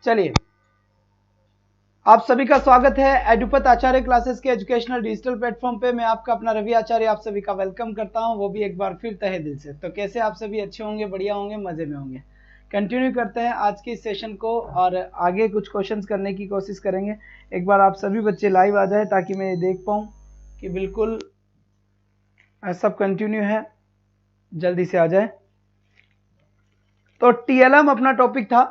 चलिए, आप सभी का स्वागत है एडुपत आचार्य क्लासेस के एजुकेशनल डिजिटल प्लेटफॉर्म पे। मैं आपका अपना रवि आचार्य आप सभी का वेलकम करता हूं, वो भी एक बार फिर तहे दिल से। तो कैसे आप सभी अच्छे होंगे, बढ़िया होंगे, मजे में होंगे। कंटिन्यू करते हैं आज की इस सेशन को और आगे कुछ क्वेश्चंस करने की कोशिश करेंगे। एक बार आप सभी बच्चे लाइव आ जाए ताकि मैं देख पाऊँ कि बिल्कुल सब कंटिन्यू है, जल्दी से आ जाए। तो TLM अपना टॉपिक था।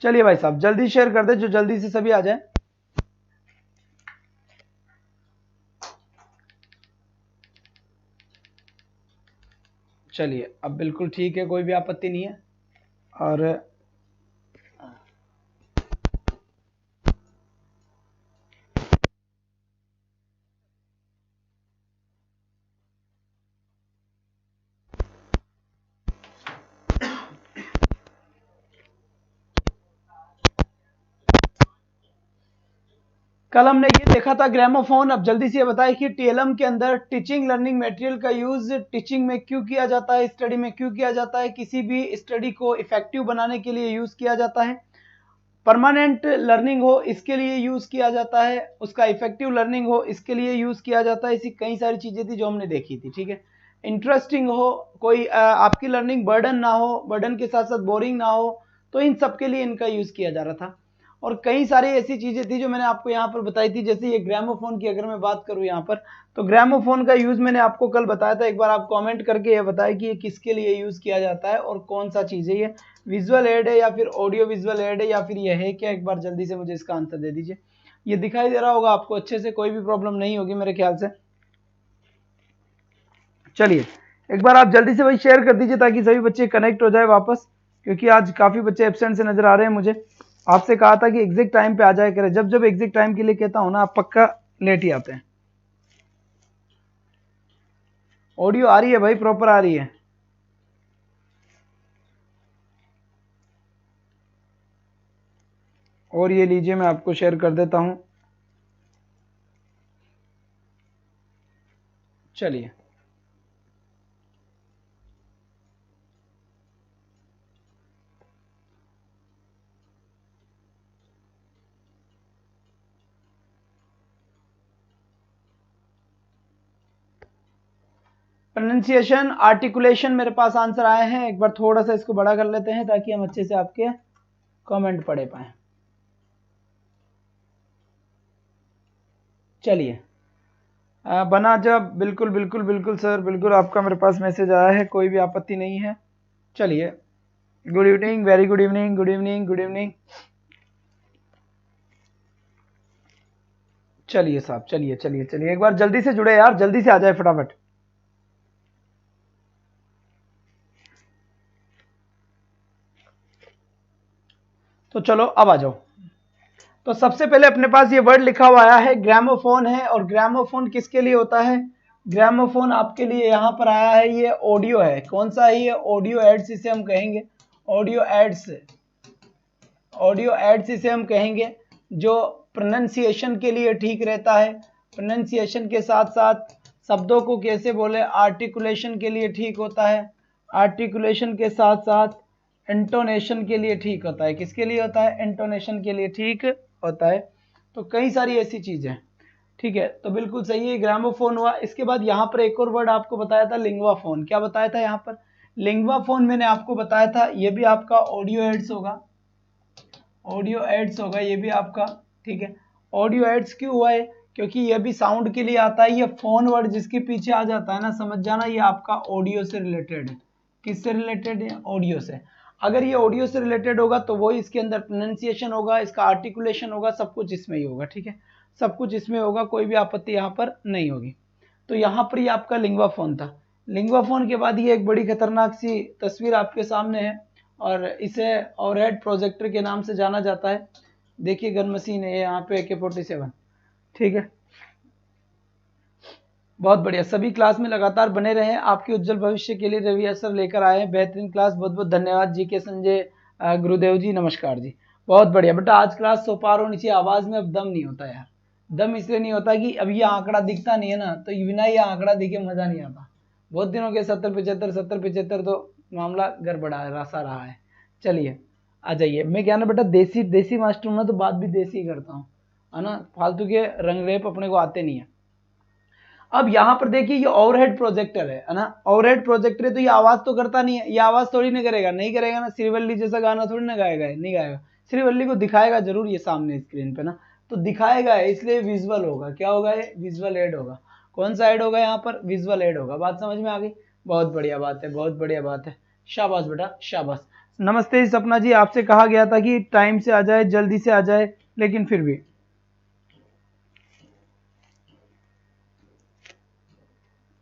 चलिए भाई साहब जल्दी शेयर कर दे, जो जल्दी से सभी आ जाए। चलिए अब बिल्कुल ठीक है, कोई भी आपत्ति नहीं है। और कल हमने ये देखा था ग्रामोफोन। अब जल्दी से बताएं कि TLM के अंदर टीचिंग लर्निंग मटेरियल का यूज टीचिंग में क्यों किया जाता है, स्टडी में क्यों किया जाता है, किसी भी स्टडी को इफेक्टिव बनाने के लिए यूज किया जाता है, परमानेंट लर्निंग हो इसके लिए यूज किया जाता है, उसका इफेक्टिव लर्निंग हो इसके लिए यूज किया जाता है। ऐसी कई सारी चीजें थी जो हमने देखी थी। ठीक है, इंटरेस्टिंग हो, कोई आपकी लर्निंग बर्डन ना हो, बर्डन के साथ साथ बोरिंग ना हो, तो इन सब के लिए इनका यूज किया जा रहा था। और कई सारी ऐसी चीजें थी जो मैंने आपको यहाँ पर बताई थी। जैसे ये ग्रामोफोन की अगर मैं बात करूँ यहाँ पर, तो ग्रामोफोन का यूज मैंने आपको कल बताया था। एक बार आप कमेंट करके ये बताएं कि ये किसके लिए यूज किया जाता है और कौन सा चीज है, ये विजुअल एड है या फिर ऑडियो विजुअल एड है या फिर ये है क्या। एक बार जल्दी से मुझे इसका आंसर दे दीजिए। ये दिखाई दे रहा होगा आपको अच्छे से, कोई भी प्रॉब्लम नहीं होगी मेरे ख्याल से। चलिए एक बार आप जल्दी से भाई शेयर कर दीजिए ताकि सभी बच्चे कनेक्ट हो जाए वापस, क्योंकि आज काफी बच्चे एब्सेंट से नजर आ रहे हैं। मुझे आपसे कहा था कि एग्जैक्ट टाइम पे आ जाए करें। जब जब एग्जैक्ट टाइम के लिए कहता हूं ना, आप पक्का लेट ही आते हैं। ऑडियो आ रही है भाई, प्रॉपर आ रही है। और ये लीजिए मैं आपको शेयर कर देता हूं। चलिए प्रोनाउंसिएशन, आर्टिकुलेशन मेरे पास आंसर आए हैं। एक बार थोड़ा सा इसको बड़ा कर लेते हैं ताकि हम अच्छे से आपके कमेंट पढ़े पाए। चलिए बना जब, बिल्कुल बिल्कुल बिल्कुल सर, बिल्कुल आपका मेरे पास मैसेज आया है, कोई भी आपत्ति नहीं है। चलिए good evening, very good evening, good evening, good evening. चलिए साहब, चलिए चलिए चलिए, एक बार जल्दी से जुड़े यार, जल्दी से आ जाए फटाफट। तो चलो अब आ जाओ। तो सबसे पहले अपने पास ये वर्ड लिखा हुआ आया है, ग्रामोफोन है। और ग्रामोफोन किसके लिए होता है? ग्रामोफोन आपके लिए यहाँ पर आया है, ये ऑडियो है। कौन सा है ये? ऑडियो एड्स इसे हम कहेंगे, ऑडियो एड्स, ऑडियो एड्स इसे हम कहेंगे, जो प्रोनाउंसिएशन के लिए ठीक रहता है। प्रोनाउंसिएशन के साथ साथ शब्दों को कैसे बोले, आर्टिकुलेशन के लिए ठीक होता है। आर्टिकुलेशन के साथ साथ इंटोनेशन के लिए ठीक होता है। किसके लिए होता है? इंटोनेशन के लिए ठीक होता है। तो कई सारी ऐसी चीजें, ठीक है। तो बिल्कुल सही है, ग्रामोफोन हुआ। इसके बाद यहाँ पर एक और वर्ड आपको बताया था, लिंग्वाफोन। क्या बताया था यहाँ पर? लिंग्वाफोन मैंने आपको बताया था, ये भी आपका ऑडियो एड्स होगा, ऑडियो एड्स होगा ये भी आपका। ठीक है, ऑडियो एड्स क्यों हुआ है? क्योंकि ये भी साउंड के लिए आता है। ये फोन वर्ड जिसके पीछे आ जाता है ना, समझ जाना ये आपका ऑडियो से रिलेटेड है। किससे रिलेटेड है? ऑडियो से। अगर ये ऑडियो से रिलेटेड होगा तो वो इसके अंदर प्रोनाउंसिएशन होगा, इसका आर्टिकुलेशन होगा, सब कुछ इसमें ही होगा। ठीक है, सब कुछ इसमें होगा, कोई भी आपत्ति यहाँ पर नहीं होगी। तो यहाँ पर ये आपका लिंग्वाफोन था। लिंग्वाफोन के बाद ये एक बड़ी खतरनाक सी तस्वीर आपके सामने है, और इसे ओवरहेड प्रोजेक्टर के नाम से जाना जाता है। देखिए गन मशीन है यहाँ पे, AK-47। ठीक है, बहुत बढ़िया। सभी क्लास में लगातार बने रहें, आपके उज्जवल भविष्य के लिए रवि सर लेकर आए हैं बेहतरीन क्लास। बहुत बहुत धन्यवाद जी के संजय गुरुदेव जी, नमस्कार जी। बहुत बढ़िया बेटा, आज क्लास सो पार होनी चाहिए, आवाज में अब दम नहीं होता यार, दम इसलिए नहीं होता कि अब ये आंकड़ा दिखता नहीं है ना, तो बिना ये आंकड़ा दिखे मजा नहीं आता। बहुत दिनों के 70 75 तो मामला गड़बड़ा रासा रहा है। चलिए आ जाइए। मैं क्या ना बेटा देसी मास्टर हूं ना, तो बात भी देसी ही करता हूँ, है ना, फालतू के रंगरेप अपने को आते नहीं है। अब यहाँ पर देखिए ये ओवरहेड प्रोजेक्टर है ना, ओवरहेड प्रोजेक्टर है, तो ये आवाज तो करता नहीं है, ये आवाज थोड़ी ना करेगा, नहीं करेगा ना, श्रीवल्ली जैसा गाना थोड़ी ना गाएगा, नहीं गाएगा। श्रीवल्ली को दिखाएगा जरूर ये सामने स्क्रीन पे ना, तो दिखाएगा, इसलिए विजुअल होगा। क्या होगा ये? विजुअल एड होगा। कौन सा एड होगा? यहाँ पर विजुअल एड होगा। बात समझ में आ गई? बहुत बढ़िया बात है, बहुत बढ़िया बात है, शाबाश बेटा शाबाश। नमस्ते सपना जी, आपसे कहा गया था कि टाइम से आ जाए, जल्दी से आ जाए, लेकिन फिर भी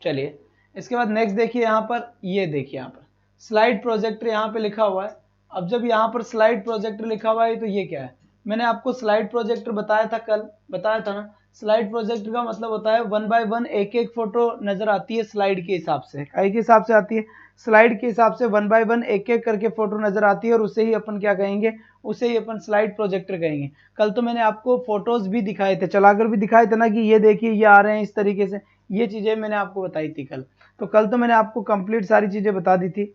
चलिए। इसके बाद नेक्स्ट देखिए, यहाँ पर ये देखिए, यहाँ पर स्लाइड प्रोजेक्टर यहाँ पे लिखा हुआ है। अब जब यहाँ पर स्लाइड प्रोजेक्टर लिखा हुआ है तो ये क्या है? मैंने आपको स्लाइड प्रोजेक्टर बताया था, कल बताया था ना। स्लाइड प्रोजेक्टर का मतलब होता है 1 बाय 1 एक एक फोटो नजर आती है स्लाइड के हिसाब से। के हिसाब से आती है? स्लाइड के हिसाब से 1 बाय 1 एक एक करके फोटो नजर आती है, और उसे ही अपन क्या कहेंगे? उसे ही अपन स्लाइड प्रोजेक्टर कहेंगे। कल तो मैंने आपको फोटोज भी दिखाए थे, चलाकर भी दिखाए थे ना, कि ये देखिए ये आ रहे हैं इस तरीके से, ये चीजें मैंने आपको बताई थी कल। तो कल तो मैंने आपको कंप्लीट सारी चीजें बता दी थी,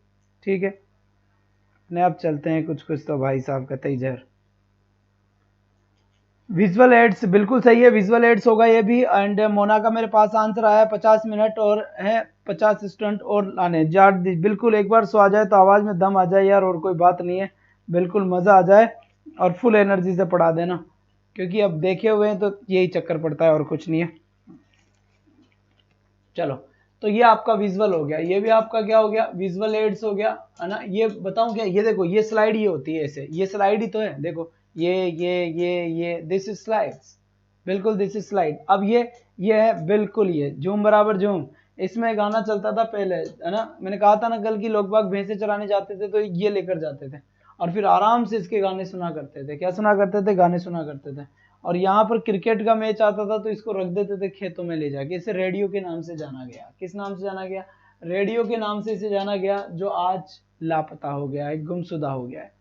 ठीक है। अब चलते हैं कुछ कुछ तो भाई साहब का तैजर। विजुअल एड्स बिल्कुल सही है, विजुअल एड्स होगा ये भी। एंड मोना का मेरे पास आंसर आया 50 मिनट और है 50 स्टंट और लाने जाट बिल्कुल। एक बार सो आ जाए तो आवाज में दम आ जाए यार, और कोई बात नहीं है, बिल्कुल मजा आ जाए और फुल एनर्जी से पढ़ा देना, क्योंकि अब देखे हुए हैं तो यही चक्कर पड़ता है और कुछ नहीं है। चलो, तो ये आपका विजुअल हो गया, ये भी आपका क्या हो गया? विजुअल एड्स हो गया, है ना। ये बताऊं क्या? ये देखो, ये स्लाइड ये होती है ऐसे, ये स्लाइड ही तो है, देखो ये दिस इज स्लाइड्स, बिल्कुल दिस इज स्लाइड। अब ये है बिल्कुल, ये झूम बराबर झूम। इसमें गाना चलता था पहले, है ना, मैंने कहा था ना कल की लोग बाग भैंसे चराने जाते थे तो ये लेकर जाते थे, और फिर आराम से इसके गाने सुना करते थे। क्या सुना करते थे? गाने सुना करते थे। और यहाँ पर क्रिकेट का मैच आता था तो इसको रख देते थे खेतों में ले जाके। इसे रेडियो के नाम से जाना गया। किस नाम से जाना गया? रेडियो के नाम से इसे जाना गया, जो आज लापता हो गया है, गुमशुदा हो गया है।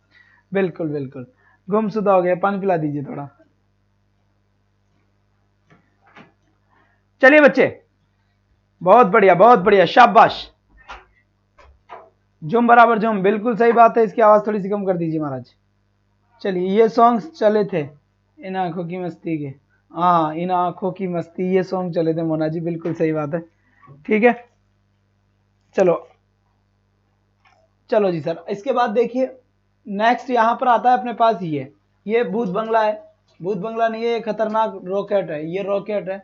बिल्कुल बिल्कुल गुमशुदा हो गया। पानी पिला दीजिए थोड़ा। चलिए बच्चे, बहुत बढ़िया शाबाश। झुम बराबर झुम, बिल्कुल सही बात है। इसकी आवाज थोड़ी सी कम कर दीजिए महाराज। चलिए, ये सॉन्ग्स चले थे इन आंखों की मस्ती के, हाँ इन आंखों की मस्ती, ये सॉन्ग चले थे मोना जी, बिल्कुल सही बात है, ठीक है। चलो चलो जी सर। इसके बाद देखिए नेक्स्ट यहाँ पर आता है अपने पास ये भूत बंगला है। भूत बंगला नहीं है, ये खतरनाक रॉकेट है, ये रॉकेट है।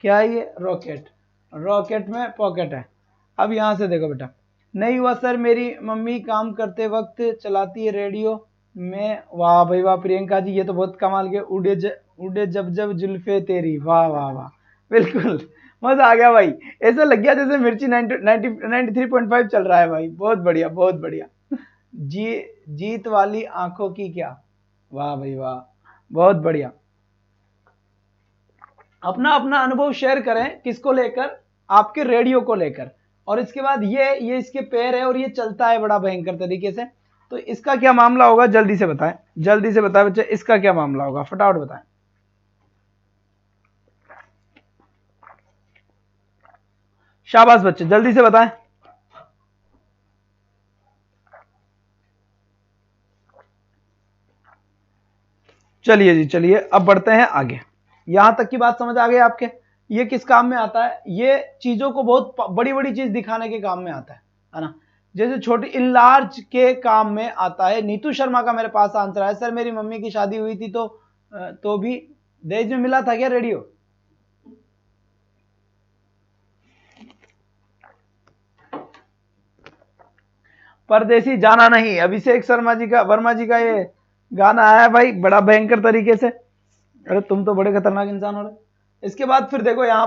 क्या है ये? रॉकेट। रॉकेट में पॉकेट है। अब यहाँ से देखो बेटा, नहीं हुआ सर, मेरी मम्मी काम करते वक्त चलाती है रेडियो में। वाह भाई वाह प्रियंका जी, ये तो बहुत कमाल के। उड़े जब जब जुल्फे तेरी, वाह वाह वाह, बिल्कुल मजा आ गया भाई। ऐसा लग गया जैसे मिर्ची 93.5 चल रहा है भाई। बहुत बढ़िया बहुत बढ़िया। जीत वाली आंखों की क्या, वाह भाई वाह, बहुत बढ़िया। अपना अपना अनुभव शेयर करें, किसको लेकर? आपके रेडियो को लेकर। और इसके बाद ये इसके पैर है और ये चलता है बड़ा भयंकर तरीके से, तो इसका क्या मामला होगा? जल्दी से बताएं, जल्दी से बताएं बच्चे, इसका क्या मामला होगा? फटाफट बताएं। शाबाश बच्चे, जल्दी से बताएं। चलिए जी, चलिए अब बढ़ते हैं आगे। यहां तक की बात समझ आ गई आपके? ये किस काम में आता है? ये चीजों को बहुत बड़ी बड़ी चीज दिखाने के काम में आता है ना। जैसे छोटी इनलार्ज के काम में आता है। नीतू शर्मा का मेरे पास आंसर है, सर मेरी मम्मी की शादी हुई थी तो भी दहेज में मिला था क्या रेडियो? परदेसी जाना नहीं, अभिषेक वर्मा जी का ये गाना आया भाई बड़ा भयंकर तरीके से। अरे तुम तो बड़े खतरनाक इंसान हो रहे। इसके बाद फिर देखो यहाँ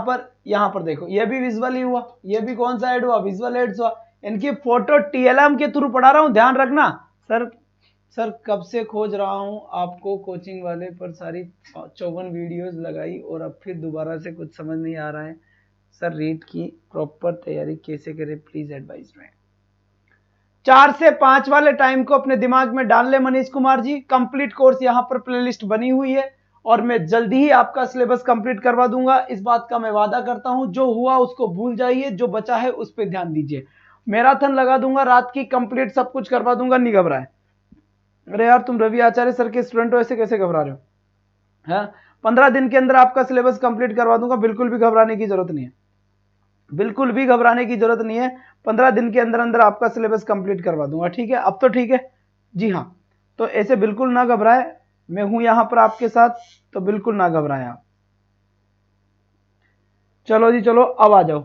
पर देखो, ये भी विजुअल ही हुआ। ये भी कौन सा ऐड हुआ? विजुअल एड्स हुआ। इनकी फोटो टीएलएम के थ्रू पढ़ा रहा हूं, ध्यान रखना। सर कब से खोज रहा हूं आपको, कोचिंग वाले पर सारी 54 वीडियोस लगाई और अब फिर दोबारा से कुछ समझ नहीं आ रहा है। सर रीड की प्रॉपर तैयारी कैसे करें, प्लीज एडवाइस में। 4 से 5 वाले टाइम को अपने दिमाग में डाल ले मनीष कुमार जी। कंप्लीट कोर्स यहाँ पर प्लेलिस्ट बनी हुई है और मैं जल्दी ही आपका सिलेबस कंप्लीट करवा दूंगा, इस बात का मैं वादा करता हूं। जो हुआ उसको भूल जाइए, जो बचा है उस पर ध्यान दीजिए। मैराथन लगा दूंगा रात की, कंप्लीट सब कुछ करवा दूंगा, नहीं घबराए। अरे यार तुम रवि आचार्य सर के स्टूडेंट हो, ऐसे कैसे घबरा रहे हो? हाँ, 15 दिन के अंदर आपका सिलेबस कंप्लीट करवा दूंगा, बिल्कुल भी घबराने की जरूरत नहीं है, बिल्कुल भी घबराने की जरूरत नहीं है। 15 दिन के अंदर अंदर आपका सिलेबस कंप्लीट करवा दूंगा, ठीक है? अब तो ठीक है जी हाँ, तो ऐसे बिल्कुल ना घबराए, मैं हूं यहां पर आपके साथ, तो बिल्कुल ना घबराएं आप। चलो जी चलो, अब आ जाओ।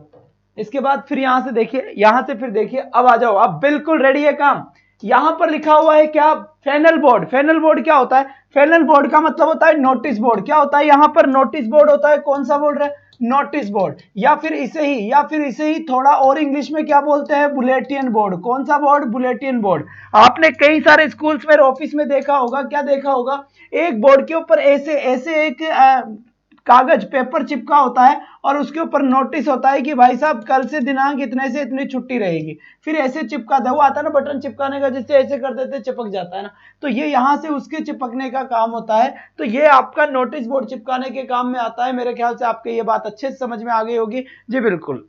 इसके बाद फिर यहां से देखिए, यहां से फिर देखिए, अब आ जाओ आप, बिल्कुल रेडी है काम। यहां पर लिखा हुआ है क्या? फैनल बोर्ड। फैनल बोर्ड क्या होता है? फैनल बोर्ड का मतलब होता है नोटिस बोर्ड। क्या होता है? यहां पर नोटिस बोर्ड होता है। कौन सा बोर्ड है? Notice board. या फिर इसे ही थोड़ा और इंग्लिश में क्या बोलते हैं? Bulletin board. कौन सा बोर्ड? Bulletin board. आपने कई सारे स्कूल्स में, ऑफिस में देखा होगा, क्या देखा होगा? एक बोर्ड के ऊपर ऐसे ऐसे एक कागज पेपर चिपका होता है और उसके ऊपर नोटिस होता है कि भाई साहब कल से दिनांक इतने से इतनी छुट्टी रहेगी। फिर ऐसे चिपका दे, वो आता है ना बटन चिपकाने का, जिससे ऐसे कर देते चिपक जाता है ना, तो ये यहां से उसके चिपकने का काम होता है। तो ये आपका नोटिस बोर्ड चिपकाने के काम में आता है। मेरे ख्याल से आपको ये बात अच्छे से समझ में आ गई होगी जी। बिल्कुल,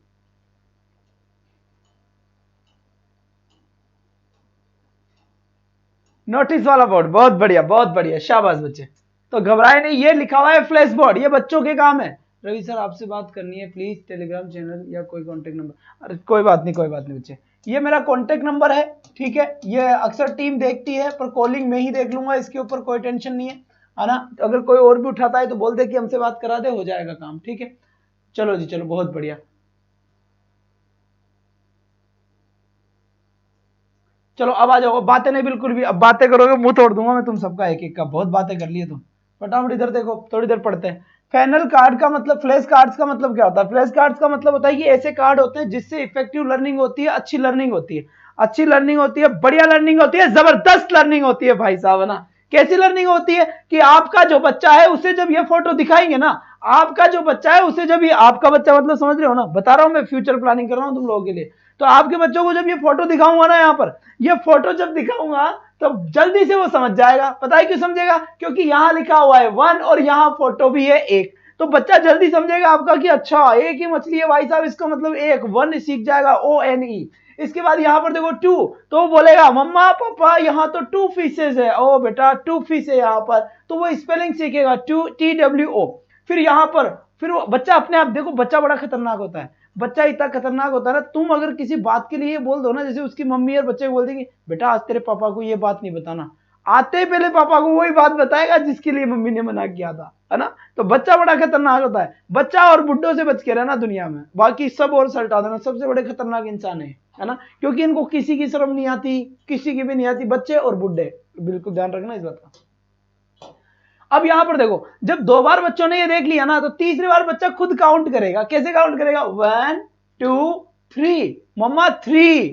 नोटिस वाला बोर्ड, बहुत बढ़िया बहुत बढ़िया, शाबाश बच्चे। तो घबराए नहीं, ये लिखा हुआ है फ्लैश बोर्ड, ये बच्चों के काम है। रवि सर आपसे बात करनी है प्लीज, टेलीग्राम चैनल या कोई कांटेक्ट नंबर। अरे कोई बात नहीं, कोई बात नहीं बच्चे, ये मेरा कांटेक्ट नंबर है, ठीक है? ये अक्सर टीम देखती है, पर कॉलिंग में ही देख लूंगा, इसके ऊपर कोई टेंशन नहीं है ना? अगर कोई और भी उठाता है तो बोल दे कि हमसे बात करा दे, हो जाएगा काम, ठीक है? चलो जी चलो, बहुत बढ़िया। चलो अब आ जाओ, बातें नहीं बिल्कुल भी, अब बातें करोगे मुंह तोड़ दूंगा मैं तुम सबका एक एक का। बहुत बातें कर लिए तुम, फटाफट इधर देखो, थोड़ी देर पढ़ते हैं। फैनल कार्ड का मतलब, फ्लैश कार्ड्स का मतलब क्या होता है? फ्लैश कार्ड्स का मतलब होता है कि ऐसे कार्ड होते हैं जिससे इफेक्टिव लर्निंग होती है, अच्छी लर्निंग होती है, अच्छी लर्निंग होती है, बढ़िया लर्निंग होती है, जबरदस्त लर्निंग होती है भाई साहब, है ना? कैसी लर्निंग होती है कि आपका जो बच्चा है उसे जब ये फोटो दिखाएंगे ना, आपका जो बच्चा है उसे जब ये, आपका बच्चा मतलब समझ रहे हो ना, बता रहा हूं मैं, फ्यूचर प्लानिंग कर रहा हूं तुम लोगों के लिए। तो आपके बच्चों को जब ये फोटो दिखाऊंगा ना, यहाँ पर ये फोटो जब दिखाऊंगा तो जल्दी से वो समझ जाएगा। पता है क्यों समझेगा? क्योंकि यहां लिखा हुआ है 1 और यहां फोटो भी है 1, तो बच्चा जल्दी समझेगा आपका कि अच्छा एक ही मछली है भाई साहब, इसका मतलब एक, 1 सीख जाएगा, ONE। इसके बाद यहां पर देखो 2, तो वो बोलेगा मम्मा पापा यहाँ तो 2 फिशेज है, ओ बेटा 2 फिश है यहाँ पर, तो वो स्पेलिंग सीखेगा, 2 TWO। फिर यहां पर, फिर वो बच्चा अपने आप, देखो बच्चा बड़ा खतरनाक होता है, बच्चा इतना खतरनाक होता है ना, तुम अगर किसी बात के लिए बोल दो ना, जैसे उसकी मम्मी और बच्चे को बोल देगी बेटा आज तेरे पापा को ये बात नहीं बताना, आते ही पहले पापा को वही बात बताएगा जिसके लिए मम्मी ने मना किया था, है ना? तो बच्चा बड़ा खतरनाक होता है। बच्चा और बुड्ढों से बच के रहना दुनिया में, बाकी सब और सल्टा देना, सबसे बड़े खतरनाक इंसान है ना? क्योंकि इनको किसी की शर्म नहीं आती, किसी की भी नहीं आती, बच्चे और बुड्ढे, बिल्कुल ध्यान रखना इस बात का। अब यहां पर देखो, जब 2 बार बच्चों ने ये देख लिया ना, तो तीसरी बार बच्चा खुद काउंट करेगा। कैसे काउंट करेगा? 1 2 3, मम्मा 3।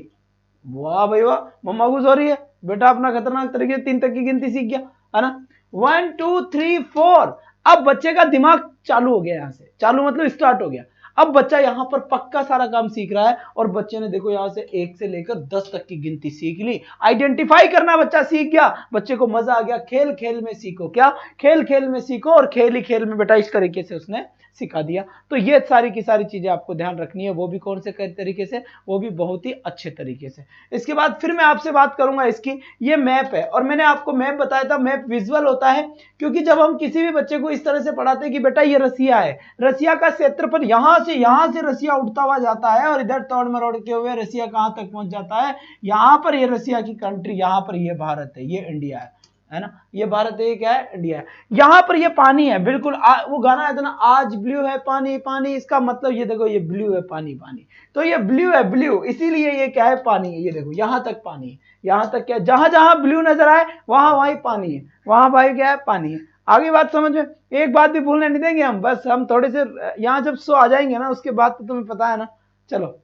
वाह भाई वाह, मम्मा खुश हो रही है, बेटा अपना खतरनाक तरीके से 3 तक की गिनती सीख गया, है ना? 1 2 3 4। अब बच्चे का दिमाग चालू हो गया, यहां से चालू मतलब स्टार्ट हो गया। अब बच्चा यहां पर पक्का सारा काम सीख रहा है, और बच्चे ने देखो यहां से 1 से लेकर 10 तक की गिनती सीख ली, आइडेंटिफाई करना बच्चा सीख गया, बच्चे को मजा आ गया। खेल खेल में सीखो, क्या? खेल खेल में सीखो, और खेल ही खेल में बेटा इस तरीके से उसने सिखा दिया। तो ये सारी की सारी चीजें आपको ध्यान रखनी है, वो भी कौन से तरीके से? वो भी बहुत ही अच्छे तरीके से। इसके बाद फिर मैं आपसे बात करूंगा इसकी, ये मैप है, और मैंने आपको मैप बताया था, मैप विजुअल होता है, क्योंकि जब हम किसी भी बच्चे को इस तरह से पढ़ाते हैं कि बेटा ये रसिया है, रसिया का क्षेत्रफल यहां से रसिया उठता हुआ जाता है, और इधर तोड़ मरोड़ते हुए रसिया कहां तक पहुंच जाता है, यहां पर ये रसिया की कंट्री, यहां पर ये भारत है, ये इंडिया है ना? ये भारत है, क्या है? इंडिया है। यहां पर ये पानी है, बिल्कुल वो गाना है ना, आज ब्लू है पानी पानी, इसका मतलब ये देखो, ये ब्लू है पानी पानी, तो ये ब्लू है, ब्लू, इसीलिए ये क्या है? पानी है। ये देखो यहां तक पानी है, यहां तक क्या, जहां जहां ब्लू नजर आए वहां वहीं पानी है, वहां भाई क्या है? पानी है। आगे बात समझ में, एक बात भी भूलने नहीं देंगे हम, बस हम थोड़े से यहां जब सो आ जाएंगे ना, उसके बाद तो तुम्हें पता है ना। चलो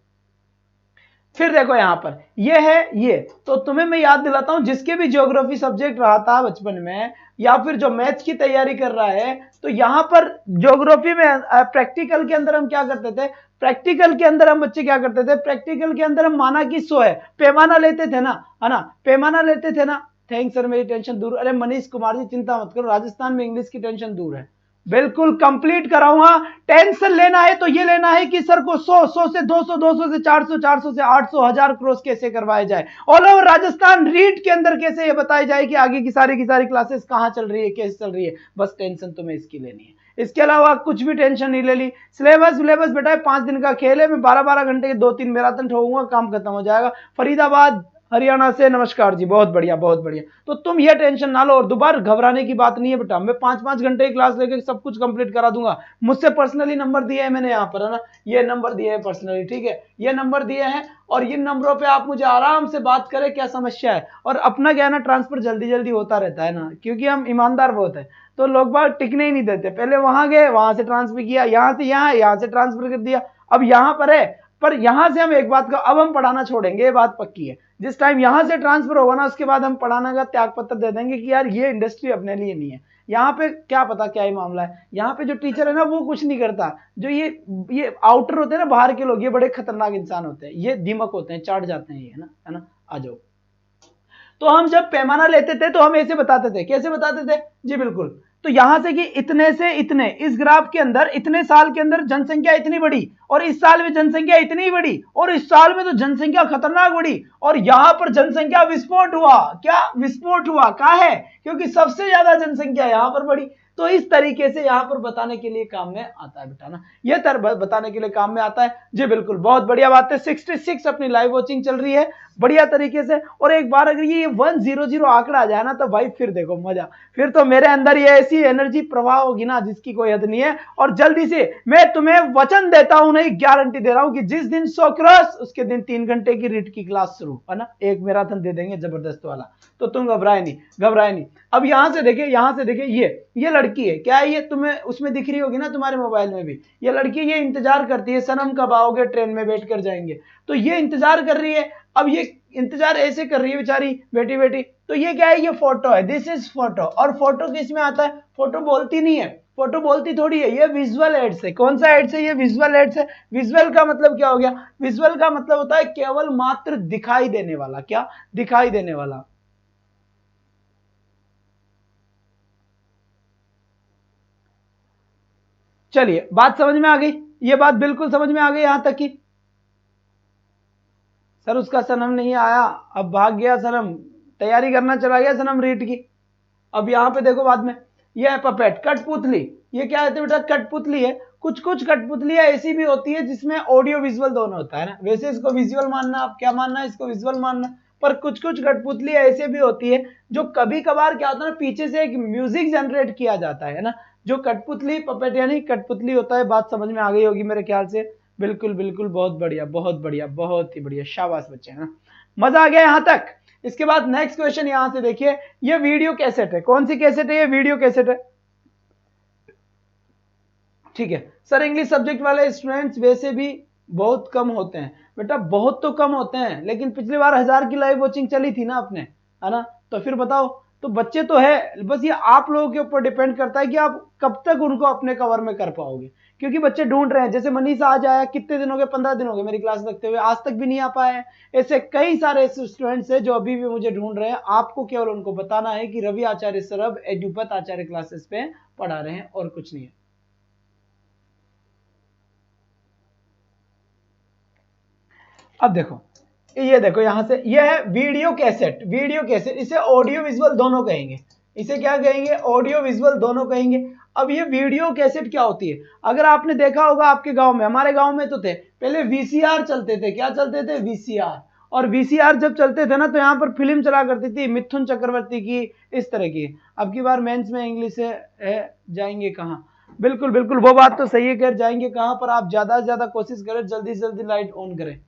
फिर देखो यहां पर ये है, ये तो तुम्हें मैं याद दिलाता हूं, जिसके भी ज्योग्राफी सब्जेक्ट रहा था बचपन में, या फिर जो मैथ्स की तैयारी कर रहा है, तो यहां पर ज्योग्राफी में प्रैक्टिकल के अंदर हम क्या करते थे? प्रैक्टिकल के अंदर हम बच्चे क्या करते थे? प्रैक्टिकल के अंदर हम माना कि 100 है, पैमाना लेते थे ना, है ना? पैमाना लेते थे ना, थैंक्स सर, मेरी टेंशन दूर। अरे मनीष कुमार जी चिंता मत करो, राजस्थान में इंग्लिश की टेंशन दूर है, बिल्कुल कंप्लीट कराऊंगा। टेंशन लेना है तो ये लेना है कि सर को 100 से 200, 200 से 400, 400 से 800, 1000 क्रॉस कैसे करवाए जाए, ऑल ओवर राजस्थान रीड के अंदर कैसे ये बताई जाए कि आगे की सारी क्लासेस कहां चल रही है, कैसे चल रही है। बस टेंशन तुम्हें इसकी लेनी है, इसके अलावा कुछ भी टेंशन नहीं ले ली। सिलेबस बेटा 5 दिन का खेल है, मैं 12-12 घंटे के 2-3 मैराथन ठोकूंगा, काम खत्म हो जाएगा। फरीदाबाद हरियाणा से नमस्कार जी, बहुत बढ़िया बहुत बढ़िया। तो तुम ये टेंशन ना लो, और दोबारा घबराने की बात नहीं है बेटा, मैं 5-5 घंटे की क्लास लेके सब कुछ कंप्लीट करा दूंगा। मुझसे पर्सनली नंबर दिए है मैंने यहाँ पर, है ना, ये नंबर दिए है पर्सनली, ठीक है, ये नंबर दिए हैं, और इन नंबरों पे आप मुझे आराम से बात करें क्या समस्या है। और अपना क्या है ना, ट्रांसफर जल्दी जल्दी होता रहता है ना, क्योंकि हम ईमानदार बहुत है, तो लोग बाग टिकने ही नहीं देते। पहले वहां गए, वहां से ट्रांसफर किया, यहाँ से यहाँ से ट्रांसफर कर दिया, अब यहाँ पर है। पर यहां से हम एक बात का, अब हम पढ़ाना छोड़ेंगे, ये बात पक्की है। जिस टाइम यहां से ट्रांसफर होगा ना, उसके बाद हम पढ़ाने का त्याग पत्र दे देंगे कि यार ये इंडस्ट्री अपने लिए नहीं है। यहाँ पे क्या पता क्या ही मामला है, यहाँ पे जो टीचर है ना वो कुछ नहीं करता, जो ये आउटर होते हैं ना, बाहर के लोग, ये बड़े खतरनाक इंसान होते हैं, ये दीमक होते हैं, चाट जाते हैं ये, है ना। आ जाओ। तो हम जब पैमाना लेते थे तो हम ऐसे बताते थे, कैसे बताते थे जी, बिल्कुल। तो यहां से कि इतने से इतने, इस ग्राफ के अंदर इतने साल के अंदर जनसंख्या इतनी बड़ी, और इस साल में जनसंख्या इतनी बड़ी, और इस साल में तो जनसंख्या खतरनाक बड़ी, और यहां पर जनसंख्या विस्फोट हुआ। क्या विस्फोट हुआ? क्या है? क्योंकि सबसे ज्यादा जनसंख्या यहां पर बढ़ी। तो इस तरीके से यहां पर बताने के लिए काम में आता है बेटा ना, ये बताने के लिए काम में आता है जी, बिल्कुल, बहुत बढ़िया बात है। 66 अपनी लाइव वॉचिंग चल रही है बढ़िया तरीके से, और एक बार अगर ये 100 आंकड़ा आ जाए ना, तो भाई फिर देखो मजा, फिर तो मेरे अंदर ये ऐसी एनर्जी प्रवाह होगी ना जिसकी कोई हद नहीं है। और जल्दी से मैं तुम्हें वचन देता हूं, नहीं गारंटी दे रहा हूं, कि जिस दिन 100 क्रॉस उसके दिन 3 घंटे की रीट की क्लास शुरू, है ना, एक मैराथन दे देंगे जबरदस्त वाला। तो तुम घबराए नहीं। अब यहां से देखिए, ये लड़की है, क्या है ये, तुम्हें उसमें दिख रही होगी ना तुम्हारे मोबाइल में भी, ये लड़की, ये इंतजार करती है, सनम कब आओगे, ट्रेन में बैठ कर जाएंगे। तो ये इंतजार कर रही है, अब ये इंतजार ऐसे कर रही है बेचारी, बेटी। तो ये क्या है, ये फोटो है, दिस इज फोटो। और फोटो किस में आता है? फोटो बोलती नहीं है, फोटो बोलती थोड़ी है, ये विजुअल एड्स है। कौन सा एड्स है? ये विजुअल एड्स है। विजुअल का मतलब क्या हो गया? विजुअल का मतलब होता है केवल मात्र दिखाई देने वाला। क्या? दिखाई देने वाला। चलिए, बात समझ में आ गई, ये बात बिल्कुल समझ में आ गई यहां तक की। सर उसका सनम नहीं आया, अब भाग गया सनम, तैयारी करना चला गया सनम रीट की। अब यहां पे देखो बाद में, ये है पपेट, कठपुतली। ये क्या है बेटा? कठपुतली है। कुछ कठपुतलियां ऐसी भी होती है जिसमें ऑडियो विजुअल दोनों होता है ना, वैसे इसको विजुअल मानना, आप क्या मानना है, इसको विजुअल मानना। पर कुछ कठपुतलियां ऐसे भी होती है जो कभी कभार क्या होता है ना, पीछे से एक म्यूजिक जनरेट किया जाता है ना, जो कठपुतली, पपेट यानी कठपुतली होता है। बात समझ में आ गई होगी मेरे ख्याल से। बिल्कुल, बहुत बढ़िया, बहुत ही बढ़िया, शाबाश बच्चे, है ना, मजा आ गया यहां तक। इसके बाद नेक्स्ट क्वेश्चन यहां से देखिए, ये वीडियो कैसेट है। कौन सी कैसेट है? ये वीडियो कैसेट है, ठीक है। सर इंग्लिश सब्जेक्ट वाले स्टूडेंट्स वैसे भी बहुत कम होते हैं बेटा, बहुत तो कम होते हैं, लेकिन पिछली बार 1000 की लाइव वॉचिंग चली थी ना अपने, है ना, तो फिर बताओ, तो बच्चे तो है, बस ये आप लोगों के ऊपर डिपेंड करता है कि आप कब तक उनको अपने कवर में कर पाओगे, क्योंकि बच्चे ढूंढ रहे हैं। जैसे मनीष आज आया, कितने दिन हो गए? 15 दिन हो गए मेरी क्लास लगते हुए, आज तक भी नहीं आ पाए हैं। ऐसे कई सारे स्टूडेंट्स हैं जो अभी भी मुझे ढूंढ रहे हैं। आपको केवल उनको बताना है कि रवि आचार्य सर अब एडुपत आचार्य क्लासेस पे पढ़ा रहे हैं, और कुछ नहीं है। अब देखो, ये देखो यहां से, ये है वीडियो कैसेट। इसे ऑडियो विजुअल दोनों कहेंगे। इसे क्या कहेंगे? ऑडियो विजुअल दोनों कहेंगे। अब ये वीडियो कैसेट क्या होती है? अगर आपने देखा होगा आपके गांव में, हमारे गांव में तो थे पहले वीसीआर चलते थे। क्या चलते थे? वीसीआर। और वीसीआर जब चलते थे ना, तो यहाँ पर फिल्म चला करती थी मिथुन चक्रवर्ती की, इस तरह की। अब की बार मेंस में इंग्लिश है, जाएंगे कहाँ? बिल्कुल, वो बात तो सही है, कर जाएंगे कहाँ पर? आप ज्यादा से ज्यादा कोशिश करें, जल्दी से जल्दी लाइट ऑन करें,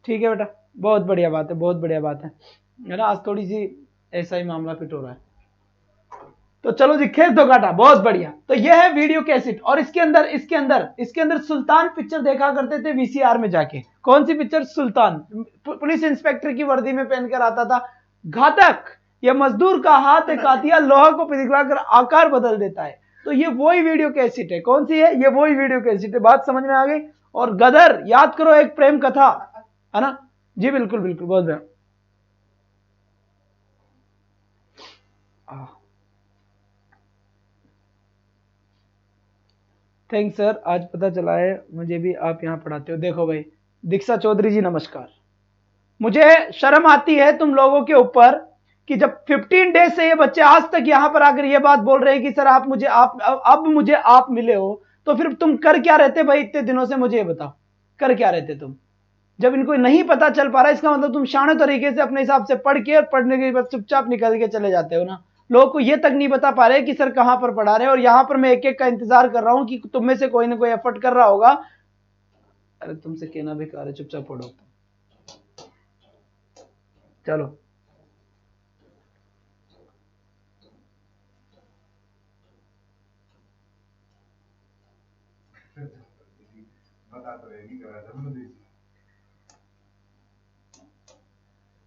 ठीक है बेटा, बहुत बढ़िया बात है, बहुत बढ़िया बात है ना। आज थोड़ी सी ऐसा ही मामला फिट हो रहा है, तो चलो जी, खेल तो काटा, बहुत बढ़िया। तो ये है वीडियो कैसेट, और इसके अंदर सुल्तान पिक्चर देखा करते थे वीसीआर में जाके। कौन सी पिक्चर? सुल्तान। पुलिस इंस्पेक्टर की वर्दी में पहनकर आता था। घातक, ये मजदूर का हाथ है कातिया, लोहा को पिघलाकर आकार बदल देता है। तो ये वही वीडियो कैसेट है। कौन सी है? ये वही वीडियो कैसेट है। बात समझ में आ गई? और गदर, याद करो, एक प्रेम कथा, है ना जी, बिल्कुल, बहुत बढ़िया। थैंक्स सर, आज पता चला है मुझे भी आप यहाँ पढ़ाते हो। देखो भाई दीक्षा चौधरी जी नमस्कार। मुझे शर्म आती है तुम लोगों के ऊपर कि जब 15 डेज से ये बच्चे आज तक यहाँ पर आकर ये बात बोल रहे हैं कि सर आप मुझे अब मुझे आप मिले हो, तो फिर तुम कर क्या रहते भाई इतने दिनों से? मुझे ये बताओ कर क्या रहते तुम? जब इनको नहीं पता चल पा रहा है, इसका मतलब तुम शाने तरीके से अपने हिसाब से पढ़ के और पढ़ने के बाद चुपचाप निकल के चले जाते हो ना। लोगों को ये तक नहीं बता पा रहे कि सर कहां पर पढ़ा रहे हैं, और यहां पर मैं एक एक का इंतजार कर रहा हूं कि तुम में से कोई ना कोई एफर्ट कर रहा होगा। अरे तुमसे कहना बेकार है, चुपचाप पढ़ो। चलो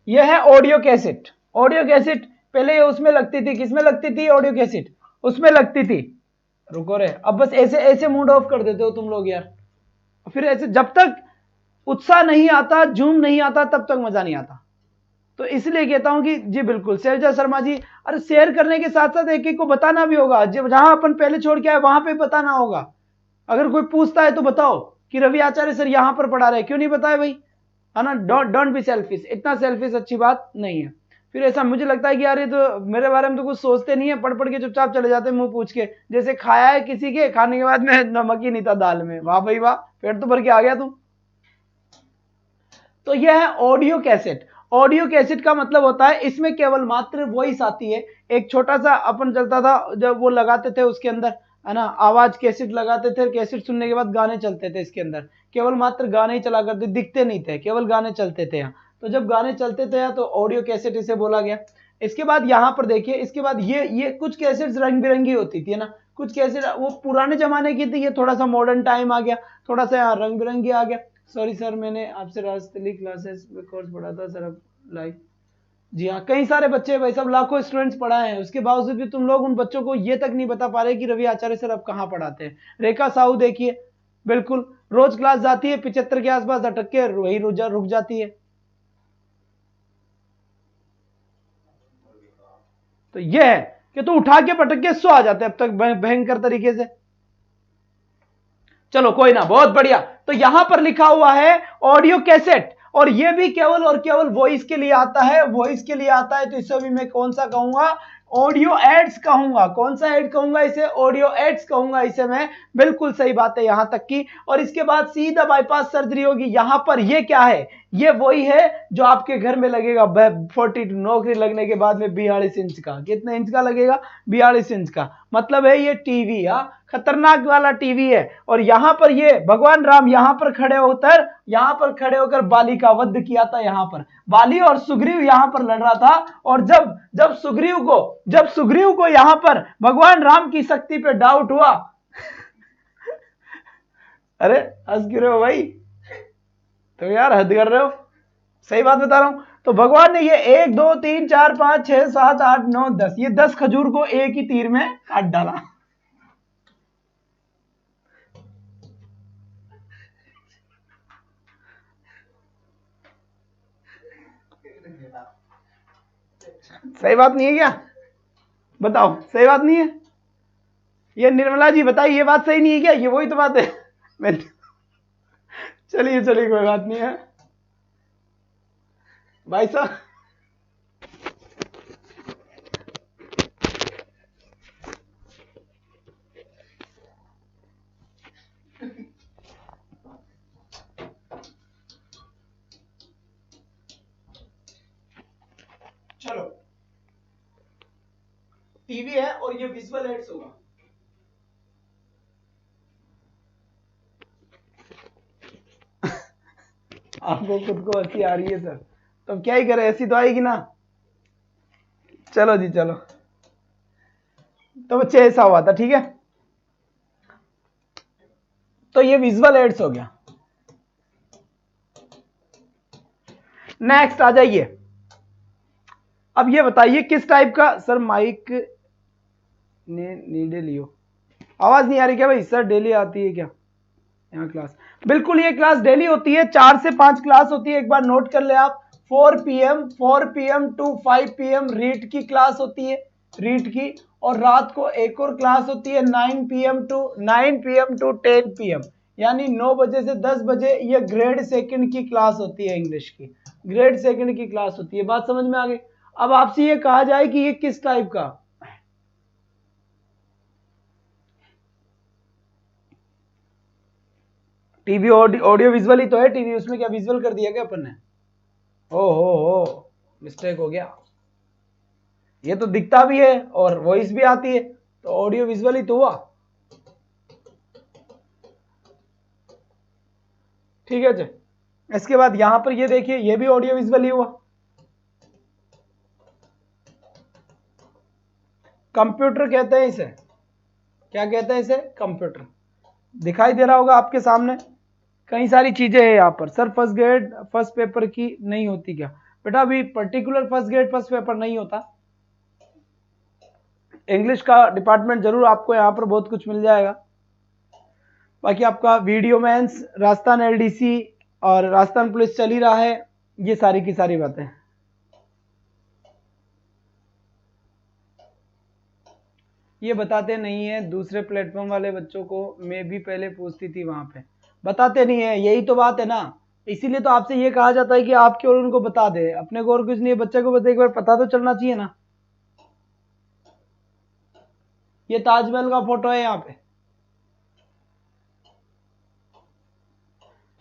यह है ऑडियो कैसेट। ऑडियो कैसेट पहले उसमें लगती थी, किसमें लगती थी? ऑडियो कैसेट उसमें लगती थी। रुको रे, अब बस ऐसे ऐसे मूड ऑफ कर देते हो तुम लोग यार। फिर ऐसे जब तक उत्साह नहीं आता, झूम नहीं आता, तब तक मजा नहीं आता। तो इसलिए कहता हूं कि जी बिल्कुल शैलजा शर्मा जी, अरे शेयर करने के साथ साथ एक एक को बताना भी होगा। जब जहां अपन पहले छोड़ के आए वहां पे बताना होगा। अगर कोई पूछता है तो बताओ कि रवि आचार्य सर यहां पर पढ़ा रहे, क्यों नहीं बताए भाई, है ना? Don't be selfish. इतना सेल्फिश अच्छी बात नहीं है। फिर ऐसा मुझे लगता है कि यार ये तो मेरे बारे में तो कुछ सोचते नहीं है, पढ़ पढ़ के चुपचाप चले जाते हैं मुंह पूछ के। जैसे खाया है किसी के, खाने के बाद में नमक ही नहीं था दाल में। वाह भाई वाह, पेट तो भर के आ गया तू। तो यह है ऑडियो कैसेट। ऑडियो कैसेट का मतलब होता है इसमें केवल मात्र वॉइस आती है। एक छोटा सा अपन चलता था जब वो लगाते थे उसके अंदर, है ना, आवाज कैसेट लगाते थे। कैसेट सुनने के बाद गाने चलते थे इसके अंदर, केवल मात्र गाने ही चला करते, दिखते नहीं थे, केवल गाने चलते थे यहाँ। तो जब गाने चलते थे यहाँ तो ऑडियो कैसेट इसे बोला गया। इसके बाद यहाँ पर देखिए, इसके बाद ये कुछ कैसेट्स रंग बिरंगी होती थी, है ना। कुछ कैसेट वो पुराने जमाने की थी, ये थोड़ा सा मॉडर्न टाइम आ गया, थोड़ा सा यहाँ रंग बिरंगी आ गया। सॉरी सर, मैंने आपसे राजस्थली क्लासेस में कोर्स पढ़ा था सर, अब लाइव। जी हाँ, कई सारे बच्चे भाई सब लाखों स्टूडेंट्स पढ़ाए हैं, उसके बावजूद भी तुम लोग उन बच्चों को ये तक नहीं बता पा रहे कि रवि आचार्य सर अब कहाँ पढ़ाते हैं। रेखा साहू देखिए, बिल्कुल रोज क्लास जाती है, 75 के आसपास अटक के वही रुक जाती है। तो ये है कि तो उठा के पटक के सो आ जाते हैं अब तक भयंकर तरीके से। चलो कोई ना, बहुत बढ़िया। तो यहां पर लिखा हुआ है ऑडियो कैसेट, और ये भी केवल और केवल वॉइस के लिए आता है। वॉइस के लिए आता है तो इसे भी मैं कौन सा कहूंगा? ऑडियो एड्स कहूंगा। कौन सा एड कहूंगा इसे? ऑडियो एड्स कहूंगा इसे मैं। बिल्कुल सही बात है यहां तक की। और इसके बाद सीधा बाईपास सर्जरी होगी। यहां पर ये क्या है? ये वही है जो आपके घर में लगेगा 42, नौकरी लगने के बाद में 42 इंच का। कितने इंच का लगेगा? 42 इंच का। मतलब है ये टीवी, खतरनाक वाला टीवी है। और यहां पर ये भगवान राम यहां पर खड़े होकर बाली का वध किया था। यहां पर बाली और सुग्रीव यहां पर लड़ रहा था। और जब सुग्रीव को यहां पर भगवान राम की शक्ति पे डाउट हुआ अरे हंस क्यों रहे हो भाई? तो यार हद कर रहे हो, सही बात बता रहा हूं। तो भगवान ने ये 1 2 3 4 5 6 7 8 9 10 ये 10 खजूर को एक ही तीर में काट डाला। सही बात नहीं है क्या? बताओ, सही बात नहीं है? ये निर्मला जी बताइए, ये बात सही नहीं है क्या? ये वही तो बात है। चलिए कोई बात नहीं है भाई साहब। चलो, टीवी है और ये विजुअल एड्स होगा। आपको खुद को हंसी आ रही है सर, तो क्या ही करें, ऐसी तो आएगी ना। चलो जी चलो, तो बच्चे ऐसा हुआ था, ठीक है। तो ये विजुअल एड्स हो गया। नेक्स्ट आ जाइए। अब ये बताइए किस टाइप का सर माइक ने नीडे लियो। आवाज नहीं आ रही क्या भाई? सर डेली आती है क्या यहाँ क्लास? बिल्कुल ये क्लास डेली होती है, 4 से 5 क्लास होती है। एक बार नोट कर ले आप। 4 PM टू 5 PM रीट की क्लास होती है। रीट की, और रात को एक और क्लास होती है 9 PM टू 10 PM, यानी 9 बजे से 10 बजे ये ग्रेड सेकंड की क्लास होती है, इंग्लिश की ग्रेड सेकंड की क्लास होती है। बात समझ में आ गई। अब आपसे ये कहा जाए कि ये किस टाइप का, टीवी ऑडियो विजुअल ही तो है टीवी, उसमें क्या विजुअल कर दिया क्या अपन ने? हो मिस्टेक हो गया, ये तो दिखता भी है और वॉइस भी आती है, तो ऑडियो विजुअल ही तो हुआ। ठीक है जी। इसके बाद यहां पर ये देखिए, ये भी ऑडियो विजुअल ही हुआ। कंप्यूटर कहते हैं इसे, क्या कहते हैं इसे? कंप्यूटर। दिखाई दे रहा होगा आपके सामने, कई सारी चीजें हैं यहाँ पर। Sir first grade first paper की नहीं होती क्या? बेटा अभी particular first grade first paper नहीं होता, इंग्लिश का डिपार्टमेंट जरूर आपको यहाँ पर बहुत कुछ मिल जाएगा। बाकी आपका वीडियो मेंस, राजस्थान LDC और राजस्थान पुलिस चल ही रहा है, ये सारी की सारी बातें। ये बताते नहीं है दूसरे प्लेटफॉर्म वाले बच्चों को, मैं भी पहले पूछती थी वहां पे, बताते नहीं है, यही तो बात है ना। इसीलिए तो आपसे ये कहा जाता है कि आप केवल उनको बता दे, अपने को और कुछ नहीं है, बच्चे को बस एक बार पता तो चलना चाहिए ना। ये ताजमहल का फोटो है यहाँ पे,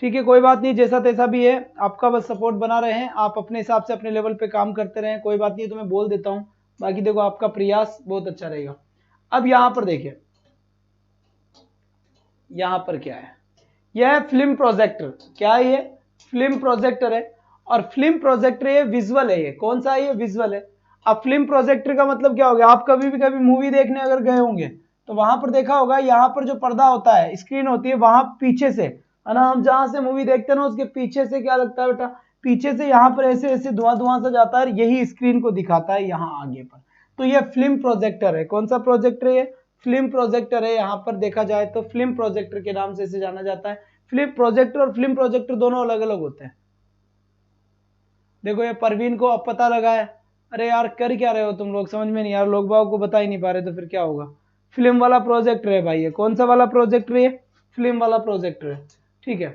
ठीक है कोई बात नहीं, जैसा तैसा भी है, आपका बस सपोर्ट बना रहे हैं, आप अपने हिसाब से अपने लेवल पे काम करते रहें, कोई बात नहीं, तो मैं बोल देता हूं, बाकी देखो आपका प्रयास बहुत अच्छा रहेगा। अब यहां पर देखिए, यहां पर क्या है, यह है फिल्म प्रोजेक्टर। क्या है ये? फिल्म प्रोजेक्टर है, और फिल्म प्रोजेक्टर ये विजुअल है, ये कौन सा है? ये विजुअल है। अब फिल्म प्रोजेक्टर का मतलब क्या हो गया? आप कभी मूवी देखने अगर गए होंगे तो वहां पर देखा होगा, यहाँ पर जो पर्दा होता है, स्क्रीन होती है, वहां पीछे से है ना, हम जहां से मूवी देखते हैं ना, उसके पीछे से क्या लगता है बेटा? पीछे से यहाँ पर ऐसे ऐसे धुआं धुआं सा जाता है, यही स्क्रीन को दिखाता है यहाँ आगे पर। तो ये फिल्म प्रोजेक्टर है। कौन सा प्रोजेक्टर है? फिल्म प्रोजेक्टर है। यहाँ पर देखा जाए तो फिल्म प्रोजेक्टर के नाम से इसे जाना जाता है। फिल्म प्रोजेक्टर और फिल्म प्रोजेक्टर दोनों अलग अलग होते हैं। देखो ये परवीन को अब पता लगा है। अरे यार कर क्या रहे हो तुम लोग, समझ में नहीं यार, लोग बाग को बता ही नहीं पा रहे, तो फिर क्या होगा? फिल्म वाला प्रोजेक्टर है भाई, ये कौन सा वाला प्रोजेक्टर है? फिल्म वाला प्रोजेक्टर है। ठीक है,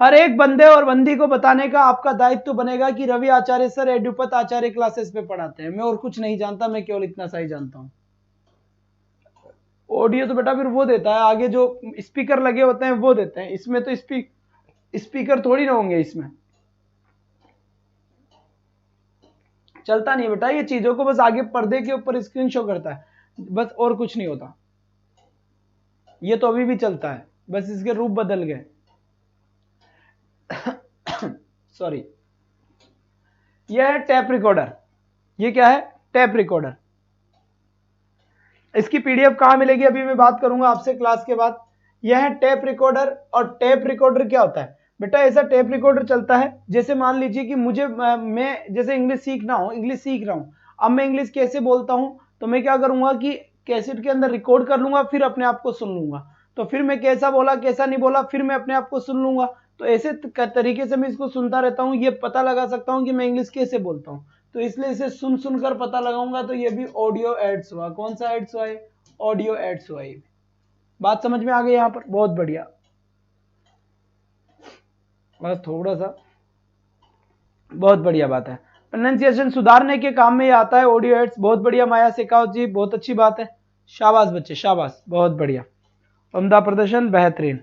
हर एक बंदे और बंदी को बताने का आपका दायित्व तो बनेगा कि रवि आचार्य सर एडुपत आचार्य क्लासेस पे पढ़ाते हैं, मैं और कुछ नहीं जानता, मैं केवल इतना सा ही जानता हूं। ऑडियो तो बेटा फिर वो देता है, आगे जो स्पीकर लगे होते हैं वो देते हैं, इसमें तो स्पीकर थोड़ी ना होंगे, इसमें चलता नहीं है बेटा, ये चीजों को बस आगे पर्दे के ऊपर स्क्रीन शो करता है, बस और कुछ नहीं होता। ये तो अभी भी चलता है, बस इसके रूप बदल गए। सॉरी, यह है टैप रिकॉर्डर। ये क्या है? Tap recorder. इसकी पीडीएफ कहां मिलेगी अभी मैं बात करूंगा आपसे क्लास के बाद। यह है टैप रिकॉर्डर। और टैप रिकॉर्डर क्या होता है बेटा? ऐसा टैप रिकॉर्डर चलता है, जैसे मान लीजिए कि मुझे मैं जैसे इंग्लिश सीख रहा हूं, अब मैं इंग्लिश कैसे बोलता हूं, तो मैं क्या करूंगा कि कैसेट के अंदर रिकॉर्ड कर लूंगा, फिर अपने आप को सुन लूंगा, तो फिर मैं कैसा बोला कैसा नहीं बोला, फिर मैं अपने आप को सुन लूंगा, तो ऐसे तरीके से मैं इसको सुनता रहता हूँ, ये पता लगा सकता हूँ कि मैं इंग्लिश कैसे बोलता हूँ, तो इसलिए इसे सुन सुनकर पता लगाऊंगा। तो ये भी ऑडियो एड्स हुआ। कौन सा एड्स हुआ है? ऑडियो एड्स हुआ। ये बात समझ में आ गई यहाँ पर? बहुत बढ़िया, बस थोड़ा सा, बहुत बढ़िया बात है। प्रोनाउंसिएशन सुधारने के काम में ये आता है ऑडियो एड्स। बहुत बढ़िया माया शेखावत जी, बहुत अच्छी बात है, शाबाश बच्चे शाबाश, बहुत बढ़िया, उम्दा प्रदर्शन, बेहतरीन।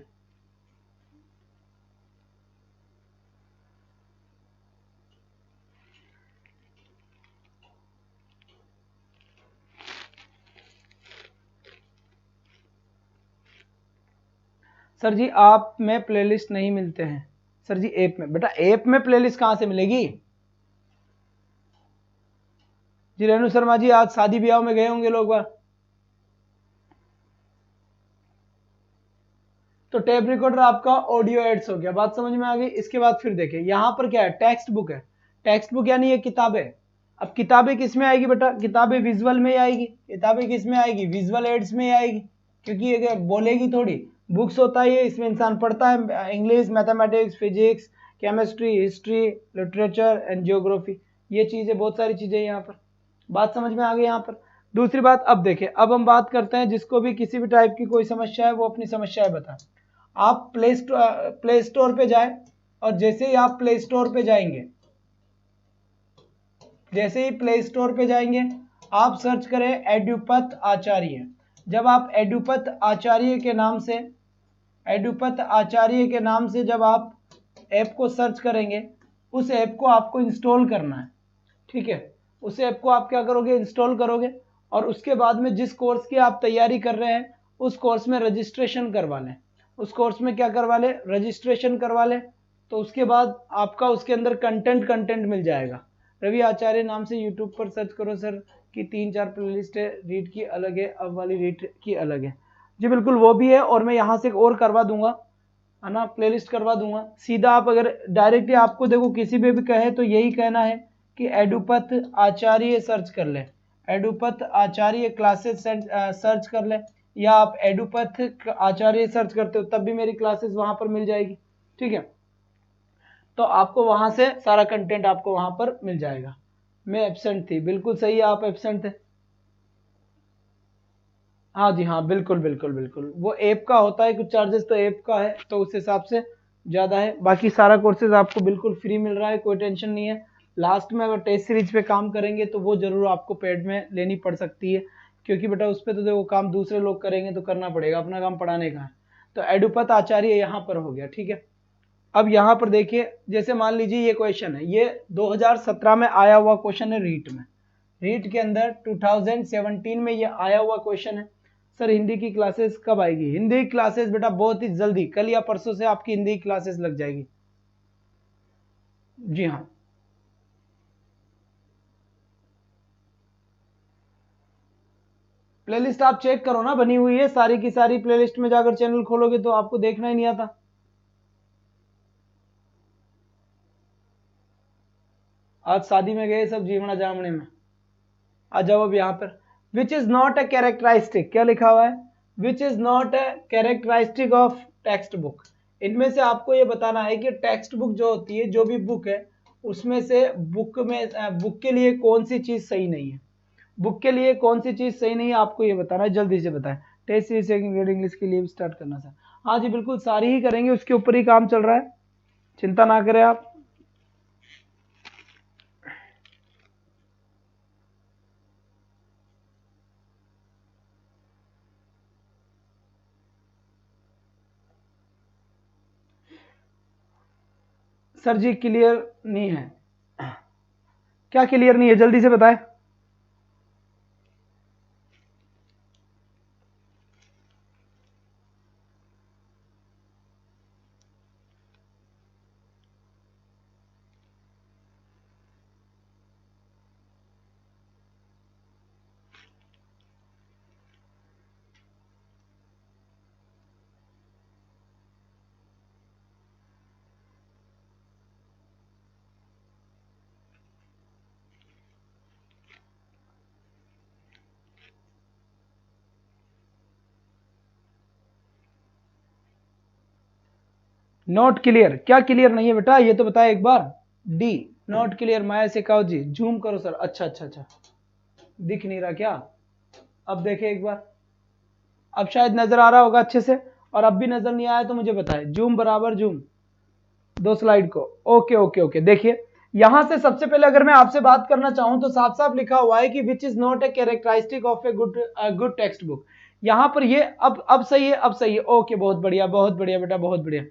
सर जी आप में प्लेलिस्ट नहीं मिलते हैं। सर जी ऐप में, बेटा ऐप में प्लेलिस्ट कहां से मिलेगी जी? रेणु शर्मा जी आज शादी ब्याह में गए होंगे लोग बार, तो टेप रिकॉर्डर आपका ऑडियो एड्स हो गया। बात समझ में आ गई। इसके बाद फिर देखें यहाँ पर क्या है? टेक्स्ट बुक है। टेक्स्ट बुक यानी ये किताबें। अब किताबें किस में आएगी बेटा? किताबें विजुअल में आएगी। किताबें किस में आएगी? विजुअल एड्स में आएगी, क्योंकि ये बोलेगी थोड़ी, बुक्स होता है ये, इसमें इंसान पढ़ता है English, mathematics, physics, chemistry, history, literature and geography, ये चीजें, बहुत सारी चीजें यहाँ पर। बात समझ में आ गई यहाँ पर? दूसरी बात, अब देखें, अब हम बात करते हैं जिसको भी किसी भी टाइप की कोई समस्या है वो अपनी समस्याएं बताए। आप प्ले स्टोर पे जाए और जैसे ही आप प्ले स्टोर पे जाएंगे, जैसे ही प्ले स्टोर पे जाएंगे आप सर्च करें एडुपथ आचार्य। जब आप एडुपथ आचार्य के नाम से, एडुपथ आचार्य के नाम से जब आप ऐप को सर्च करेंगे, उस ऐप को आपको इंस्टॉल करना है, ठीक है। उस ऐप को आप क्या करोगे, इंस्टॉल करोगे, और उसके बाद में जिस कोर्स की आप तैयारी कर रहे हैं उस कोर्स में रजिस्ट्रेशन करवा लें। उस कोर्स में क्या करवा लें, रजिस्ट्रेशन करवा लें। तो उसके बाद आपका उसके अंदर कंटेंट मिल जाएगा। रवि आचार्य नाम से यूट्यूब पर सर्च करो सर कि 3-4 प्लेलिस्ट है, रीड की अलग है, अब वाली रीड की अलग है। जी बिल्कुल वो भी है, और मैं यहाँ से और करवा दूंगा, है ना, प्लेलिस्ट करवा दूंगा। सीधा आप अगर डायरेक्टली आपको देखो किसी भी कहे तो यही कहना है कि एडुपथ आचार्य सर्च कर ले, एडुपथ आचार्य क्लासेस सर्च कर ले, या आप एडुपथ आचार्य सर्च करते हो तब भी मेरी क्लासेस वहां पर मिल जाएगी, ठीक है। तो आपको वहां से सारा कंटेंट आपको वहां पर मिल जाएगा। मैं एब्सेंट थी, बिल्कुल सही है, आप एब्सेंट थे। हाँ जी हाँ, बिल्कुल बिल्कुल बिल्कुल, वो ऐप का होता है, कुछ चार्जेस तो ऐप का है, तो उस हिसाब से ज़्यादा है। बाकी सारा कोर्सेज आपको बिल्कुल फ्री मिल रहा है, कोई टेंशन नहीं है। लास्ट में अगर टेस्ट सीरीज पे काम करेंगे तो वो जरूर आपको पेड में लेनी पड़ सकती है, क्योंकि बेटा उस पर तो देखो काम दूसरे लोग करेंगे तो करना पड़ेगा, अपना काम पढ़ाने का है। तो एडुपथ आचार्य यहाँ पर हो गया, ठीक है। अब यहाँ पर देखिए, जैसे मान लीजिए ये क्वेश्चन है, ये 2017 में आया हुआ क्वेश्चन है रीट में, रीट के अंदर 2017 में ये आया हुआ क्वेश्चन है। सर हिंदी की क्लासेस कब आएगी? हिंदी की क्लासेस बेटा बहुत ही जल्दी, कल या परसों से आपकी हिंदी की क्लासेस लग जाएगी। जी हाँ, प्लेलिस्ट आप चेक करो ना, बनी हुई है सारी की सारी। प्लेलिस्ट में जाकर चैनल खोलोगे तो आपको देखना ही नहीं आता। आज शादी में गए सब जीवना जामने में। आ जाओ अब यहाँ पर, which is not a characteristic, क्या लिखा हुआ है, which is not a characteristic of text book. इनमें से आपको ये बताना है कि टेक्स्ट बुक जो होती है, जो भी बुक है, उसमें से बुक के लिए कौन सी चीज सही नहीं है, बुक के लिए कौन सी चीज सही नहीं है, आपको ये बताना है। जल्दी से बताएं। टेस्ट सीरीज सेकंड इंग्लिश के लिए भी स्टार्ट करना सर। हाँ जी बिल्कुल, सारी ही करेंगे, उसके ऊपर ही काम चल रहा है, चिंता ना करें आप। सर जी क्लियर नहीं है, क्या क्लियर नहीं है, जल्दी से बताएं। नॉट क्लियर, क्या क्लियर नहीं है बेटा, ये तो बताए एक बार। डी नॉट क्लियर, माया सिखाओ जी, जूम करो सर। अच्छा अच्छा अच्छा, दिख नहीं रहा क्या? अब देखे एक बार, अब शायद नजर आ रहा होगा अच्छे से, और अब भी नजर नहीं आया तो मुझे बताए। जूम बराबर जूम, दो स्लाइड को, ओके ओके ओके। देखिए यहां से सबसे पहले अगर मैं आपसे बात करना चाहूं तो साफ साफ लिखा हुआ है कि which is not a characteristic of a good text book. यहां पर ये अब सही है, अब सही है, ओके बहुत बढ़िया बेटा, बहुत बढ़िया।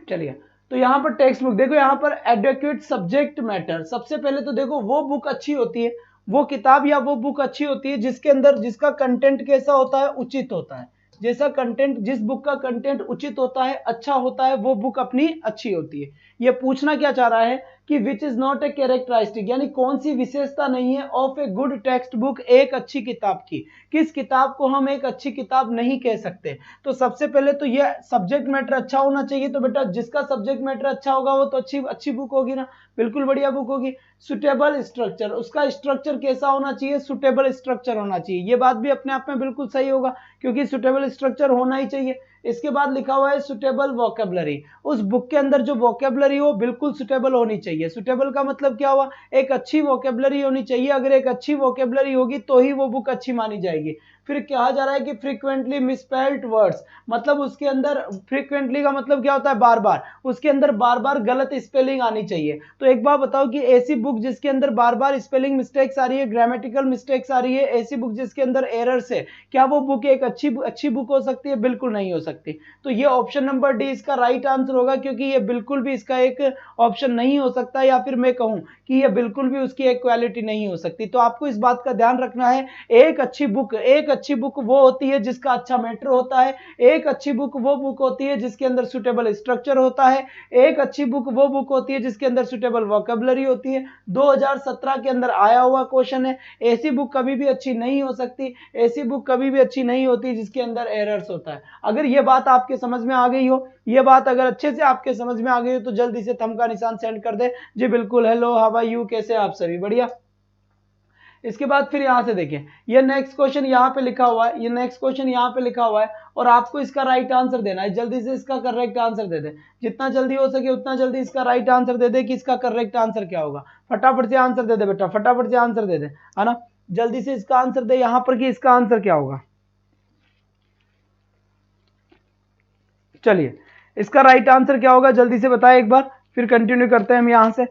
चलिए, तो यहां पर टेक्स्ट बुक देखो, यहां पर एडेक्वेट सब्जेक्ट मैटर। सबसे पहले तो देखो वो बुक अच्छी होती है, वो किताब या वो बुक अच्छी होती है जिसके अंदर जिसका कंटेंट कैसा होता है, उचित होता है। जैसा कंटेंट, जिस बुक का कंटेंट उचित होता है, अच्छा होता है, वो बुक अपनी अच्छी होती है। ये पूछना क्या चाह रहा है कि which is not a characteristic, यानी कौन सी विशेषता नहीं है of a good text book, एक अच्छी किताब की। किस किताब को हम एक अच्छी किताब नहीं कह सकते? तो सबसे पहले तो ये सब्जेक्ट मैटर अच्छा होना चाहिए। तो बेटा जिसका सब्जेक्ट मैटर अच्छा होगा वो तो अच्छी बुक होगी ना, बिल्कुल बढ़िया बुक होगी। सुटेबल स्ट्रक्चर, उसका स्ट्रक्चर कैसा होना चाहिए, सुटेबल स्ट्रक्चर होना चाहिए। ये बात भी अपने आप में बिल्कुल सही होगा, क्योंकि सुटेबल स्ट्रक्चर होना ही चाहिए। इसके बाद लिखा हुआ है सुटेबल वोकेबलरी, उस बुक के अंदर जो वोकेबलरी हो बिल्कुल सुटेबल होनी चाहिए। चाहिए। सुटेबल का मतलब क्या हुआ, एक अच्छी वोकेबलरी होनी चाहिए। अगर एक अच्छी वोकेबलरी होगी तो ही वो बुक अच्छी मानी जाएगी। फिर कहा जा रहा है कि फ्रीक्वेंटली मिसस्पेल्ड वर्ड्स, मतलब उसके अंदर फ्रीक्वेंटली का मतलब क्या होता है, बार बार, उसके अंदर बार बार गलत स्पेलिंग आनी चाहिए। तो एक बात बताओ कि ऐसी बुक जिसके अंदर बार बार स्पेलिंग मिस्टेक्स आ रही है, ग्रामेटिकल मिस्टेक्स आ रही है, ऐसी बुक जिसके अंदर एरर्स है, क्या वो बुक एक अच्छी बुक हो सकती है? बिल्कुल नहीं हो सकती। तो ये ऑप्शन नंबर डी इसका राइट आंसर होगा, क्योंकि ये बिल्कुल भी इसका एक ऑप्शन नहीं हो सकता, या फिर मैं कहूं कि ये बिल्कुल भी उसकी एक क्वालिटी नहीं हो सकती। तो आपको इस बात का ध्यान रखना है, एक अच्छी बुक वो होती है जिसका अच्छा मैटर होता है। एक अच्छी बुक वो बुक होती है जिसके अंदर सुटेबल स्ट्रक्चर होता है। एक अच्छी बुक वो बुक होती है जिसके अंदर सुटेबल वोकैबुलरी होती है। 2017 के अंदर आया हुआ क्वेश्चन है। ऐसी बुक कभी भी अच्छी नहीं हो सकती, ऐसी बुक कभी भी अच्छी नहीं होती जिसके अंदर एरर्स होता है। अगर ये बात आपके समझ में आ गई हो, ये बात अगर अच्छे से आपके समझ में आ गई हो, तो जल्दी से थंब का निशान सेंड कर दे। जी बिल्कुल, हेलो हाउ आर यू, कैसे आप सभी? बढ़िया। इसके बाद फिर यहां से देखिए, ये नेक्स्ट क्वेश्चन यहाँ पे लिखा हुआ है, ये नेक्स्ट क्वेश्चन यहाँ पे लिखा हुआ है, और आपको इसका राइट आंसर देना है। जल्दी से इसका करेक्ट आंसर दे दे, जितना जल्दी हो सके उतना जल्दी इसका राइट आंसर दे दे कि इसका करेक्ट आंसर क्या होगा। फटाफट से आंसर दे दे बेटा, फटाफट से आंसर दे दे, है ना। जल्दी से इसका आंसर दे यहाँ पर कि इसका आंसर क्या होगा। चलिए, इसका राइट आंसर क्या होगा जल्दी से बताए एक बार, फिर कंटिन्यू करते हैं हम यहां से।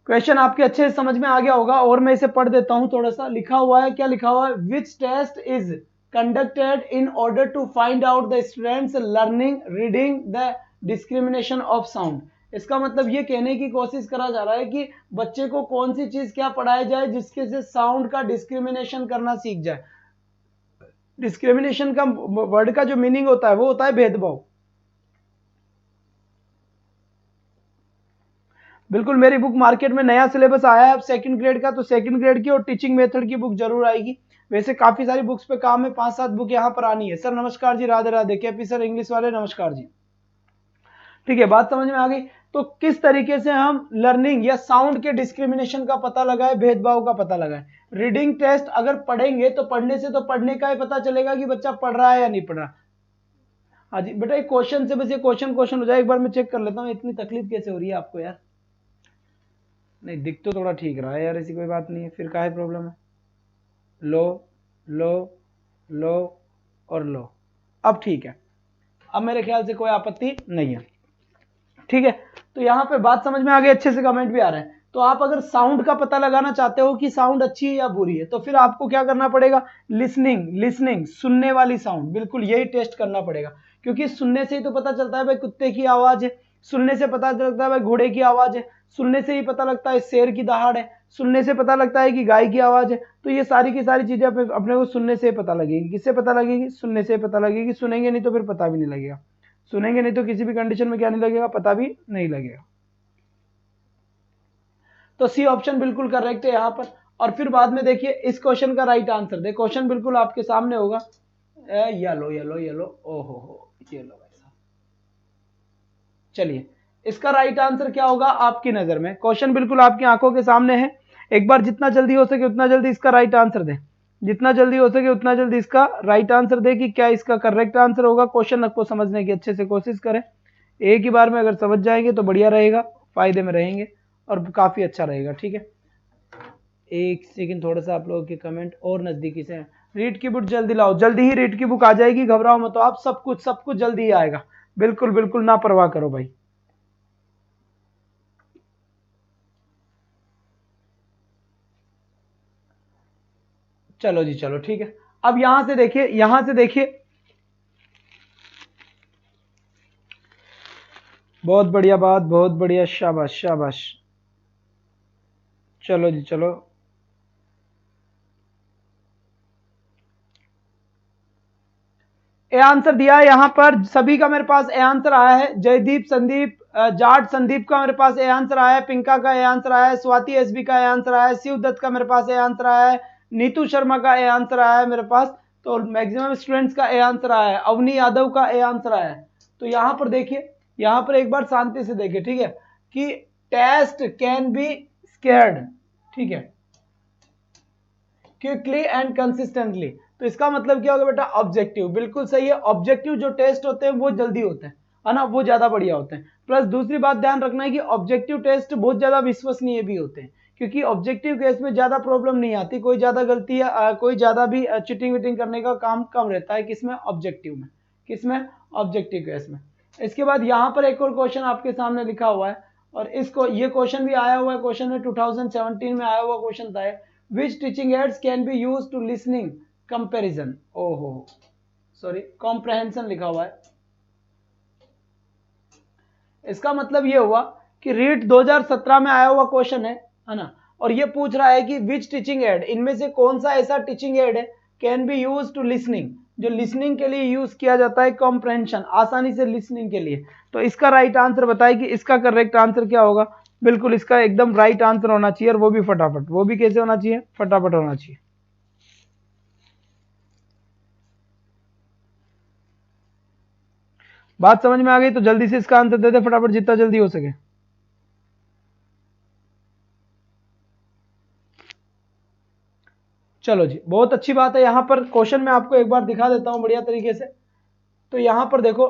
क्वेश्चन आपके अच्छे से समझ में आ गया होगा, और मैं इसे पढ़ देता हूं थोड़ा सा। लिखा हुआ है, क्या लिखा हुआ है, which test is conducted in order to find out the students learning reading the discrimination of sound. इसका मतलब ये कहने की कोशिश करा जा रहा है कि बच्चे को कौन सी चीज क्या पढ़ाई जाए जिसके से साउंड का डिस्क्रिमिनेशन करना सीख जाए। डिस्क्रिमिनेशन का वर्ड का जो मीनिंग होता है वो होता है भेदभाव। बिल्कुल, मेरी बुक मार्केट में नया सिलेबस आया है अब सेकंड ग्रेड का, तो सेकंड ग्रेड की और टीचिंग मेथड की बुक जरूर आएगी। वैसे काफी सारी बुक्स पे काम है, 5-7 बुक यहाँ पर आनी है। सर नमस्कार जी, राधे राधे। केपी सर इंग्लिश वाले नमस्कार जी। ठीक है, बात समझ में आ गई। तो किस तरीके से हम लर्निंग या साउंड के डिस्क्रिमिनेशन का पता लगाए, भेदभाव का पता लगाए। रीडिंग टेस्ट अगर पढ़ेंगे तो पढ़ने से तो पढ़ने का ही पता चलेगा कि बच्चा पढ़ रहा है या नहीं पढ़ रहा। हाँ जी बेटा, एक क्वेश्चन से बस ये क्वेश्चन हो जाए, एक बार मैं चेक कर लेता हूँ। इतनी तकलीफ कैसे हो रही है आपको यार? नहीं, दिख तो थोड़ा ठीक रहा है यार, ऐसी कोई बात नहीं है, फिर काहे प्रॉब्लम है? लो लो लो और लो, अब ठीक है, अब मेरे ख्याल से कोई आपत्ति नहीं है। ठीक है, तो यहाँ पे बात समझ में आ गई, अच्छे से कमेंट भी आ रहे हैं। तो आप अगर साउंड का पता लगाना चाहते हो कि साउंड अच्छी है या बुरी है, तो फिर आपको क्या करना पड़ेगा, लिसनिंग, सुनने वाली साउंड, बिल्कुल यही टेस्ट करना पड़ेगा। क्योंकि सुनने से ही तो पता चलता है भाई कुत्ते की आवाज है, सुनने से पता चलता है भाई घोड़े की आवाज है, सुनने से ही पता लगता है शेर की दहाड़ है, सुनने से पता लगता है कि गाय की आवाज है। तो ये सारी की सारी चीजें अपने को सुनने से पता लगेगी। किससे पता लगेगी? सुनने से पता लगेगी। सुनेंगे नहीं तो फिर पता भी नहीं लगेगा, सुनेंगे नहीं तो किसी भी कंडीशन में क्या नहीं लगेगा, पता भी नहीं लगेगा। तो सी ऑप्शन बिल्कुल करेक्ट है यहाँ पर। और फिर बाद में देखिए इस क्वेश्चन का राइट आंसर दे, क्वेश्चन बिल्कुल आपके सामने होगा। येलो येलो येलो, ओहो हो, येलो ऐसा। चलिए, इसका राइट आंसर क्या होगा आपकी नजर में? क्वेश्चन बिल्कुल आपकी आंखों के सामने है। एक बार जितना जल्दी हो सके उतना जल्दी इसका राइट आंसर दे, जितना जल्दी हो सके उतना जल्दी इसका राइट आंसर दे कि क्या इसका करेक्ट आंसर होगा। क्वेश्चन को समझने की अच्छे से कोशिश करें, एक ही बार में अगर समझ जाएंगे तो बढ़िया रहेगा, फायदे में रहेंगे और काफी अच्छा रहेगा। ठीक है, एक सेकंड, थोड़ा सा आप लोगों के कमेंट और नजदीकी से। रीड की बुक जल्दी लाओ, जल्दी ही रीड की बुक आ जाएगी, घबराओ मत। तो आप सब कुछ जल्दी ही आएगा, बिल्कुल बिल्कुल ना परवाह करो भाई। चलो जी चलो, ठीक है। अब यहां से देखिए, यहां से देखिए, बहुत बढ़िया बात, बहुत बढ़िया, शाबाश शाबाश। चलो जी चलो, ए आंसर दिया है यहां पर सभी का, मेरे पास ए आंसर आया है। जयदीप, संदीप, जाट संदीप का मेरे पास ए आंसर आया है, पिंका का ए आंसर आया है, स्वाति एसबी का ए आंसर आया है, शिवदत्त का मेरे पास ए आंसर आया है, नीतू शर्मा का ए आंसर आया है मेरे पास। तो मैक्सिमम स्टूडेंट्स का ए आंसर आया है, अवनी यादव का ए आंसर आया है। तो यहां पर देखिए, यहां पर एक बार शांति से देखिए, ठीक है, कि टेस्ट कैन बी स्केयर्ड, ठीक है, क्विकली एंड कंसिस्टेंटली। तो इसका मतलब क्या होगा बेटा, ऑब्जेक्टिव, बिल्कुल सही है। ऑब्जेक्टिव जो टेस्ट होते हैं वो जल्दी होते हैं, है ना, वो ज्यादा बढ़िया होते हैं। प्लस दूसरी बात ध्यान रखना है कि ऑब्जेक्टिव टेस्ट बहुत ज्यादा विश्वसनीय भी होते हैं, क्योंकि ऑब्जेक्टिव केस में ज्यादा प्रॉब्लम नहीं आती, कोई ज्यादा गलती या कोई ज्यादा भी चीटिंग वीटिंग करने का काम कम रहता है किसमें, ऑब्जेक्टिव में। किसमें, ऑब्जेक्टिव केस में। इसके बाद यहाँ पर एक और क्वेश्चन आपके सामने लिखा हुआ है, और इसको ये क्वेश्चन भी आया हुआ है, क्वेश्चन में 2017 में आया हुआ क्वेश्चन था, which teaching aids can be use to listening comparison, ओहो सॉरी कॉम्प्रहेंशन लिखा हुआ है। इसका मतलब ये हुआ कि रीट 2017 में आया हुआ क्वेश्चन है ना, और ये पूछ रहा है कि विच टीचिंग एड, इनमें से कौन सा ऐसा टीचिंग एड है can be use to listening, जो लिसनिंग के लिए यूज किया जाता है, कॉम्प्रहेंशन आसानी से लिसनिंग के लिए। तो इसका राइट आंसर बताइए कि इसका करेक्ट आंसर क्या होगा। बिल्कुल इसका एकदम राइट आंसर होना चाहिए, और वो भी फटाफट, वो भी कैसे होना चाहिए, फटाफट होना चाहिए। बात समझ में आ गई तो जल्दी से इसका आंसर दे दे फटाफट, जितना जल्दी हो सके। चलो जी, बहुत अच्छी बात है। यहां पर क्वेश्चन में आपको एक बार दिखा देता हूं बढ़िया तरीके से। तो यहां पर देखो,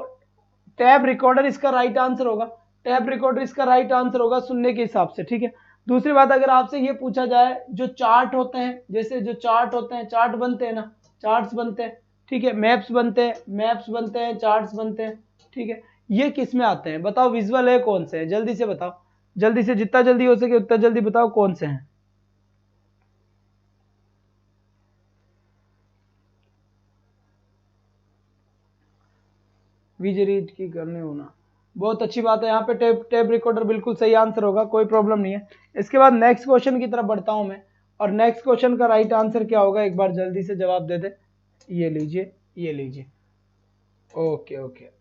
टैब रिकॉर्डर इसका राइट आंसर होगा, टैब रिकॉर्डर इसका राइट आंसर होगा सुनने के हिसाब से, ठीक है। दूसरी बात, अगर आपसे ये पूछा जाए जो चार्ट होते हैं, जैसे जो चार्ट होते हैं, चार्ट बनते हैं ना, चार्ट्स बनते हैं, ठीक है, मैप्स बनते हैं, मैप्स बनते हैं, चार्ट्स बनते हैं, ठीक है, ये किस में आते हैं बताओ, विजुअल है कौन से हैं, जल्दी से बताओ, जल्दी से, जितना जल्दी हो सके उतना जल्दी बताओ कौन से हैं। विजय रीड की करने होना, बहुत अच्छी बात है। यहाँ पे टेप रिकॉर्डर बिल्कुल सही आंसर होगा, कोई प्रॉब्लम नहीं है। इसके बाद नेक्स्ट क्वेश्चन की तरफ बढ़ता हूं मैं, और नेक्स्ट क्वेश्चन का राइट आंसर क्या होगा, एक बार जल्दी से जवाब दे दे। ये लीजिए, ये लीजिए, okay okay.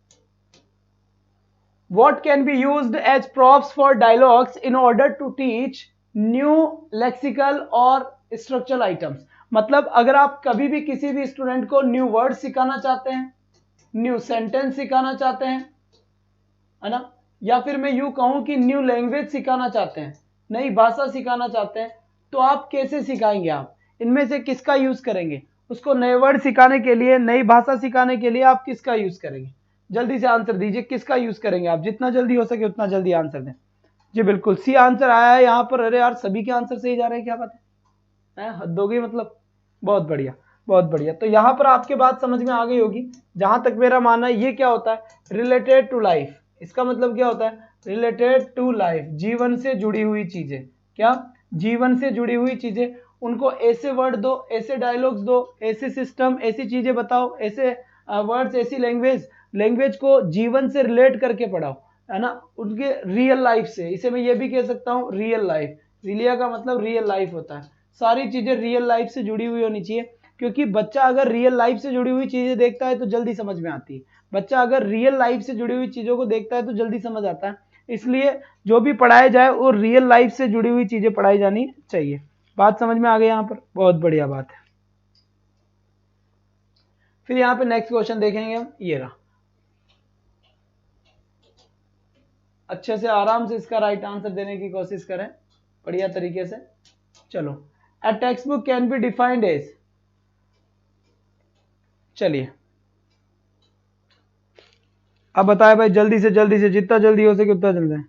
What can be used as props for dialogues in order to teach new lexical और structural items? मतलब अगर आप कभी भी किसी भी स्टूडेंट को न्यू वर्ड सिखाना चाहते हैं, न्यू सेंटेंस सिखाना चाहते हैं, है ना, या फिर मैं यूं कहूं कि न्यू लैंग्वेज सिखाना चाहते हैं, नई भाषा सिखाना चाहते हैं, तो आप कैसे सिखाएंगे, आप इनमें से किसका यूज करेंगे, उसको नए वर्ड सिखाने के लिए, नई भाषा सिखाने के लिए आप किसका यूज करेंगे, जल्दी से आंसर दीजिए, किसका यूज करेंगे आप, जितना जल्दी हो सके उतना जल्दी आंसर दें। जी बिल्कुल, सी आंसर आया है यहाँ पर। अरे यार सभी के आंसर सही जा रहे हैं, क्या बात है, हद हो गई मतलब। बहुत बढ़िया, बहुत बढ़िया। तो यहाँ पर आपके बात समझ में आ गई होगी, जहां तक मेरा मानना है। ये क्या होता है, रिलेटेड टू लाइफ, इसका मतलब क्या होता है, रिलेटेड टू लाइफ, जीवन से जुड़ी हुई चीजें, क्या, जीवन से जुड़ी हुई चीजें, उनको ऐसे वर्ड दो, ऐसे डायलॉग्स दो, ऐसे सिस्टम, ऐसी चीजें बताओ, ऐसे वर्ड्स, ऐसी लैंग्वेज, लैंग्वेज को जीवन से रिलेट करके पढ़ाओ, है ना, उनके रियल लाइफ से। इसे मैं ये भी कह सकता हूँ रियल लाइफ, रिलिया का मतलब रियल लाइफ होता है, सारी चीजें रियल लाइफ से जुड़ी हुई होनी चाहिए, क्योंकि बच्चा अगर रियल लाइफ से जुड़ी हुई चीजें देखता है तो जल्दी समझ में आती है। बच्चा अगर रियल लाइफ से जुड़ी हुई चीजों को देखता है तो जल्दी समझ आता है। इसलिए जो भी पढ़ाया जाए वो रियल लाइफ से जुड़ी हुई चीजें पढ़ाई जानी चाहिए। बात समझ में आ गई यहाँ पर, बहुत बढ़िया बात है। फिर यहाँ पे नेक्स्ट क्वेश्चन देखेंगे हम, ये रहा, अच्छे से आराम से इसका राइट आंसर देने की कोशिश करें बढ़िया तरीके से। चलो, a text book can be defined as, चलिए अब बताए भाई, जल्दी से जितना जल्दी हो सके उतना जल्दी।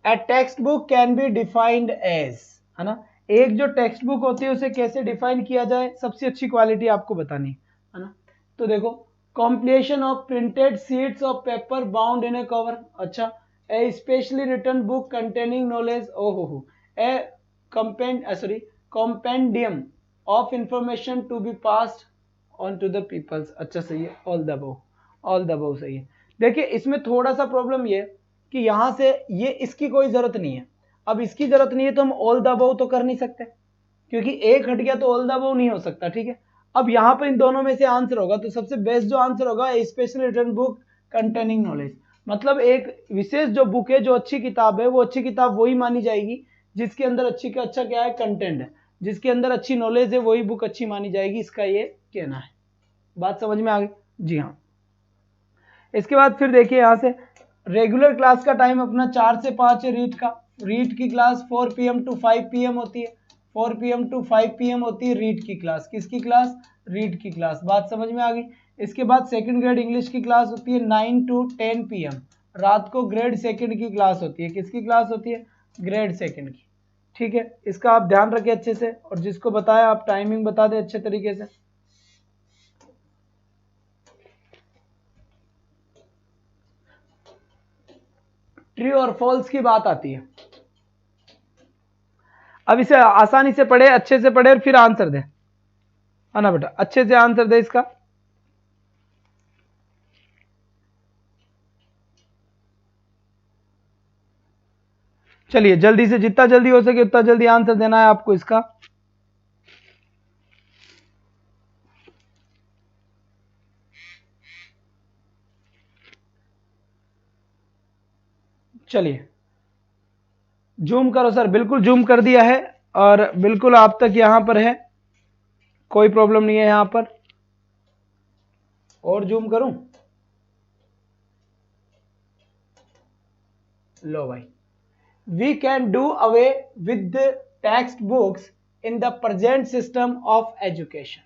A text book can be defined as, है ना, एक जो टेक्स्ट बुक होती है उसे कैसे डिफाइन किया जाए, सबसे अच्छी क्वालिटी आपको बतानी है ना। तो देखो, compilation of printed sheets of paper bound in a cover, अच्छा, a specially written book containing knowledge, ओहो, a compendium of information to be passed on to the peoples, अच्छा सही है, all the above, all the above सही है। देखिए इसमें थोड़ा सा प्रॉब्लम ये कि यहां से ये, इसकी कोई जरूरत नहीं है। अब इसकी जरूरत नहीं है तो हम ऑल द अबव तो कर नहीं सकते, क्योंकि एक हट गया तो ऑल द अबव नहीं हो सकता, ठीक है। अब यहां पर इन दोनों में से आंसर होगा, तो सबसे बेस्ट जो आंसर होगा, special written book containing knowledge, मतलब एक विशेष जो बुक है, जो अच्छी किताब है, वो अच्छी किताब वही मानी जाएगी जिसके अंदर अच्छी का अच्छा क्या है, कंटेंट है, जिसके अंदर अच्छी नॉलेज है, वही बुक अच्छी मानी जाएगी, इसका ये कहना है। बात समझ में आ गई, जी हाँ। इसके बाद फिर देखिए यहां से, रेगुलर क्लास का टाइम अपना 4 से 5 है रीट का, रीट की क्लास 4 PM to 5 PM होती है, 4 PM टू 5 PM होती है रीड की क्लास। किसकी क्लास? रीड की क्लास। बात समझ में आ गई। इसके बाद सेकंड ग्रेड इंग्लिश की क्लास होती है 9 टू 10 PM। रात को ग्रेड सेकंड की क्लास होती है। किसकी क्लास होती है? ग्रेड सेकंड की। ठीक है, इसका आप ध्यान रखें अच्छे से, और जिसको बताया आप टाइमिंग बता दें अच्छे तरीके से। ट्रू और फॉल्स की बात आती है। अब इसे आसानी से पढ़े, अच्छे से पढ़े और फिर आंसर दे, है ना बेटा, अच्छे से आंसर दे इसका। चलिए जल्दी से, जितना जल्दी हो सके उतना जल्दी आंसर देना है आपको इसका। चलिए जूम करो सर, बिल्कुल जूम कर दिया है और बिल्कुल आप तक यहां पर है, कोई प्रॉब्लम नहीं है यहां पर। और जूम करूं? लो भाई, we can do away with the text books in the present system of education.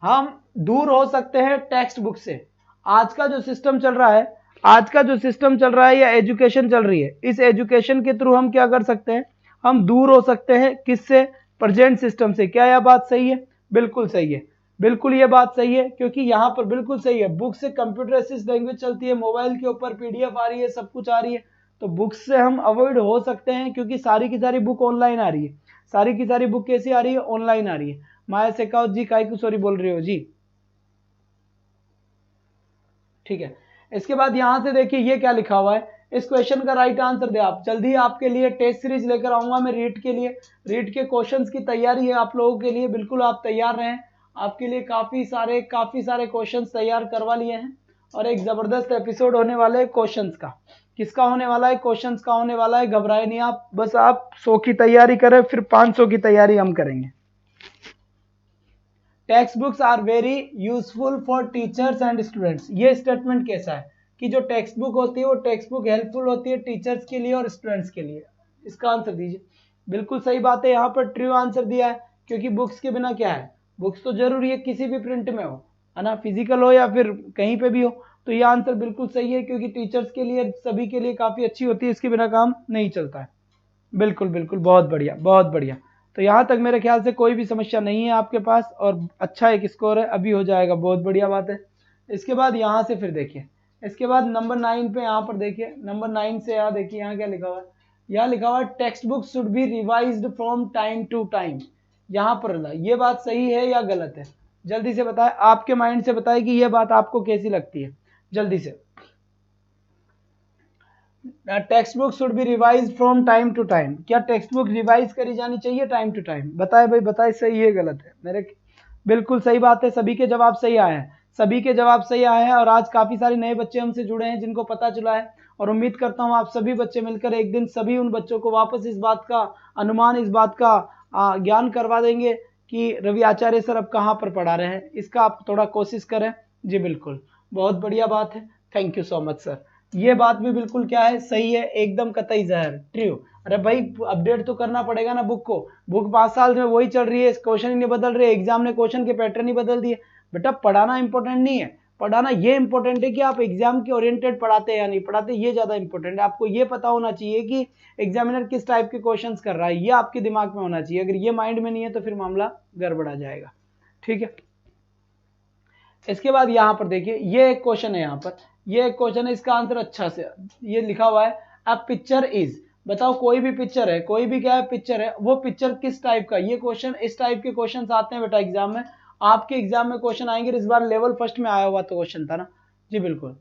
हम दूर हो सकते हैं टेक्स्ट बुक से। आज का जो सिस्टम चल रहा है, आज का जो सिस्टम चल रहा है या एजुकेशन चल रही है, इस एजुकेशन के थ्रू हम क्या कर सकते हैं? हम दूर हो सकते हैं किससे? प्रेजेंट सिस्टम से। क्या यह बात सही है? बिल्कुल सही है, बिल्कुल ये बात सही है, क्योंकि यहाँ पर बिल्कुल सही है, बुक से कंप्यूटर असिस्ट लैंग्वेज चलती है, मोबाइल के ऊपर PDF आ रही है, सब कुछ आ रही है, तो बुक से हम अवॉइड हो सकते हैं, क्योंकि सारी की सारी बुक ऑनलाइन आ रही है। सारी की सारी बुक कैसी आ रही है? ऑनलाइन आ रही है। माया शेखावत जी काय को सॉरी बोल रहे हो जी? ठीक है, इसके बाद यहां से देखिए ये क्या लिखा हुआ है, इस क्वेश्चन का राइट आंसर दे आप। जल्दी आपके लिए टेस्ट सीरीज लेकर आऊंगा मैं रीट के लिए। रीट के क्वेश्चंस की तैयारी है आप लोगों के लिए, बिल्कुल आप तैयार रहें। आपके लिए काफी सारे क्वेश्चंस तैयार करवा लिए हैं, और एक जबरदस्त एपिसोड होने वाला है क्वेश्चंस का। किसका होने वाला है? क्वेश्चंस का होने वाला है। घबराए नहीं आप, बस आप 100 की तैयारी करें, फिर 500 की तैयारी हम करेंगे। Text books are very useful for teachers and students. ये स्टेटमेंट कैसा है कि जो टेक्स्ट बुक होती है वो टेक्स्ट बुक हेल्पफुल होती है टीचर्स के लिए और स्टूडेंट्स के लिए? इसका आंसर दीजिए। बिल्कुल सही बात है, यहाँ पर ट्रू आंसर दिया है, क्योंकि बुक्स के बिना क्या है? बुक्स तो जरूरी है, किसी भी प्रिंट में हो, है ना, फिजिकल हो या फिर कहीं पे भी हो। तो ये आंसर बिल्कुल सही है, क्योंकि टीचर्स के लिए, सभी के लिए काफी अच्छी होती है, इसके बिना काम नहीं चलता है। बिल्कुल बिल्कुल, बहुत बढ़िया बहुत बढ़िया। तो यहाँ तक मेरे ख्याल से कोई भी समस्या नहीं है आपके पास, और अच्छा एक स्कोर है, अभी हो जाएगा, बहुत बढ़िया बात है। इसके बाद यहाँ से फिर देखिए, इसके बाद नंबर 9 पे यहाँ पर देखिए, नंबर 9 से यहाँ देखिए, यहाँ क्या लिखा हुआ है? यहाँ लिखा हुआ है text book should be revised from time to time. यहाँ पर ये बात सही है या गलत है? जल्दी से बताए, आपके माइंड से बताए कि ये बात आपको कैसी लगती है, जल्दी से। Text book should be revise from time to time. क्या टेक्स्ट बुक रिवाइज करी जानी चाहिए टाइम टू टाइम? बताए भाई, बताए सही है गलत है मेरे? बिल्कुल सही बात है, सभी के जवाब सही आए हैं, सभी के जवाब सही आए हैं। और आज काफी सारे नए बच्चे हमसे जुड़े हैं जिनको पता चला है, और उम्मीद करता हूं आप सभी बच्चे मिलकर एक दिन सभी उन बच्चों को वापस इस बात का अनुमान, इस बात का ज्ञान करवा देंगे कि रवि आचार्य सर अब कहाँ पर पढ़ा रहे हैं। इसका आप थोड़ा कोशिश करें। जी बिल्कुल, बहुत बढ़िया बात है, thank you so much sir. ये बात भी बिल्कुल क्या है, सही है, एकदम कतई जहर, ट्रू। अरे भाई अपडेट तो करना पड़ेगा ना बुक को, बुक 5 साल में वही चल रही है, क्वेश्चन ही नहीं बदल रहे, एग्जाम ने क्वेश्चन के पैटर्न ही बदल दिए। बेटा पढ़ाना इंपॉर्टेंट नहीं है, पढ़ाना ये इंपॉर्टेंट है कि आप एग्जाम के ओरिएंटेड पढ़ाते हैं या नहीं पढ़ाते, ये ज्यादा इंपॉर्टेंट है। आपको ये पता होना चाहिए कि एग्जामिनर किस टाइप के क्वेश्चंस कर रहा है, ये आपके दिमाग में होना चाहिए। अगर ये माइंड में नहीं है तो फिर मामला गड़बड़ा जाएगा। ठीक है, इसके बाद यहाँ पर देखिए, ये एक क्वेश्चन है, यहाँ पर ये एक क्वेश्चन है, इसका आंसर अच्छा से ये लिखा हुआ है, अ पिक्चर इज। बताओ कोई भी पिक्चर है, कोई भी क्या है पिक्चर है, वो पिक्चर किस टाइप का? ये क्वेश्चन, इस टाइप के क्वेश्चन आते हैं बेटा एग्जाम में, आपके एग्जाम में क्वेश्चन आएंगे। इस बार लेवल फर्स्ट में आया हुआ तो क्वेश्चन था ना? जी बिल्कुल,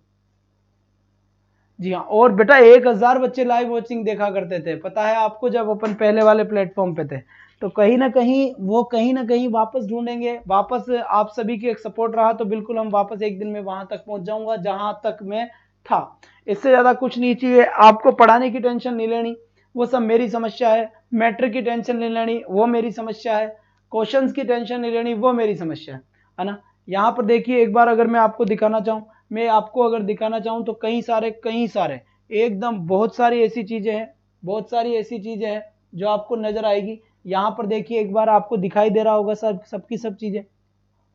जी हाँ। और बेटा 1000 बच्चे लाइव वॉचिंग देखा करते थे, पता है आपको, जब अपन पहले वाले प्लेटफॉर्म पे थे। तो कहीं ना कहीं वो कहीं ना कहीं वापस ढूंढेंगे, वापस आप सभी की एक सपोर्ट रहा तो बिल्कुल हम वापस एक दिन में वहां तक पहुंच जाऊंगा जहां तक मैं था। इससे ज्यादा कुछ नहीं चाहिए, आपको पढ़ाने की टेंशन नहीं लेनी, वो सब मेरी समस्या है। मैट्रिक की टेंशन नहीं लेनी, वो मेरी समस्या है। क्वेश्चंस की टेंशन नहीं लेनी, वो मेरी समस्या है ना? यहाँ पर देखिए एक बार अगर मैं आपको दिखाना चाहूँ, मैं आपको अगर दिखाना चाहूँ तो कई सारे एकदम बहुत सारी ऐसी चीजें हैं, बहुत सारी ऐसी चीजें हैं जो आपको नजर आएगी। यहाँ पर देखिए, एक बार आपको दिखाई दे रहा होगा सबकी सब चीजें।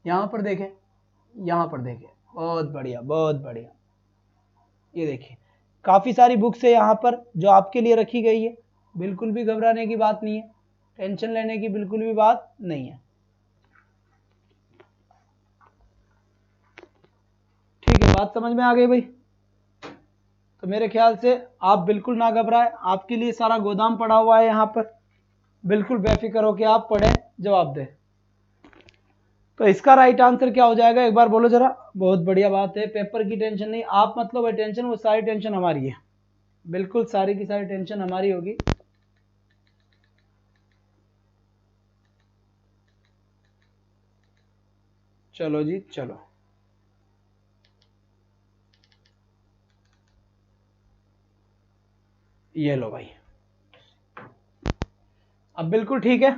यहाँ पर देखें, यहाँ पर देखें, बहुत बढ़िया बहुत बढ़िया। ये देखिए काफी सारी बुक्स है यहाँ पर जो आपके लिए रखी गई है। बिल्कुल भी घबराने की बात नहीं है, टेंशन लेने की बिल्कुल भी बात नहीं है। ठीक है, बात समझ में आ गई भाई? तो मेरे ख्याल से आप बिल्कुल ना घबराएं, आपके लिए सारा गोदाम पड़ा हुआ है यहाँ पर, बिल्कुल बेफिक्र होकर आप पढ़ें, जवाब दें। तो इसका राइट आंसर क्या हो जाएगा, एक बार बोलो जरा। बहुत बढ़िया बात है, पेपर की टेंशन नहीं, आप मतलब है टेंशन, वो सारी टेंशन हमारी है, बिल्कुल सारी की सारी टेंशन हमारी होगी। चलो जी चलो, ये लो भाई, अब बिल्कुल ठीक है।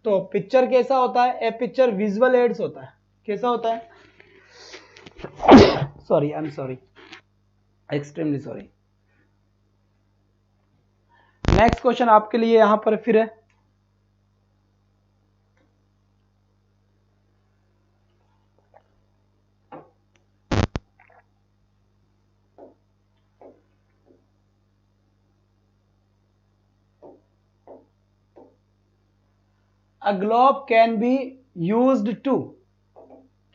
तो पिक्चर कैसा होता है, ए पिक्चर विजुअल एड्स होता है। कैसा होता है? Sorry, I am sorry, extremely sorry. Next question आपके लिए यहां पर फिर है, A globe can be used to,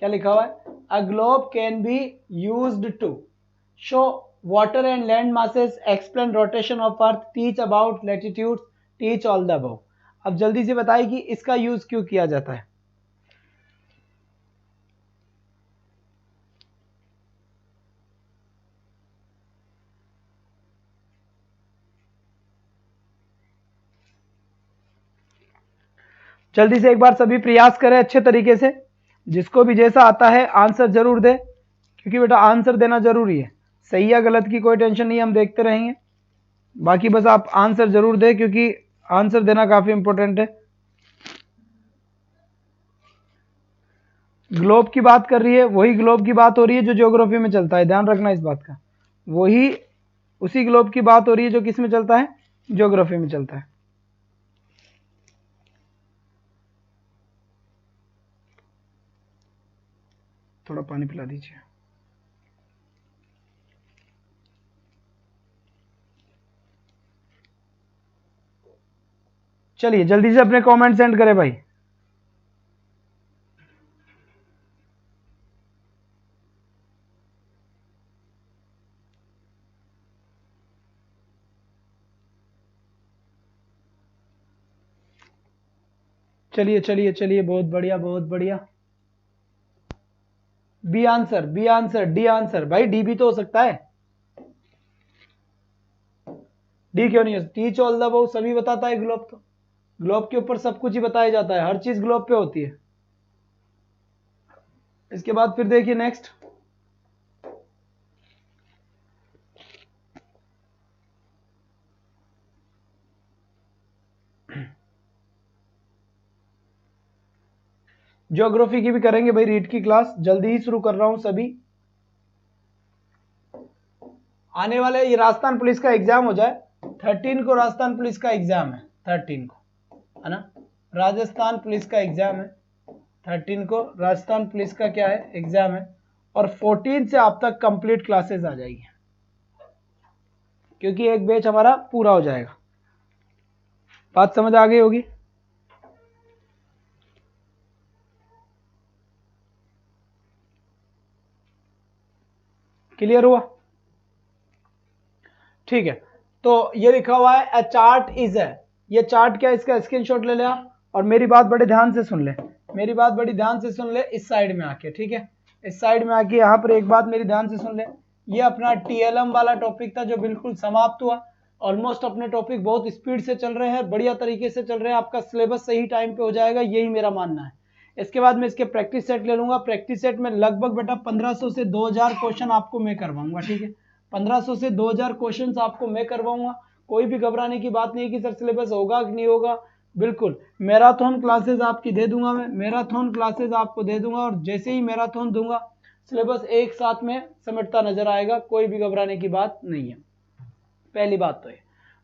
क्या लिखा हुआ है? A globe can be used to show water and land masses, explain rotation of earth, teach about latitudes, teach all the above। अब जल्दी से बताइए कि इसका यूज क्यों किया जाता है। जल्दी से एक बार सभी प्रयास करें अच्छे तरीके से, जिसको भी जैसा आता है आंसर जरूर दे, क्योंकि बेटा आंसर देना जरूरी है। सही या गलत की कोई टेंशन नहीं, हम देखते रहेंगे, बाकी बस आप आंसर जरूर दें, क्योंकि आंसर देना काफी इंपॉर्टेंट है। ग्लोब की बात कर रही है, वही ग्लोब की बात हो रही है जो ज्योग्राफी में चलता है, ध्यान रखना इस बात का। वही उसी ग्लोब की बात हो रही है जो किस में चलता है, ज्योग्राफी में चलता है। थोड़ा पानी पिला दीजिए। चलिए जल्दी से अपने कमेंट सेंड करें भाई। चलिए चलिए चलिए, बहुत बढ़िया बहुत बढ़िया। B answer, B answer, D answer. भाई डी भी तो हो सकता है, डी क्यों नहीं है? टीच ऑल द अबव सभी बताता है ग्लोब, तो ग्लोब के ऊपर सब कुछ ही बताया जाता है, हर चीज ग्लोब पे होती है। इसके बाद फिर देखिए नेक्स्ट, ज्योग्राफी की भी करेंगे भाई रीड की क्लास, जल्दी ही शुरू कर रहा हूं सभी। आने वाले ये राजस्थान पुलिस का एग्जाम हो जाए, 13 को राजस्थान पुलिस का एग्जाम है, 13 को है ना, राजस्थान पुलिस का एग्जाम है 13 को, राजस्थान पुलिस का क्या है, एग्जाम है। और 14 से आप तक कंप्लीट क्लासेस आ जाएगी, क्योंकि एक बैच हमारा पूरा हो जाएगा। बात समझ आ गई होगी? क्लियर हुआ? ठीक है, तो ये लिखा हुआ है अ चार्ट इज है, ये चार्ट क्या है, इसका स्क्रीनशॉट ले लिया। और मेरी बात बड़े ध्यान से सुन ले, मेरी बात बड़ी ध्यान से सुन ले, इस साइड में आके, ठीक है, इस साइड में आके यहाँ पर एक बात मेरी ध्यान से सुन ले। ये अपना टीएलएम वाला टॉपिक था जो बिल्कुल समाप्त हुआ। ऑलमोस्ट अपने टॉपिक बहुत स्पीड से चल रहे हैं, बढ़िया तरीके से चल रहे हैं, आपका सिलेबस सही टाइम पे हो जाएगा, यही मेरा मानना है। इसके बाद मैं इसके प्रैक्टिस सेट ले लूंगा, प्रैक्टिस सेट में लगभग बेटा 1500 से 2000 क्वेश्चन आपको मैं करवाऊंगा, ठीक है, 1500 से 2000 क्वेश्चन आपको मैं करवाऊंगा। कोई भी घबराने की बात नहीं है कि सर सिलेबस होगा कि नहीं होगा, बिल्कुल मैराथन क्लासेस आपकी दे दूंगा, मैं मैराथन क्लासेस आपको दे दूंगा, और जैसे ही मैराथन दूंगा सिलेबस एक साथ में समेटता नजर आएगा, कोई भी घबराने की बात नहीं है। पहली बात तो है।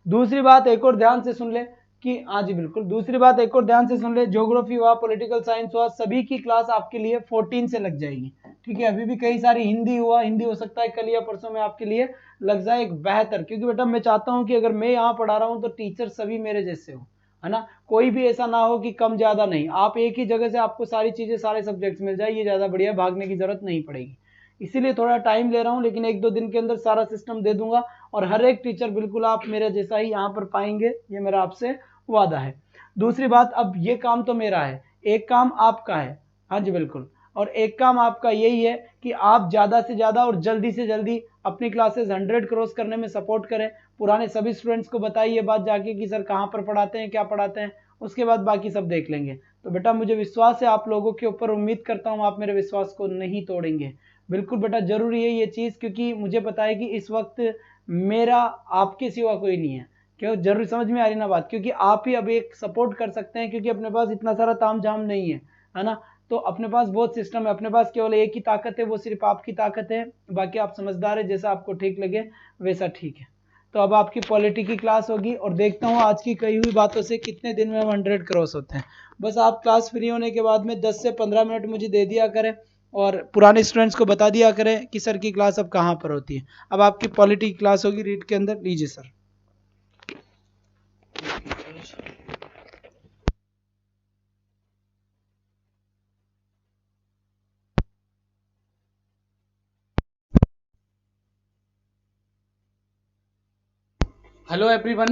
दूसरी बात एक और ध्यान से सुन ले कि हाँ जी बिल्कुल, दूसरी बात एक और ध्यान से सुन ले, ज्योग्राफी हुआ, पॉलिटिकल साइंस हुआ, सभी की क्लास आपके लिए 14 से लग जाएगी। ठीक है, अभी भी कई सारी हिंदी हुआ, हिंदी हो सकता है कल या परसों में आपके लिए लग जाए एक बेहतर, क्योंकि बेटा मैं चाहता हूं कि अगर मैं यहाँ पढ़ा रहा हूँ तो टीचर सभी मेरे जैसे हो, है ना, कोई भी ऐसा ना हो कि कम ज्यादा नहीं, आप एक ही जगह से आपको सारी चीजें सारे सब्जेक्ट्स मिल जाए, ये ज्यादा बढ़िया, भागने की जरूरत नहीं पड़ेगी। इसीलिए थोड़ा टाइम ले रहा हूँ, लेकिन 1-2 दिन के अंदर सारा सिस्टम दे दूंगा और हर एक टीचर बिल्कुल आप मेरे जैसा ही यहाँ पर पाएंगे, ये मेरा आपसे वादा है। दूसरी बात, अब ये काम तो मेरा है, एक काम आपका है। हाँ जी बिल्कुल, और एक काम आपका यही है कि आप ज़्यादा से ज़्यादा और जल्दी से जल्दी अपनी क्लासेस 100 क्रॉस करने में सपोर्ट करें। पुराने सभी स्टूडेंट्स को बताइए बात जाके कि सर कहाँ पर पढ़ाते हैं, क्या पढ़ाते हैं, उसके बाद बाकी सब देख लेंगे। तो बेटा मुझे विश्वास है आप लोगों के ऊपर, उम्मीद करता हूँ आप मेरे विश्वास को नहीं तोड़ेंगे। बिल्कुल बेटा जरूरी है ये चीज़, क्योंकि मुझे पता है कि इस वक्त मेरा आपके सिवा कोई नहीं है। क्यों, जरूर समझ में आ रही ना बात, क्योंकि आप ही अब एक सपोर्ट कर सकते हैं, क्योंकि अपने पास इतना सारा ताम झाम नहीं है ना, तो अपने पास बहुत सिस्टम है, अपने पास केवल एक ही ताकत है, वो सिर्फ आपकी ताकत है, बाकी आप समझदार है, जैसा आपको ठीक लगे वैसा ठीक है। तो अब आपकी पॉलिटी की क्लास होगी और देखता हूँ आज की कही हुई बातों से कितने दिन में 100 क्रॉस होते हैं। बस आप क्लास फ्री होने के बाद में 10 से 15 मिनट मुझे दे दिया करें और पुराने स्टूडेंट्स को बता दिया करें कि सर की क्लास अब कहाँ पर होती है। अब आपकी पॉलिटी की क्लास होगी रीड के अंदर, लीजिए सर। हेलो एवरीवन,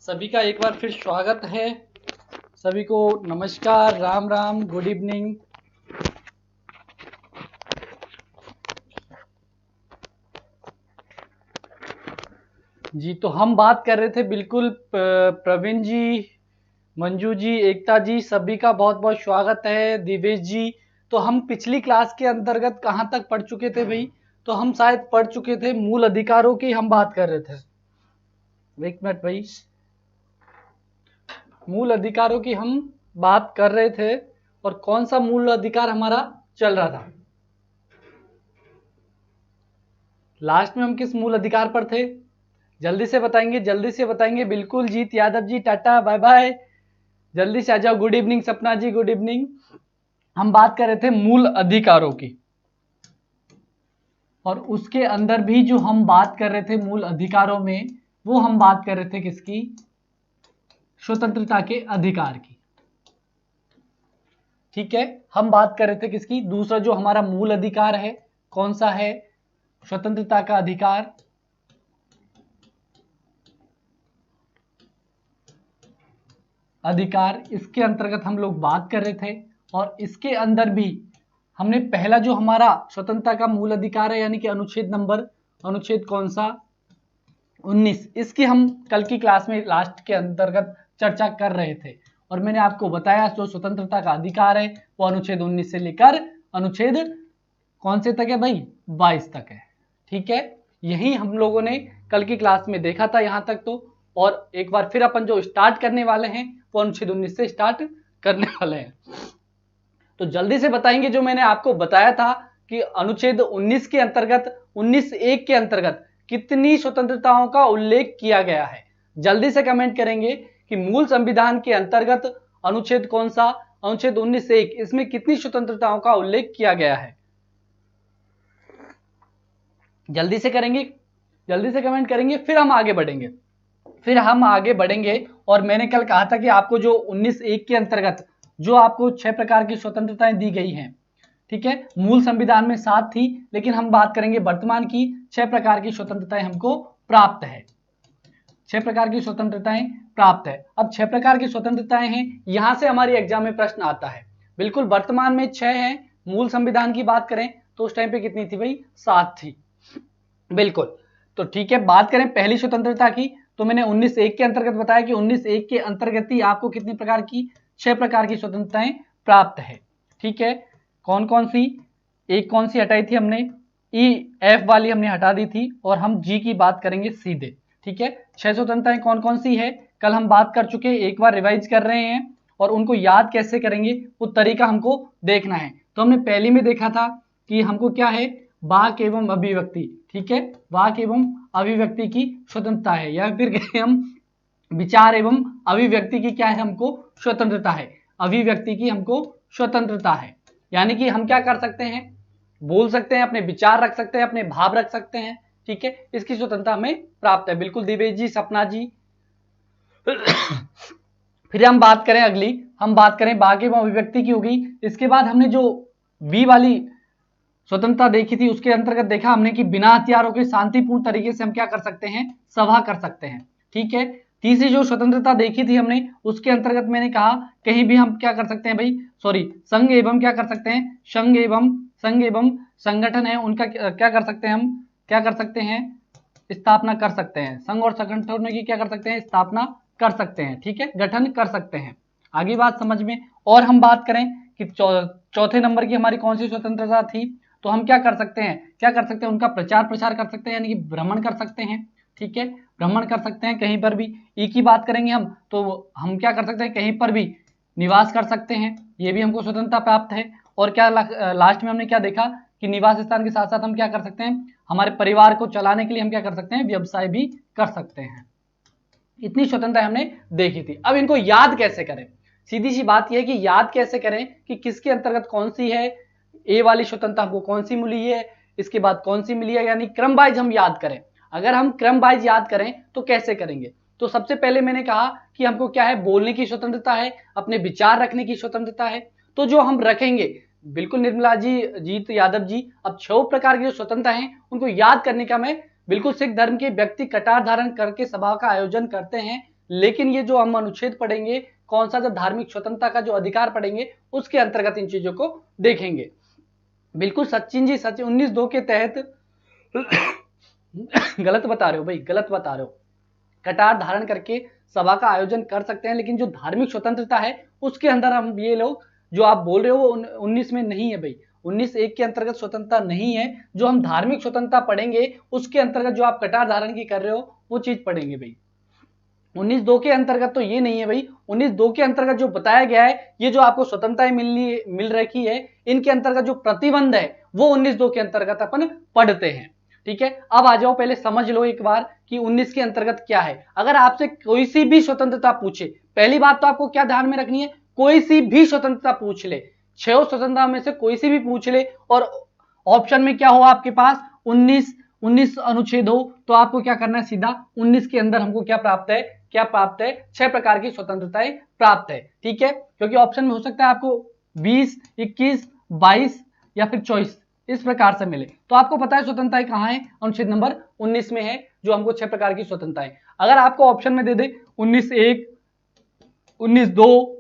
सभी का एक बार फिर स्वागत है। सभी को नमस्कार, राम राम, गुड इवनिंग। जी, तो हम बात कर रहे थे बिल्कुल प्रवीण जी, मंजू जी, एकता जी, सभी का बहुत बहुत स्वागत है। दिवेश जी, तो हम पिछली क्लास के अंतर्गत कहाँ तक पढ़ चुके थे भाई? तो हम शायद पढ़ चुके थे मूल अधिकारों की हम बात कर रहे थे। एक मिनट भाई, मूल अधिकारों की हम बात कर रहे थे और कौन सा मूल अधिकार हमारा चल रहा था? लास्ट में हम किस मूल अधिकार पर थे? जल्दी से बताएंगे, जल्दी से बताएंगे। बिल्कुल, जीत Yadav ji, tata bye bye, जल्दी से आ जाओ। गुड इवनिंग सपना जी, गुड इवनिंग। हम बात कर रहे थे मूल अधिकारों की, और उसके अंदर भी जो हम बात कर रहे थे मूल अधिकारों में, वो हम बात कर रहे थे किसकी? स्वतंत्रता के अधिकार की। ठीक है, हम बात कर रहे थे किसकी? दूसरा जो हमारा मूल अधिकार है, कौन सा है? स्वतंत्रता का अधिकार। इसके अंतर्गत हम लोग बात कर रहे थे, और इसके अंदर भी हमने पहला जो हमारा स्वतंत्रता का मूल अधिकार है, यानी कि अनुच्छेद कौन सा? 19, इसकी हम कल की क्लास में लास्ट के अंतर्गत चर्चा कर रहे थे, और मैंने आपको बताया जो स्वतंत्रता का अधिकार है वो अनुच्छेद 19 से लेकर अनुच्छेद कौन से तक है भाई? 22 तक है। ठीक है, यही हम लोगों ने कल की क्लास में देखा था यहाँ तक। तो और एक बार फिर अपन जो स्टार्ट करने वाले हैं वो अनुच्छेद 19 से स्टार्ट करने वाले हैं। तो जल्दी से बताएंगे जो मैंने आपको बताया था कि अनुच्छेद 19 के अंतर्गत, 19(1) के अंतर्गत कितनी स्वतंत्रताओं का उल्लेख किया गया है? जल्दी से कमेंट करेंगे कि मूल संविधान के अंतर्गत अनुच्छेद कौन सा? अनुच्छेद 19(1), इसमें कितनी स्वतंत्रताओं का उल्लेख किया गया है? जल्दी से करेंगे, जल्दी से कमेंट करेंगे, फिर हम आगे बढ़ेंगे। और मैंने कल कहा था कि आपको जो 19(1) के अंतर्गत जो आपको 6 प्रकार की स्वतंत्रताएं दी गई हैं, ठीक है, मूल संविधान में 7 थी, लेकिन हम बात करेंगे वर्तमान की 6 प्रकार की स्वतंत्रताएं हमको प्राप्त है। 6 प्रकार की स्वतंत्रताएं प्राप्त है। अब 6 प्रकार की स्वतंत्रताएं हैं, यहां से हमारी एग्जाम में प्रश्न आता है। बिल्कुल, वर्तमान में 6 है, मूल संविधान की बात करें तो उस टाइम पे कितनी थी भाई? 7 थी। बिल्कुल, तो ठीक है, बात करें पहली स्वतंत्रता की, तो मैंने 19(1) के अंतर्गत बताया कि 19(1) के अंतर्गत ही आपको कितनी प्रकार की? 6 प्रकार की स्वतंत्रताएं प्राप्त है। ठीक है, कौन कौन सी? एक कौन सी हटाई थी हमने? EF वाली हमने हटा दी थी, और हम G की बात करेंगे सीधे। ठीक है, 6 स्वतंत्रताएं कौन कौन सी है कल हम बात कर चुके, एक बार रिवाइज कर रहे हैं, और उनको याद कैसे करेंगे वो तरीका हमको देखना है। तो हमने पहली में देखा था कि हमको क्या है? वाक एवं अभिव्यक्ति, ठीक है, वाक एवं अभिव्यक्ति की स्वतंत्रता है, या फिर कहें हम विचार एवं अभिव्यक्ति की क्या है, हमको स्वतंत्रता है, अभिव्यक्ति की हमको स्वतंत्रता है। यानी कि हम क्या कर सकते हैं, बोल सकते हैं, अपने विचार रख सकते हैं, अपने भाव रख सकते हैं, ठीक है, इसकी स्वतंत्रता हमें प्राप्त है। बिल्कुल दिवेश जी, सपना जी। फिर हम बात करें अगली, हम बात करें वाक एवं अभिव्यक्ति की होगी। इसके बाद हमने जो बी वाली स्वतंत्रता देखी थी उसके अंतर्गत देखा हमने कि बिना हथियारों के शांतिपूर्ण तरीके से हम क्या कर सकते हैं, सभा कर सकते हैं, ठीक है। तीसरी जो स्वतंत्रता देखी थी हमने उसके अंतर्गत मैंने कहा कहीं भी हम क्या कर सकते हैं भाई, सॉरी, संघ एवं क्या कर सकते हैं, संघ एवं संगठन है उनका क्या कर सकते हैं, हम क्या कर सकते हैं, स्थापना कर सकते हैं, संघ और संगठनों की क्या कर सकते हैं, स्थापना कर सकते हैं, ठीक है, गठन कर सकते हैं। आगे बात समझ में। और हम बात करें कि चौथे नंबर की हमारी कौन सी स्वतंत्रता थी, तो हम क्या कर सकते हैं, क्या कर सकते हैं, उनका प्रचार प्रसार कर सकते हैं, यानी कि भ्रमण कर सकते हैं, ठीक है, भ्रमण कर सकते हैं कहीं पर भी। ई की बात करेंगे हम तो हम क्या कर सकते हैं, कहीं पर भी निवास कर सकते हैं, ये भी हमको स्वतंत्रता प्राप्त है। और क्या लास्ट में हमने क्या देखा कि निवास स्थान के साथ साथ हम क्या कर सकते हैं, हमारे परिवार को चलाने के लिए हम क्या कर सकते हैं, व्यवसाय भी कर सकते हैं। इतनी स्वतंत्रता हमने देखी थी। अब इनको याद कैसे करें, सीधी सी बात यह है कि याद कैसे करें कि किसके अंतर्गत कौन सी है, ए वाली स्वतंत्रता हमको कौन सी मिली है, इसके बाद कौन सी मिली है, यानी क्रम वाइज हम याद करें। अगर हम क्रम वाइज याद करें तो कैसे करेंगे, तो सबसे पहले मैंने कहा कि हमको क्या है, बोलने की स्वतंत्रता है, अपने विचार रखने की स्वतंत्रता है। तो जो हम रखेंगे, बिल्कुल निर्मला जी, जीत यादव जी, अब 6 प्रकार की जो स्वतंत्रता है उनको याद करने का मैं बिल्कुल सिख धर्म के व्यक्ति कटार धारण करके सभा का आयोजन करते हैं, लेकिन ये जो हम अनुच्छेद पढ़ेंगे, कौन सा, जो धार्मिक स्वतंत्रता का जो अधिकार पढ़ेंगे उसके अंतर्गत इन चीजों को देखेंगे। बिल्कुल सचिन जी, सचिन 19(2) के तहत गलत बता रहे हो भाई, गलत बता रहे हो, कटार धारण करके सभा का आयोजन कर सकते हैं, लेकिन जो धार्मिक स्वतंत्रता है उसके अंदर हम ये लोग जो आप बोल रहे हो वो 19 में नहीं है भाई, 19(1) के अंतर्गत स्वतंत्रता नहीं है। जो हम धार्मिक स्वतंत्रता पढ़ेंगे उसके अंतर्गत जो आप कटार धारण की कर रहे हो वो चीज पढ़ेंगे भाई। 19(2) के अंतर्गत तो ये नहीं है भाई, 19(2) के अंतर्गत जो बताया गया है, ये जो आपको स्वतंत्रताएं मिल रखी है, इनके अंतर्गत जो प्रतिबंध है वो 19(2) के अंतर्गत अपन पढ़ते हैं, ठीक है। अब आ जाओ, पहले समझ लो एक बार कि 19 के अंतर्गत क्या है। अगर आपसे कोई सी भी स्वतंत्रता पूछे, पहली बात तो आपको क्या ध्यान में रखनी है, कोई सी भी स्वतंत्रता पूछ ले, 6 स्वतंत्रता में से कोई सी भी पूछ ले और ऑप्शन में क्या हो आपके पास 19 अनुच्छेद हो, तो आपको क्या करना है, सीधा 19 के अंदर हमको क्या प्राप्त है, क्या प्राप्त है, 6 प्रकार की स्वतंत्रताएं प्राप्त है, ठीक है। क्योंकि ऑप्शन में हो सकता है आपको 20, 21, 22 या फिर 24 इस प्रकार से मिले, तो आपको पता है स्वतंत्रताएं कहां है, अनुच्छेद नंबर 19 में है, जो हमको 6 प्रकार की स्वतंत्रताएं। अगर आपको ऑप्शन में दे दे 19(1), 19(2),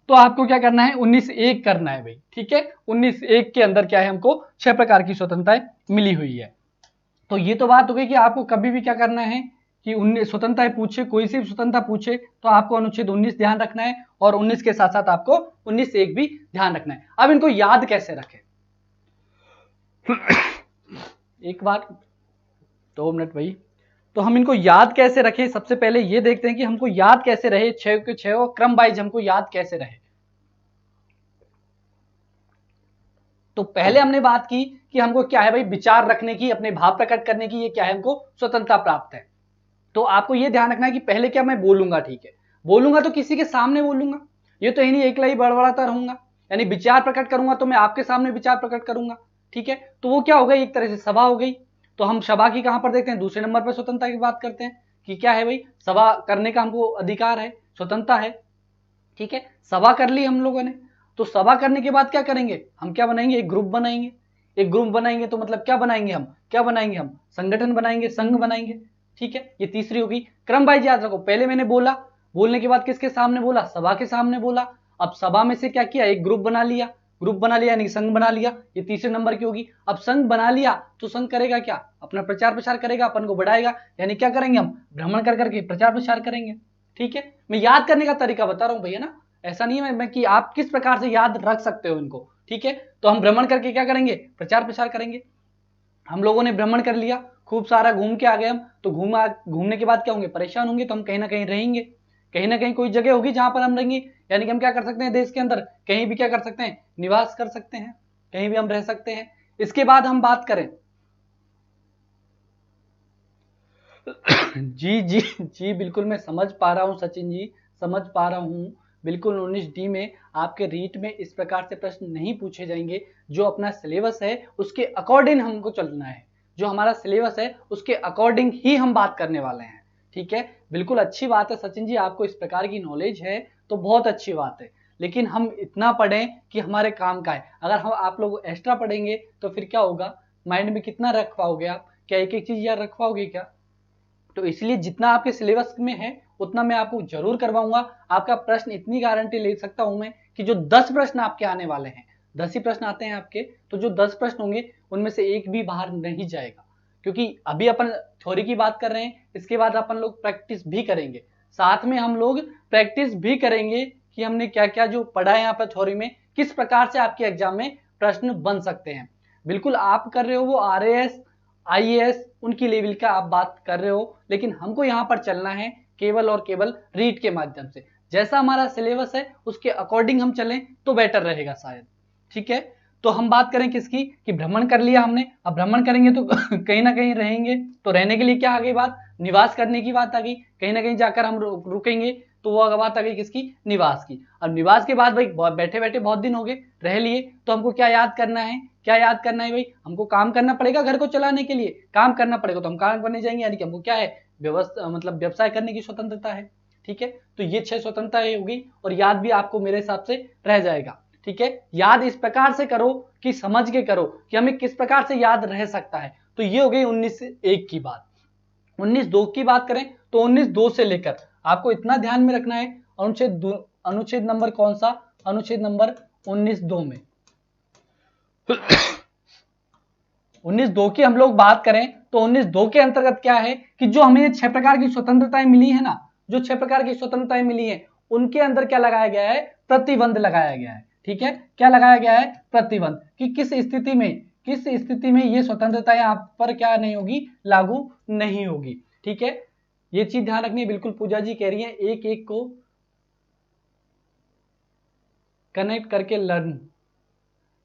तो आपको क्या करना है, 19(1) करना है भाई, ठीक है। 19(1) के अंदर क्या है, हमको 6 प्रकार की स्वतंत्रताएं मिली हुई है। तो ये तो बात हो गई कि आपको कभी भी क्या करना है कि 19 स्वतंत्रताएं पूछे, कोई सी स्वतंत्रता पूछे तो आपको अनुच्छेद 19 ध्यान रखना है, और 19 के साथ साथ आपको 19(1) भी ध्यान रखना है। अब इनको याद कैसे रखें, एक बार 2 मिनट भाई, तो हम इनको याद कैसे रखें, सबसे पहले ये देखते हैं कि हमको याद कैसे रहे, 6 के 6 क्रम वाइज हमको याद कैसे रहे। तो पहले हमने बात की कि हमको क्या है भाई, विचार रखने की, अपने भाव प्रकट करने की, ये क्या है, हमको स्वतंत्रता प्राप्त है। तो आपको ये ध्यान रखना है कि पहले क्या मैं बोलूंगा, ठीक है, बोलूंगा तो किसी के सामने बोलूंगा, ये तो नहीं एकला ही बड़बड़ाता रहूंगा, यानी विचार प्रकट करूंगा तो मैं आपके सामने विचार प्रकट करूंगा, ठीक है। तो वो क्या हो गई, एक तरह से सभा हो गई। तो हम सभा की कहां पर देखते हैं, दूसरे नंबर पर स्वतंत्रता की बात करते हैं कि क्या है भाई, सभा करने का हमको अधिकार है, स्वतंत्रता है, ठीक है। सभा कर ली हम लोगों ने, तो सभा करने के बाद क्या करेंगे, हम क्या बनाएंगे, एक ग्रुप बनाएंगे। एक ग्रुप बनाएंगे तो मतलब क्या बनाएंगे, हम क्या बनाएंगे, हम संगठन बनाएंगे, संघ बनाएंगे, ठीक है। ये तीसरी होगी। क्रम वाइज याद रखो, पहले मैंने बोला, बोलने के बाद किसके सामने बोला, सभा के सामने बोला। अब सभा में से क्या किया, एक ग्रुप बना लिया, ग्रुप बना लिया यानी संघ बना लिया, ये तीसरे नंबर की होगी। अब संघ बना लिया तो संघ करेगा क्या, अपना प्रचार प्रसार करेगा, अपन को बढ़ाएगा, यानी क्या करेंगे, हम भ्रमण कर करके प्रचार प्रसार करेंगे, ठीक है। मैं याद करने का तरीका बता रहा हूं भैया ना, ऐसा नहीं है मैं कि आप किस प्रकार से याद रख सकते हो इनको, ठीक है। तो हम भ्रमण करके क्या करेंगे, प्रचार प्रसार करेंगे। हम लोगों ने भ्रमण कर लिया, खूब सारा घूम के आ गए हम, तो घूमने के बाद क्या होंगे, परेशान होंगे, तो हम कहीं ना कहीं रहेंगे, कहीं ना कहीं कोई जगह होगी जहां पर हम रहेंगे, यानी कि हम क्या कर सकते हैं, देश के अंदर कहीं भी क्या कर सकते हैं, निवास कर सकते हैं, कहीं भी हम रह सकते हैं। इसके बाद हम बात करें जी जी जी, बिल्कुल मैं समझ पा रहा हूँ सचिन जी, समझ पा रहा हूँ। बिल्कुल 19D में आपके रीट में इस प्रकार से प्रश्न नहीं पूछे जाएंगे। जो अपना सिलेबस है उसके अकॉर्डिंग हमको चलना है, जो हमारा सिलेबस है उसके अकॉर्डिंग ही हम बात करने वाले हैं। ठीक है, बिल्कुल अच्छी बात है सचिन जी, आपको इस प्रकार की नॉलेज है तो बहुत अच्छी बात है। लेकिन हम इतना पढ़ें कि हमारे काम का है। अगर हम आप लोग एक्स्ट्रा पढ़ेंगे तो फिर क्या होगा, माइंड में कितना रख पाओगे आप, क्या एक एक चीज याद रख पाओगे क्या? तो इसलिए जितना आपके सिलेबस में है उतना मैं आपको जरूर करवाऊंगा। आपका प्रश्न इतनी गारंटी ले सकता हूं मैं कि जो 10 प्रश्न आपके आने वाले हैं, 10 ही प्रश्न आते हैं आपके, तो जो 10 प्रश्न होंगे उनमें से एक भी बाहर नहीं जाएगा। क्योंकि अभी अपन थ्योरी की बात कर रहे हैं, इसके बाद अपन लोग प्रैक्टिस भी करेंगे, साथ में हम लोग प्रैक्टिस भी करेंगे कि हमने क्या क्या जो पढ़ा है यहाँ पर थ्योरी में, किस प्रकार से आपके एग्जाम में प्रश्न बन सकते हैं। बिल्कुल आप कर रहे हो वो RAS IAS उनकी लेवल का आप बात कर रहे हो, लेकिन हमको यहाँ पर चलना है केवल और केवल रीड के माध्यम से। जैसा हमारा सिलेबस है उसके अकॉर्डिंग हम चलें तो बेटर रहेगा शायद। ठीक है, तो हम बात करें किसकी, कि भ्रमण कर लिया हमने। अब भ्रमण करेंगे तो कहीं ना कहीं रहेंगे, तो रहने के लिए क्या आ गई बात, निवास करने की बात आ गई। कहीं ना कहीं जाकर हम रुकेंगे तो वो बात आ गई किसकी, निवास की। अब निवास के बाद भाई बैठे बैठे बहुत दिन हो गए रह लिए, तो हमको क्या याद करना है, क्या याद करना है भाई, हमको काम करना पड़ेगा घर को चलाने के लिए, काम करना पड़ेगा तो हम काम करने जाएंगे, यानी कि हमको क्या है, व्यवस्था मतलब व्यवसाय करने की स्वतंत्रता है। ठीक है, तो ये 6 स्वतंत्रता होगी और याद भी आपको मेरे हिसाब से रह जाएगा। ठीक है, याद इस प्रकार से करो कि समझ के करो कि हमें किस प्रकार से याद रह सकता है। तो ये हो गई 19(1) की बात। 19(2) की बात करें तो 19(2) से लेकर आपको इतना ध्यान में रखना है, अनुच्छेद नंबर कौन सा, अनुच्छेद नंबर 19(2) में 19(2) की हम लोग बात करें तो 19(2) के अंतर्गत क्या है कि जो हमें 6 प्रकार की स्वतंत्रताएं मिली है ना, जो 6 प्रकार की स्वतंत्रताएं मिली है उनके अंदर क्या लगाया गया है, प्रतिबंध लगाया गया है। ठीक है, क्या लगाया गया है, प्रतिबंध, कि किस स्थिति में ये स्वतंत्रताएं आप पर क्या नहीं होगी, लागू नहीं होगी। ठीक है, ये चीज ध्यान रखनी है। बिल्कुल पूजा जी कह रही है एक एक को कनेक्ट करके लर्न,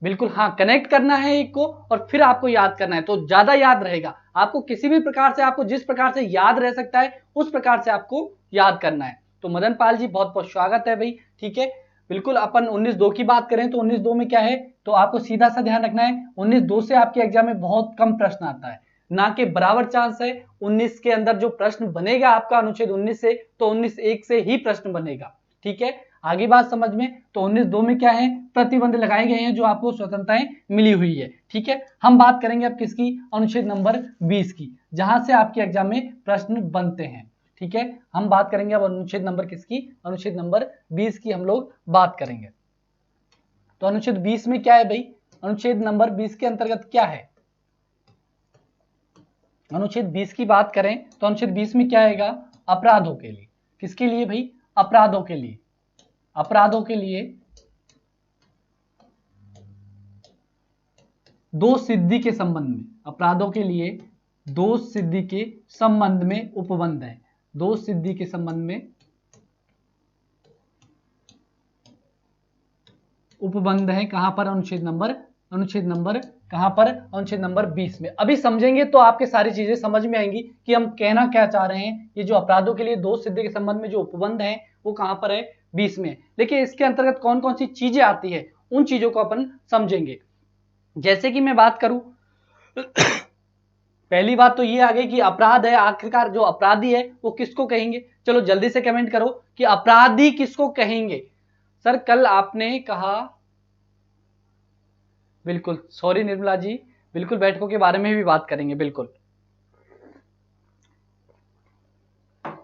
बिल्कुल हाँ, कनेक्ट करना है एक को और फिर आपको याद करना है तो ज्यादा याद रहेगा। आपको किसी भी प्रकार से, आपको जिस प्रकार से याद रह सकता है उस प्रकार से आपको याद करना है। तो मदन पाल जी बहुत बहुत स्वागत है भाई। ठीक है, बिल्कुल अपन 19(2) की बात करें तो 19(2) में क्या है, तो आपको सीधा सा ध्यान रखना है 19(2) से आपके एग्जाम में बहुत कम प्रश्न आता है, ना के बराबर चांस है 19 के अंदर जो प्रश्न बनेगा आपका अनुच्छेद 19 से, तो 19(1) से ही प्रश्न बनेगा। ठीक है, आगे बात समझ में, तो 19(2) में क्या है, प्रतिबंध लगाए गए हैं जो आपको स्वतंत्रताएं मिली हुई है। ठीक है, हम बात करेंगे अब किसकी, अनुच्छेद नंबर 20 की, जहां से आपके एग्जाम में प्रश्न बनते हैं। ठीक है, हम बात करेंगे अब अनुच्छेद नंबर किसकी, अनुच्छेद नंबर 20 की हम लोग बात करेंगे। तो अनुच्छेद 20 में क्या है भाई, अनुच्छेद नंबर 20 के अंतर्गत क्या है, अनुच्छेद 20 की बात करें तो अनुच्छेद 20 में क्या आएगा, अपराधों के लिए। किसके लिए भाई, अपराधों के लिए, अपराधों के लिए दो सिद्धि के संबंध में, अपराधों के लिए दो सिद्धि के संबंध में उपबंध है, दो सिद्धि के संबंध में उपबंध है। कहां पर, अनुच्छेद नंबर कहां पर, अनुच्छेद नंबर 20 में। अभी समझेंगे तो आपके सारी चीजें समझ में आएंगी कि हम कहना क्या चाह रहे हैं। ये जो अपराधों के लिए दो सिद्धि के संबंध में जो उपबंध है वो कहां पर है, 20 में। लेकिन इसके अंतर्गत कौन कौन सी चीजें आती है उन चीजों को अपन समझेंगे। जैसे कि मैं बात करूं पहली बात तो ये आ गई कि अपराध है, आखिरकार जो अपराधी है वो किसको कहेंगे। चलो जल्दी से कमेंट करो कि अपराधी किसको कहेंगे। सर कल आपने कहा, बिल्कुल सॉरी निर्मला जी, बिल्कुल बैठकों के बारे में भी बात करेंगे, बिल्कुल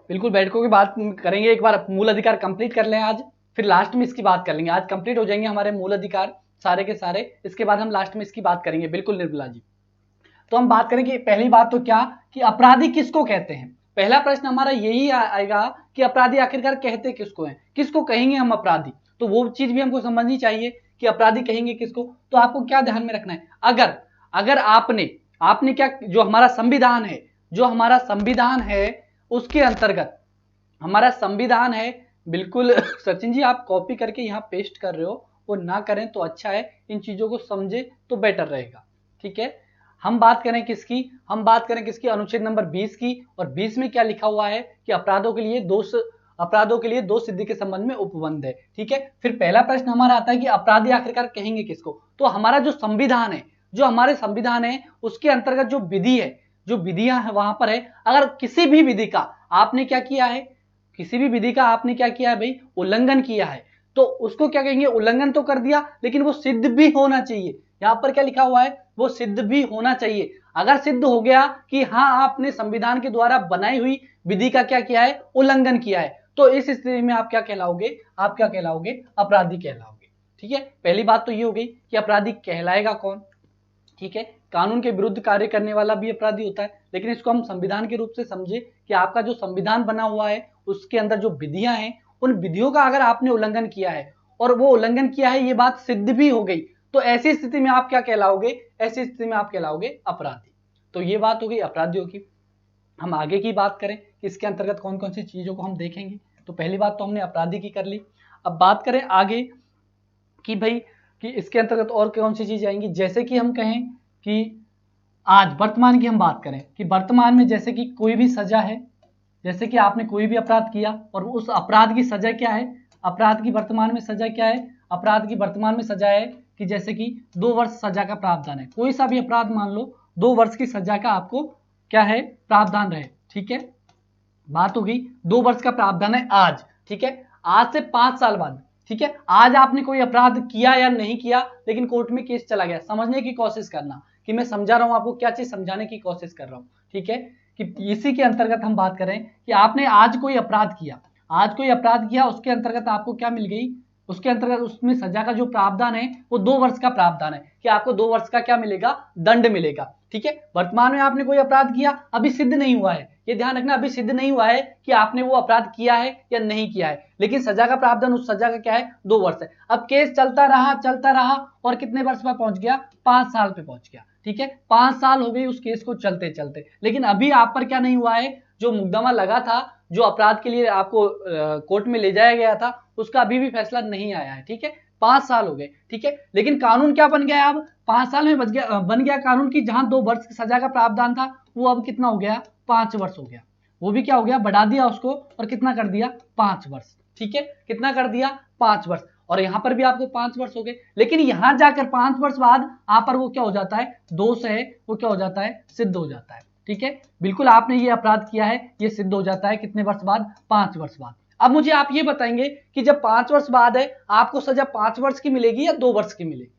बिल्कुल बैठकों की बात करेंगे। एक बार मूल अधिकार कंप्लीट कर लें आज, फिर लास्ट में इसकी बात कर लेंगे। आज कंप्लीट हो जाएंगे हमारे मूल अधिकार सारे के सारे, इसके बाद हम लास्ट में इसकी बात करेंगे। बिल्कुल निर्मला जी, तो हम बात करेंगे पहली बात तो क्या, कि अपराधी किसको कहते हैं। पहला प्रश्न हमारा यही आएगा कि अपराधी आखिरकार कहते किसको हैं, किसको कहेंगे हम अपराधी। तो वो चीज भी हमको समझनी चाहिए कि अपराधी कहेंगे किसको। तो आपको क्या ध्यान में रखना है, अगर आपने क्या, जो हमारा संविधान है, जो हमारा संविधान है उसके अंतर्गत, हमारा संविधान है, बिल्कुल सचिन जी आप कॉपी करके यहाँ पेस्ट कर रहे हो, वो ना करें तो अच्छा है, इन चीजों को समझे तो बेटर रहेगा। ठीक है, हम बात करें किसकी, हम बात करें किसकी, अनुच्छेद नंबर 20 की। और 20 में क्या लिखा हुआ है कि अपराधों के लिए दोष सिद्धि के संबंध में उपबंध है। ठीक है, फिर पहला प्रश्न हमारा आता है कि अपराधी आखिरकार कहेंगे किसको। तो हमारा जो संविधान है, जो हमारे संविधान है उसके अंतर्गत जो विधि है, जो विधियां है वहां पर है, अगर किसी भी विधि का आपने क्या किया है, किसी भी विधि का आपने क्या किया है भाई, उल्लंघन किया है, तो उसको क्या कहेंगे, उल्लंघन तो कर दिया लेकिन वो सिद्ध भी होना चाहिए। यहां पर क्या लिखा हुआ है, वो सिद्ध भी होना चाहिए। अगर सिद्ध हो गया कि हाँ आपने संविधान के द्वारा बनाई हुई विधि का क्या किया है, उल्लंघन किया है, तो इस स्थिति में आप क्या कहलाओगे, आप क्या कहलाओगे, अपराधी कहलाओगे। ठीक है, पहली बात तो ये हो गई कि अपराधी कहलाएगा कौन। ठीक है, कानून के विरुद्ध कार्य करने वाला भी अपराधी होता है, लेकिन इसको हम संविधान के रूप से समझे कि आपका जो संविधान बना हुआ है उसके अंदर जो विधियां हैं, उन विधियों का अगर आपने उल्लंघन किया है और वो उल्लंघन किया है, ये बात सिद्ध भी हो गई, तो ऐसी स्थिति में आप क्या कहलाओगे, ऐसी स्थिति में आप कहलाओगे अपराधी। तो ये बात हो गई अपराधियों की। हम आगे की बात करें कि इसके अंतर्गत कौन कौन सी चीजों को हम देखेंगे, तो पहली बात तो हमने अपराधी की कर ली। अब बात करें आगे कि भाई कि इसके अंतर्गत और कौन सी चीज आएंगी, जैसे कि हम कहें कि आज वर्तमान की हम बात करें कि वर्तमान में जैसे कि कोई भी सजा है, जैसे कि आपने कोई भी अपराध किया और उस अपराध की सजा क्या है, अपराध की वर्तमान में सजा क्या है, अपराध की वर्तमान में सजा है कि जैसे कि 2 वर्ष सजा का प्रावधान है। कोई सा भी अपराध मान लो, 2 वर्ष की सजा का आपको क्या है, प्रावधान रहे। ठीक है, बात हो गई 2 वर्ष का प्रावधान है आज। ठीक है, आज से 5 साल बाद, ठीक है, आज आपने कोई अपराध किया या नहीं किया, लेकिन कोर्ट में केस चला गया, समझने की कोशिश करना कि मैं समझा रहा हूं आपको, क्या चीज समझाने की कोशिश कर रहा हूं। ठीक है, कि इसी के अंतर्गत हम बात करें कि आपने आज कोई अपराध किया, आज कोई अपराध किया, उसके अंतर्गत आपको क्या मिल गई, उसके अंतर्गत उसमें सजा का जो प्रावधान है वो 2 वर्ष का प्रावधान है कि आपको 2 वर्ष का क्या मिलेगा, दंड मिलेगा। ठीक है, वर्तमान में आपने कोई अपराध किया, अभी सिद्ध नहीं हुआ है, ये ध्यान रखना, अभी सिद्ध नहीं हुआ है कि आपने वो अपराध किया है या नहीं किया है, लेकिन सजा का प्रावधान उस सजा का क्या है, 2 वर्ष है। अब केस चलता रहा और कितने वर्ष पर पहुंच गया, 5 साल पे पहुंच गया। ठीक है, 5 साल हो गई उस केस को चलते चलते, लेकिन अभी आप पर क्या नहीं हुआ है, जो मुकदमा लगा था, जो अपराध के लिए आपको कोर्ट में ले जाया गया था, उसका अभी भी फैसला नहीं आया है। ठीक है, 5 साल हो गए। ठीक है, लेकिन कानून क्या बन गया, अब 5 साल में बन गया कानून की जहां 2 वर्ष की सजा का प्रावधान था, वो अब कितना हो गया, 5 वर्ष हो गया। वो भी क्या हो गया, बढ़ा दिया उसको और कितना कर दिया, 5 वर्ष। ठीक है, कितना कर दिया, 5 वर्ष। और यहां पर भी आपको 5 वर्ष हो गए, लेकिन यहां जाकर 5 वर्ष बाद आप पर वो क्या हो जाता है, दोष है वो क्या हो जाता है, सिद्ध हो जाता है। ठीक है, बिल्कुल आपने ये अपराध किया है, ये सिद्ध हो जाता है कितने वर्ष बाद, 5 वर्ष बाद। अब मुझे आप ये बताएंगे कि जब 5 वर्ष बाद है, आपको सजा 5 वर्ष की मिलेगी या 2 वर्ष की मिलेगी,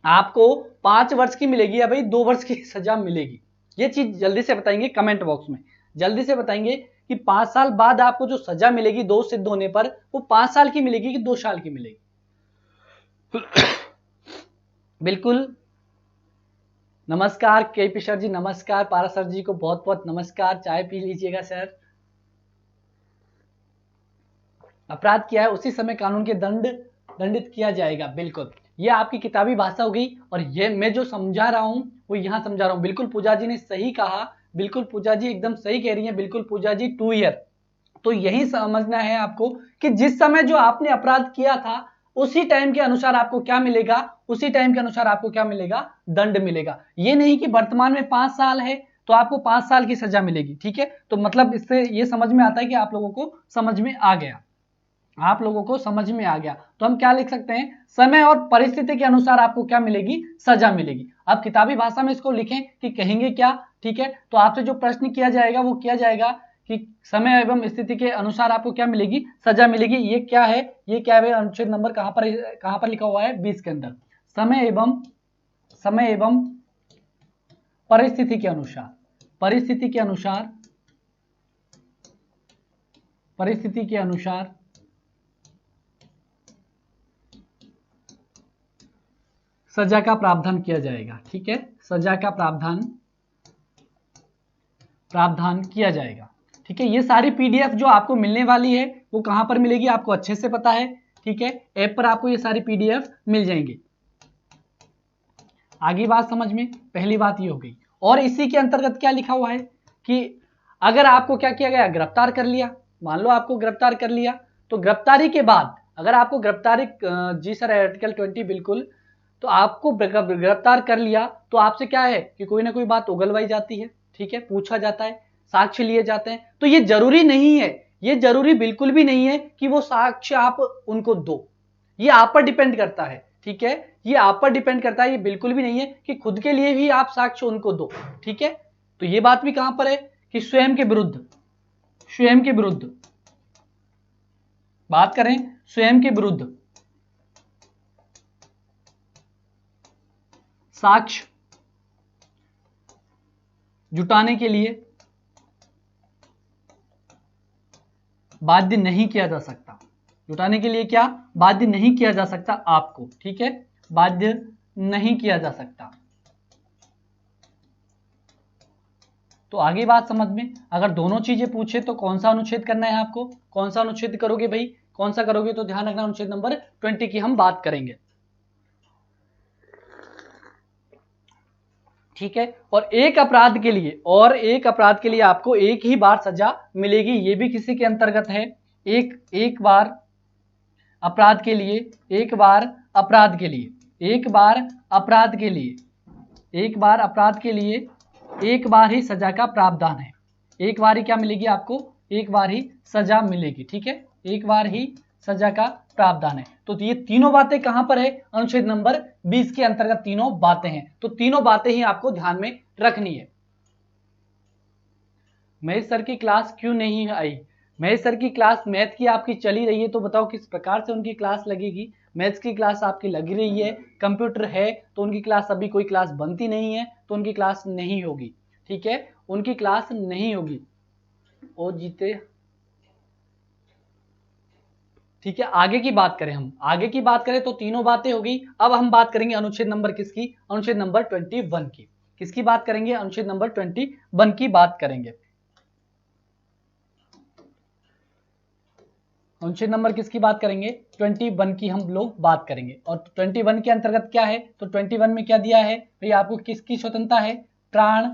आपको 5 वर्ष की मिलेगी या भाई 2 वर्ष की सजा मिलेगी, ये चीज जल्दी से बताएंगे कमेंट बॉक्स में, जल्दी से बताएंगे कि 5 साल बाद आपको जो सजा मिलेगी दोष सिद्ध होने पर, वो 5 साल की मिलेगी कि 2 साल की मिलेगी। बिल्कुल, नमस्कार केपी सर जी, नमस्कार पारा सर जी को बहुत बहुत नमस्कार, चाय पी लीजिएगा सर। अपराध किया है उसी समय कानून के दंडित किया जाएगा, बिल्कुल, ये आपकी किताबी भाषा हो गई। और ये मैं जो समझा रहा हूं वो यहां समझा रहा हूं। बिल्कुल पूजा जी ने सही कहा, बिल्कुल पूजा जी एकदम सही कह रही है, बिल्कुल पूजा जी 2 ईयर। तो यही समझना है आपको कि जिस समय जो आपने अपराध किया था उसी टाइम के अनुसार आपको क्या मिलेगा, उसी टाइम के अनुसार आपको क्या मिलेगा, दंड मिलेगा। ये नहीं कि वर्तमान में 5 साल है तो आपको 5 साल की सजा मिलेगी। ठीक है, तो मतलब इससे ये समझ में आता है कि आप लोगों को समझ में आ गया, आप लोगों को समझ में आ गया। तो हम क्या लिख सकते हैं, समय और परिस्थिति के अनुसार आपको क्या मिलेगी, सजा मिलेगी। अब किताबी भाषा में इसको लिखें कि कहेंगे क्या। ठीक है, तो आपसे जो प्रश्न किया जाएगा वो किया जाएगा कि समय एवं स्थिति के अनुसार आपको क्या मिलेगी, सजा मिलेगी। ये क्या है, ये क्या है, अनुच्छेद नंबर कहां पर लिखा हुआ है, 20 के अंदर, समय एवं परिस्थिति के अनुसार, परिस्थिति के अनुसार सजा का प्रावधान किया जाएगा। ठीक है, सजा का प्रावधान किया जाएगा। ठीक है, ये सारी पीडीएफ जो आपको मिलने वाली है वो कहां पर मिलेगी, आपको अच्छे से पता है। ठीक है, ऐप पर आपको ये सारी पीडीएफ मिल जाएंगे। आगे बात समझ में, पहली बात ये हो गई। और इसी के अंतर्गत क्या लिखा हुआ है कि अगर आपको क्या किया गया, गिरफ्तार कर लिया, मान लो आपको गिरफ्तार कर लिया, तो गिरफ्तारी के बाद अगर आपको गिरफ्तारी, जी सर आर्टिकल 20 बिल्कुल, तो आपको गिरफ्तार कर लिया तो आपसे क्या है कि कोई ना कोई बात उगलवाई जाती है, ठीक है, पूछा जाता है, साक्ष्य लिए जाते हैं। तो ये जरूरी नहीं है, ये जरूरी बिल्कुल भी नहीं है कि वो साक्ष्य आप उनको दो, ये आप पर डिपेंड करता है, ठीक है, ये आप पर डिपेंड करता है। ये बिल्कुल भी नहीं है कि खुद के लिए भी आप साक्ष्य उनको दो, ठीक है। तो ये बात भी कहां पर है कि स्वयं के विरुद्ध, स्वयं के विरुद्ध बात करें, स्वयं के विरुद्ध साक्ष्य जुटाने के लिए बाध्य नहीं किया जा सकता, जुटाने के लिए क्या बाध्य नहीं किया जा सकता आपको, ठीक है, बाध्य नहीं किया जा सकता। तो आगे बात समझ में, अगर दोनों चीजें पूछे तो कौन सा अनुच्छेद करना है आपको, कौन सा अनुच्छेद करोगे भाई, कौन सा करोगे, तो ध्यान रखना अनुच्छेद नंबर 20 की हम बात करेंगे, ठीक है। और एक अपराध के लिए, और एक अपराध के लिए आपको एक ही बार सजा मिलेगी, ये भी किसी के अंतर्गत है। एक बार अपराध के लिए, एक बार अपराध के लिए, एक बार अपराध के लिए, एक बार अपराध के लिए एक बार ही सजा का प्रावधान है। एक बार ही क्या मिलेगी आपको, एक बार ही सजा मिलेगी, ठीक है, एक बार ही सजा का प्रावधान है। तो ये तीनों बातें कहां पर है, अनुच्छेद नंबर 20 के अंतर्गत तीनों बातें हैं। तो तीनों बातें ही आपको ध्यान में रखनी है। महेश सर की क्लास क्यों नहीं आई, महेश सर की क्लास मैथ की आपकी चली रही है, तो बताओ किस प्रकार से उनकी क्लास लगेगी। मैथ्स की क्लास आपकी लगी रही है, कंप्यूटर है तो उनकी क्लास, अभी कोई क्लास बनती नहीं है तो उनकी क्लास नहीं होगी, ठीक है, उनकी क्लास नहीं होगी। ओ जीते, ठीक है। आगे की बात करें, हम आगे की बात करें तो तीनों बातें होगी। अब हम बात करेंगे अनुच्छेद नंबर किसकी, अनुच्छेद नंबर 21 की। किसकी बात करेंगे, अनुच्छेद नंबर 21 की बात करेंगे। अनुच्छेद नंबर किसकी बात करेंगे, 21 की हम लोग बात करेंगे। और 21 के अंतर्गत क्या है, तो 21 में क्या दिया है भाई, आपको किसकी स्वतंत्रता है, प्राण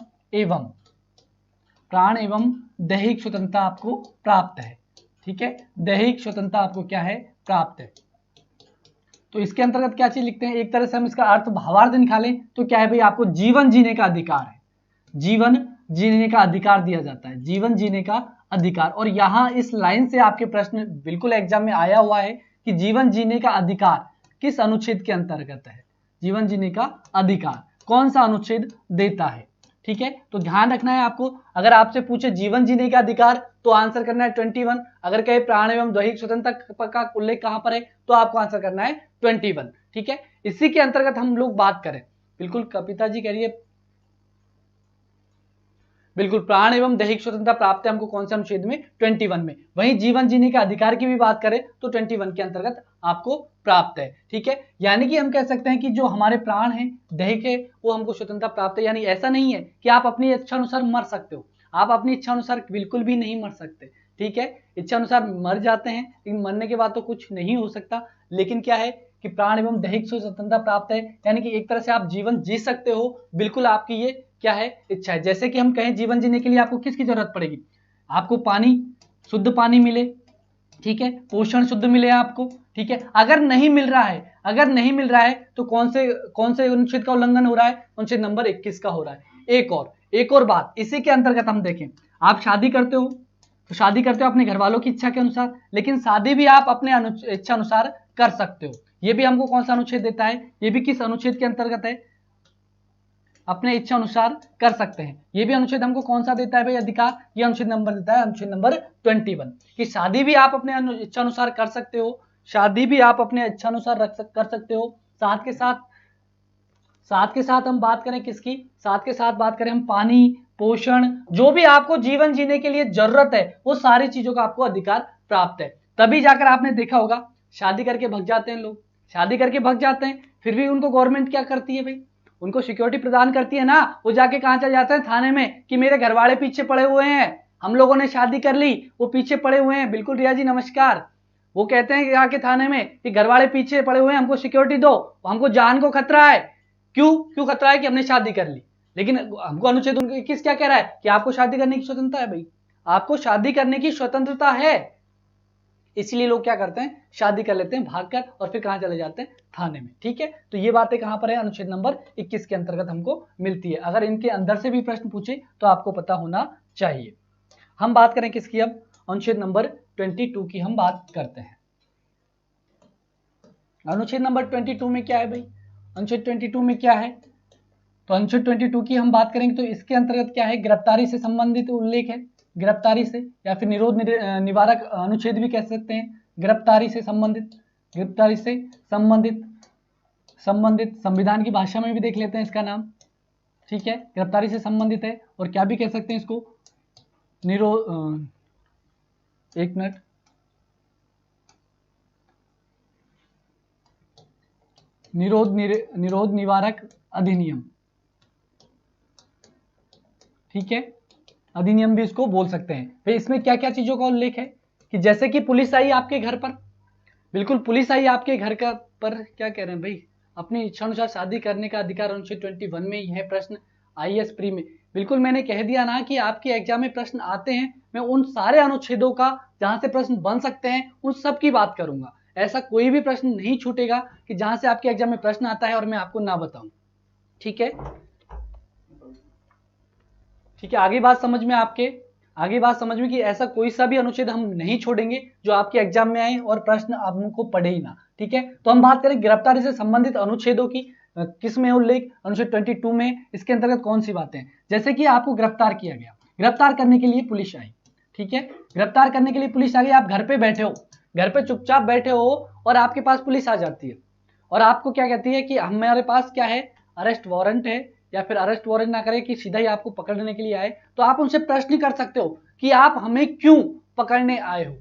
एवं दैहिक स्वतंत्रता आपको प्राप्त है, ठीक है, दैहिक स्वतंत्रता आपको क्या है, प्राप्त है। तो इसके अंतर्गत क्या चीज लिखते हैं, एक तरह से हम इसका अर्थ भावार्थ निकालें तो क्या है भाई, आपको जीवन जीने का अधिकार है, जीवन जीने का अधिकार दिया जाता है, जीवन जीने का अधिकार। और यहां इस लाइन से आपके प्रश्न बिल्कुल एग्जाम में आया हुआ है कि जीवन जीने का अधिकार किस अनुच्छेद के अंतर्गत है, जीवन जीने का अधिकार कौन सा अनुच्छेद देता है, ठीक है। तो ध्यान रखना है आपको, अगर आपसे पूछे जीवन जीने का अधिकार तो आंसर करना है 21, अगर कहे प्राण एवं दैहिक स्वतंत्रता का उल्लेख कहां पर है तो आपको आंसर करना है 21, ठीक है। इसी के अंतर्गत हम लोग बात करें, बिल्कुल कविता जी कह रही है, बिल्कुल प्राण एवं दैहिक स्वतंत्रता प्राप्त है हमको कौन से अनुच्छेद में, 21 में। वहीं जीवन जीने के अधिकार की भी बात करें तो 21 के अंतर्गत आपको प्राप्त है, ठीक है। यानी कि हम कह सकते हैं कि जो हमारे प्राण हैं, दैहिक है, वो हमको स्वतंत्रता प्राप्त है। यानी ऐसा नहीं है कि आप अपनी इच्छा अनुसार मर सकते हो, आप अपनी इच्छा अनुसार बिल्कुल भी नहीं मर सकते, ठीक है। इच्छा अनुसार मर जाते हैं लेकिन मरने के बाद तो कुछ नहीं हो सकता, लेकिन क्या है कि प्राण एवं दैहिक स्वतंत्रता प्राप्त है, यानी कि एक तरह से आप जीवन जी सकते हो, बिल्कुल आपकी ये क्या है, इच्छा है। जैसे कि हम कहें जीवन जीने के लिए आपको किसकी जरूरत पड़ेगी, आपको पानी, शुद्ध पानी मिले, ठीक है, पोषण शुद्ध मिले आपको, ठीक है। अगर नहीं मिल रहा है, अगर नहीं मिल रहा है तो कौन से अनुच्छेद का उल्लंघन हो रहा है, अनुच्छेद नंबर 21 का हो रहा है। एक और बात इसी के अंतर्गत हम देखें, आप शादी करते हो तो शादी करते हो अपने घर वालों की इच्छा के अनुसार, लेकिन शादी भी आप अपने इच्छा अनुसार कर सकते हो। ये भी हमको कौन सा अनुच्छेद देता है, ये भी किस अनुच्छेद के अंतर्गत है, अपने इच्छा अनुसार कर सकते हैं। ये भी अनुच्छेद हमको कौन सा देता है भाई अधिकार, ये अनुच्छेद नंबर देता है अनुच्छेद नंबर 21 कि शादी भी आप अपने इच्छा अनुसार कर सकते हो, शादी भी आप अपने इच्छा अनुसार कर सकते हो। साथ के साथ हम बात करें किसकी, साथ के साथ बात करें हम पानी, पोषण, जो भी आपको जीवन जीने के लिए जरूरत है वो सारी चीजों का आपको अधिकार प्राप्त है। तभी जाकर आपने देखा होगा शादी करके भग जाते हैं लोग, शादी करके भग जाते हैं, फिर भी उनको गवर्नमेंट क्या करती है भाई, उनको सिक्योरिटी प्रदान करती है ना। वो जाके कहां चले जाते हैं, थाने में, कि मेरे घर वाले पीछे पड़े हुए हैं, हम लोगों ने शादी कर ली, वो पीछे पड़े हुए हैं। बिल्कुल रिया जी नमस्कार। वो कहते हैं कि आके थाने में कि घर वाले पीछे पड़े हुए हैं, हमको सिक्योरिटी दो, हमको जान को खतरा है। क्यों खतरा है, कि हमने शादी कर ली। लेकिन हमको अनुच्छेद 21 क्या कह रहा है कि आपको शादी करने की स्वतंत्रता है भाई, आपको शादी करने की स्वतंत्रता है। इसलिए लोग क्या करते हैं, शादी कर लेते हैं भागकर और फिर कहां चले जाते हैं, थाने में। ठीक है, तो ये बातें कहां पर है, अनुच्छेद नंबर 21 के अंतर्गत हमको मिलती है। अगर इनके अंदर से भी प्रश्न पूछे तो आपको पता होना चाहिए। हम बात करें किसकी, अब अनुच्छेद नंबर 22 की हम बात करते हैं। अनुच्छेद नंबर 22 में क्या है भाई, अनुच्छेद 22 में क्या है, तो अनुच्छेद 22 की हम बात करेंगे तो इसके अंतर्गत क्या है, गिरफ्तारी से संबंधित उल्लेख है, गिरफ्तारी से या फिर निरोध निवारक अनुच्छेद भी कह सकते हैं, गिरफ्तारी से संबंधित, गिरफ्तारी से संबंधित, संबंधित संविधान की भाषा में भी देख लेते हैं इसका नाम। ठीक है, गिरफ्तारी से संबंधित है, और क्या भी कह सकते हैं इसको, निरोध, एक मिनट, निरोध निवारक अधिनियम। ठीक है, अधिनियम भी इसको बोल सकते हैं। फिर इसमें क्या क्या चीजों का उल्लेख है कि जैसे कि पुलिस आई आपके घर पर, बिल्कुल पुलिस आई आपके घर का पर, क्या कह रहे हैं भाई, अपनी इच्छा अनुसार शादी करने का अधिकार अनुच्छेद 21 में ही है। प्रश्न आईएएस प्री में, बिल्कुल मैंने कह दिया ना कि आपके एग्जाम में प्रश्न आते हैं, मैं उन सारे अनुच्छेदों का जहां से प्रश्न बन सकते हैं उन सब की बात करूंगा। ऐसा कोई भी प्रश्न नहीं छूटेगा कि जहां से आपके एग्जाम में प्रश्न आता है और मैं आपको ना बताऊं। ठीक है, ठीक है, आगे बात समझ में आपके, आगे बात समझ में कि ऐसा कोई सा भी अनुच्छेद हम नहीं छोड़ेंगे जो आपके एग्जाम में आए और प्रश्न आपको पढ़े ही ना। ठीक है, तो हम बात करें गिरफ्तारी से संबंधित अनुच्छेदों की, किस में उल्लेख, अनुच्छेद 22 में। इसके अंतर्गत कौन सी बातें हैं, जैसे कि आपको गिरफ्तार किया गया, गिरफ्तार करने के लिए पुलिस आई। ठीक है, गिरफ्तार करने के लिए पुलिस आ गई, आप घर पे बैठे हो, घर पे चुपचाप बैठे हो और आपके पास पुलिस आ जाती है और आपको क्या कहती है कि हमारे पास क्या है, अरेस्ट वारंट है, या फिर अरेस्ट वारंट ना करे कि सीधा ही आपको पकड़ने के लिए आए, तो आप उनसे प्रश्न कर सकते हो कि आप हमें क्यों पकड़ने आए हो।